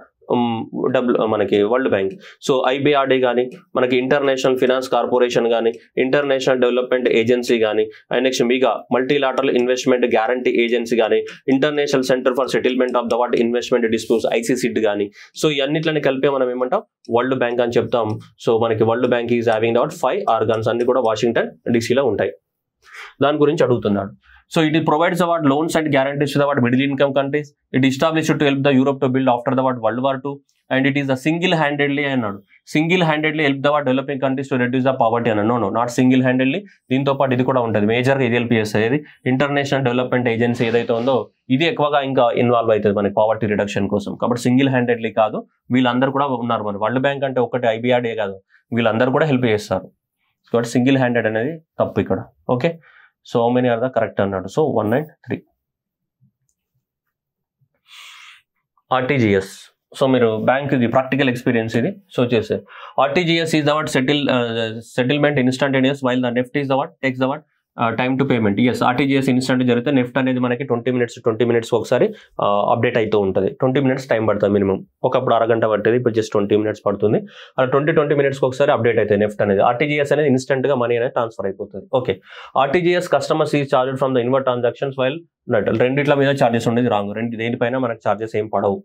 మనకి వరల్డ్ బ్యాంక్. సో IBRD కానీ, మనకి ఇంటర్నేషనల్ ఫినాన్స్ కార్పొరేషన్ కానీ, ఇంటర్నేషనల్ డెవలప్మెంట్ ఏజెన్సీ కానీ, అండ్ నెక్స్ట్ మీగా మల్టీలాటరల్ ఇన్వెస్ట్మెంట్ గ్యారంటీ ఏజెన్సీ కానీ, international centre for settlement of the what investment disputes ICCID కానీ. So ఈ అన్నిట్లని కలిపి మనం ఏమంటాం, వరల్డ్ బ్యాంక్ అని చెప్తాం. సో మనకి world bank is having the what 5 organs, అన్ని కూడా వాషింగ్టన్ DCలో ఉంటాయి. దాని గురించి అడుగుతున్నాడు. So it provides the loans and guarantees to the middle income countries. It established to help the Europe to build after the World War II, and it is a single-handedly help the developing countries to reduce the poverty. No, not single-handedly. దీంతో పాటు ఇది కూడా ఉంటుంది, మేజర్గా ఇది help చేస్తుంది. International development agency ఏదైతే ఉందో ఇది ఎక్కువగా ఇంకా ఇన్వాల్వ్ అవుతుంది మనకి పావర్టీ రిడక్షన్ కోసం. కాబట్టి సింగిల్ హ్యాండెడ్లీ కాదు, వీళ్ళందరూ కూడా ఉన్నారు. మరి వరల్డ్ బ్యాంక్ అంటే ఒకటి IBRD కాదు, వీళ్ళందరూ కూడా హెల్ప్ చేస్తారు. కాబట్టి సింగిల్ హ్యాండెడ్ అనేది తప్పు ఇక్కడ. Okay, so how many are the correct అన్నాడు. So 1 and 3. RTGS. సో మీరు బ్యాంక్ ఇది ప్రాక్టికల్ ఎక్స్పీరియన్స్ ఇది. సో చేసే RTGS is the what settlement instantaneous, while the NEFT is the what takes the what time to payment. Yes, RTGS instant జరిగితే NEFT అనేది మనకి 20 minutes ఒకసారి update అవుతూ ఉంటుంది. 20 minutes టైం పడుతుంది మినిమం. ఒకప్పుడు అరగంట పట్టేది, ఇప్పుడు జస్ట్ 20 minutes పడుతుంది. అలా 20 minutes ఒకసారి అప్డేట్ అవుతుంది నెఫ్ట్ అనేది. RTGS అనేది ఇన్స్టెంట్ గా మనీ అనేది ట్రాన్స్ఫర్ అయిపోతుంది. Okay, RTGS customers is charged from the inward transactions while నటల్. రెండిట్ల మీద చార్జెస్ ఉండేది రాంగ్, దేనిపైన మనకి చార్జెస్ ఏం పడవు.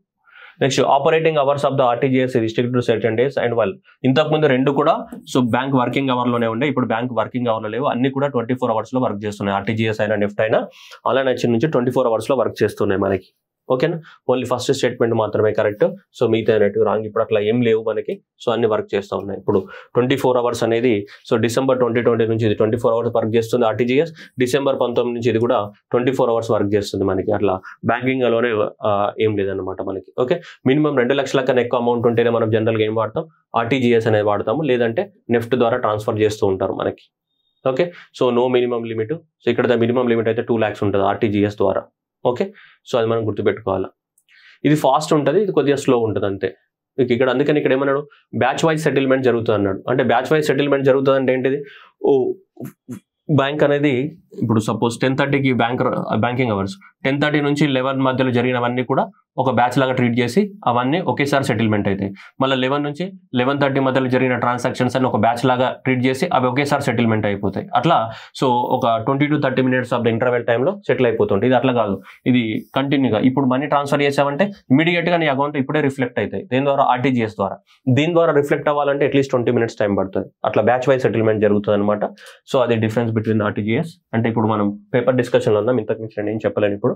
Next operating hours of the RTGS restrict to certain days and while. ఇంతకుముందు 2 కూడా సో బ్యాంక్ వర్కింగ్ అవర్ లోనే ఉండే, ఇప్పుడు బ్యాంక్ వర్కింగ్ అవర్ లో లేవు, అన్ని కూడా 24 hours లో వర్క్ చేస్తున్నాయి. RTGS అయినా నెఫ్ట్ అయినా ఆన్లైన్ ఎక్స్చేంజ్ నుంచి 24 hours లో వర్క్ చేస్తున్నాయి మనకి. ఓకేనా, ఓన్లీ ఫస్ట్ స్టేట్మెంట్ మాత్రమే కరెక్ట్. సో మిగతా రాంగ్. ఇప్పుడు అట్లా ఏం లేవు మనకి. సో అన్ని వర్క్ చేస్తూ ఉన్నాయి. ఇప్పుడు 24 hours అనేది సో December 2020 నుంచి ఇది 24 hours వర్క్ చేస్తుంది RTGS. December 19 నుంచి ఇది కూడా 24 hours వర్క్ చేస్తుంది మనకి. అట్లా బ్యాంకింగ్ లోనే ఏం లేదన్నమాట మనకి. ఓకే, మినిమం 2 లక్షల కన్నా ఎక్కువ అమౌంట్ ఉంటేనే మనం జనరల్గా ఏం వాడతాం, RTGS అనేది వాడతాము. లేదంటే నెఫ్ట్ ద్వారా ట్రాన్స్ఫర్ చేస్తూ ఉంటారు మనకి. Okay, so no minimum limit. So ఇక్కడ మినిమం లిమిట్ అయితే 2 lakhs ఉంటుంది RTGS ద్వారా. ఓకే, సో అది మనం గుర్తుపెట్టుకోవాలి. ఇది ఫాస్ట్ ఉంటుంది, ఇది కొద్దిగా స్లో ఉంటుంది అంతే. ఇక్కడ అందుకని ఇక్కడ ఏమన్నాడు, బ్యాచ్ వైజ్ సెటిల్మెంట్ జరుగుతుంది అన్నాడు. అంటే బ్యాచ్ వైజ్ సెటిల్మెంట్ జరుగుతుంది అంటే ఏంటిది, బ్యాంక్ అనేది ఇప్పుడు సపోజ్ 10:30కి బ్యాంకింగ్ అవర్స్ 10:30 నుంచి 11 మధ్యలో జరిగినవన్నీ కూడా ఒక బ్యాచ్ లాగా ట్రీట్ చేసి అవన్నీ ఒకేసారి సెటిల్మెంట్ అవుతాయి. మళ్ళీ 11 నుంచి 11:30 మధ్యలో జరిగిన ట్రాన్సాక్షన్స్ అన్ని ఒక బ్యాచ్ లాగా ట్రీట్ చేసి అవి ఒకేసారి సెటిల్మెంట్ అయిపోతాయి. అట్లా సో ఒక 20 to 30 minutes of the interval టైంలో సెటిల్ అయిపోతుంది. ఇది అట్లా కాదు, ఇది కంటిన్యూగా. ఇప్పుడు మనీ ట్రాన్స్ఫర్ చేసామంటే ఇమీడియట్ గా నీ అకౌంట్ ఇప్పుడే రిఫ్లెక్ట్ అవుతాయి. దేని ద్వారా, RTGS ద్వారా. దీని ద్వారా రిఫ్లెక్ట్ అవ్వాలంటే అట్లీస్ట్ 20 minutes టైం పడుతుంది. అట్లా బ్యాచ్ వైజ్ సెటిల్మెంట్ జరుగుతుంది అనమాట. సో అది డిఫరెన్స్ బిట్వీన్ RTGS. అంటే ఇప్పుడు మనం పేపర్ డిస్కషన్లో ఉన్నాం, ఇంతకు మించి నేను ఏం చెప్పలేను ఇప్పుడు,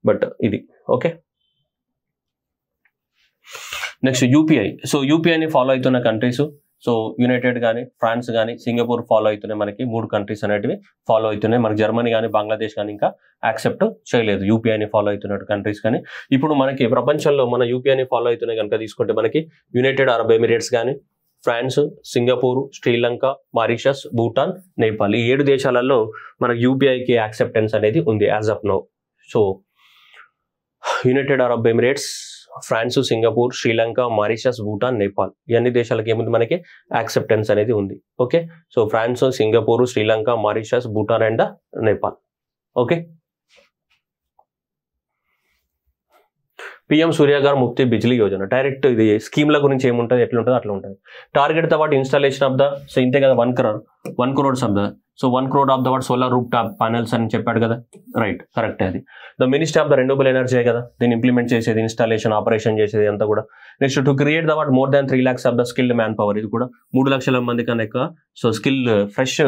బట్ ఇది ఓకే. Next UPI. సో UPIని ఫాలో అవుతున్న కంట్రీస్ సో యునైటెడ్ కానీ, ఫ్రాన్స్ కానీ, సింగపూర్ ఫాలో అవుతున్నాయి. మనకి 3 కంట్రీస్ అనేటివి ఫాలో అవుతున్నాయి. మనకి జర్మనీ కానీ, బంగ్లాదేశ్ కానీ ఇంకా యాక్సెప్ట్ చేయలేదు UPIని ఫాలో అవుతున్న కంట్రీస్. కానీ ఇప్పుడు మనకి ప్రపంచంలో మన UPIని ఫాలో అవుతున్నాయి కనుక తీసుకుంటే మనకి యునైటెడ్ అరబ్ ఎమిరేట్స్ కానీ, France, Singapore, Sri Lanka, Mauritius, Bhutan, Nepal, ఈ 7 దేశాలలో మనకి UPIకి యాక్సెప్టెన్స్ అనేది ఉంది as of now. So United Arab Emirates, France, Singapore, Sri Lanka, Mauritius, Bhutan, Nepal, ఈ అన్ని దేశాలకి ఏముంది మనకి యాక్సెప్టెన్స్ అనేది ఉంది. Okay, so France, Singapore, Sri Lanka, Mauritius, Bhutan and Nepal. Okay, PM Suryaghar Mufti Bijli Yojana direct ఇది స్కీమ్ల గురించి ఏముంటుంది, ఎట్లుంటుంది అట్లా ఉంటుంది. Target the what installation of the, so ఇంతే కదా 1 crore of the, so 1 crore of the what solar rooftop panels అని చెప్పాడు కదా, రైట్, కరెక్ట్. అది the ministry of the renewable energy కదా దీన్ని ఇంప్లిమెంట్ చేసేది, ఇన్స్టాలేషన్, ఆపరేషన్ చేసేది అంతా కూడా. Next to create the what more than 3 lakhs of the skilled manpower, ఇది కూడా 3 లక్షల మంది కన్నా ఎక్కువ. So fresh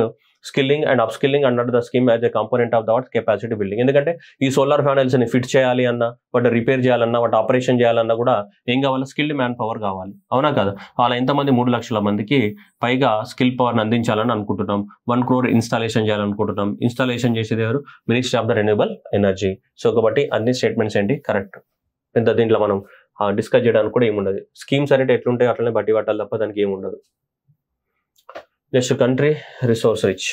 skilling and upskilling under the scheme as a component of the what capacity building. ఎందుకంటే ఈ సోలార్ ప్యానెల్స్ ని fit చేయాలి అన్నా, వాటి రిపేర్ చేయాలన్నా, వాటి ఆపరేషన్ చేయాలన్నా కూడా ఏం కావాలి, స్కిల్డ్ మ్యాన్ పవర్ కావాలి. అవునా కదా, అలా ఎంతమంది 3 లక్షల మందికి పైగా స్కిల్ పవర్ని అందించాలని అనుకుంటున్నాం. 1 crore ఇన్స్టాలేషన్ చేయాలనుకుంటున్నాం. ఇన్స్టాలేషన్ చేసేది ఎవరు, ministry of the renewable energy. So కాబట్టి అన్ని స్టేట్మెంట్స్ ఏంటి కరెక్ట్. ఇంత దీంట్లో మనం డిస్కస్ చేయడానికి కూడా ఏముండదు. స్కీమ్స్ అనేవి ఎట్లుంటాయి అట్లనే బట్టి పట్టాలి తప్ప దానికి ఏముండదు. Next country resource rich.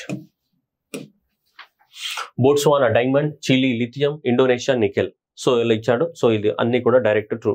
Botswana diamond, Chile lithium, Indonesia nickel. So ఇలా ఇచ్చాడు. సో ఇది అన్ని కూడా డైరెక్ట్ ట్రూ.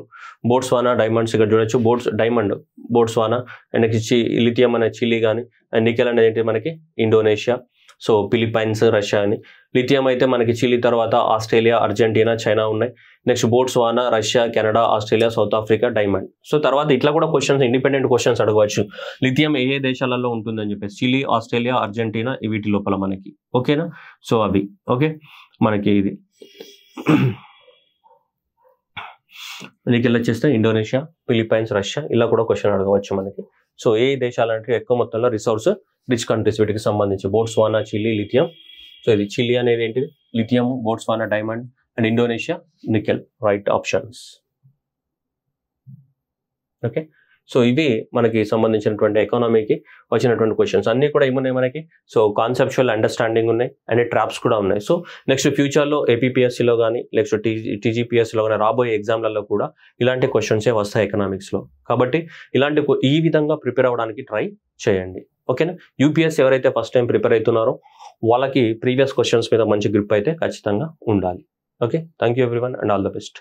బోట్స్వానా డైమండ్స్ ఇక్కడ చూడొచ్చు. Diamond Botswana, and next lithium అనే చిలీ కానీ, అండ్ నికెల్ అనేది ఏంటి మనకి ఇండోనేషియా, సో ఫిలిప్పైన్స్, రష్యా అని. లిథియం అయితే మనకి చిలీ తర్వాత ఆస్ట్రేలియా, అర్జెంటీనా, చైనా ఉన్నాయి. Next Botswana, Russia, Canada, Australia, south Africa, diamond. So తర్వాత ఇట్లా కూడా క్వశ్చన్స్, ఇండిపెండెంట్ క్వశ్చన్స్ అడగవచ్చు. లిథియం ఏ దేశాలలో ఉంటుందని చెప్పేసి, చిలీ, ఆస్ట్రేలియా, అర్జెంటీనా, వీటి లోపల మనకి. ఓకేనా, సో అవి ఓకే. మనకి ఇది నికెల్ వచ్చేస్తే ఇండోనేషియా, ఫిలిప్పైన్స్, రష్యా, ఇలా కూడా క్వశ్చన్ అడగవచ్చు మనకి. సో ఏ దేశాలంటే ఎక్కువ మొత్తంలో రిసోర్స్ రిచ్ కంట్రీస్ వీటికి సంబంధించి, బోట్స్వానా, చిలీ, లిథియం. సో ఇది చిలీ అనేది ఏంటిది, lithium, Botswana diamond, and Indonesia nickel, right options. Okay, so ఇవి మనకి సంబంధించినటువంటి ఎకానమీకి వచ్చినటువంటి క్వశ్చన్స్ అన్ని కూడా ఏమున్నాయి మనకి. సో కాన్సెప్చువల్ అండర్స్టాండింగ్ ఉన్నాయి, అండ్ ట్రాప్స్ కూడా ఉన్నాయి. సో నెక్స్ట్ ఫ్యూచర్లో APPSCలో కానీ, నెక్స్ట్ TGPSCలో కానీ రాబోయే ఎగ్జామ్లలో కూడా ఇలాంటి క్వశ్చన్సే వస్తాయి ఎకనామిక్స్లో. కాబట్టి ఇలాంటి ఈ విధంగా ప్రిపేర్ అవ్వడానికి ట్రై చేయండి. ఓకేనా, UPSC ఎవరైతే ఫస్ట్ టైం ప్రిపేర్ అవుతున్నారో వాళ్ళకి ప్రీవియస్ క్వశ్చన్స్ మీద మంచి గ్రిప్ అయితే ఖచ్చితంగా ఉండాలి. Okay, thank you everyone and all the best.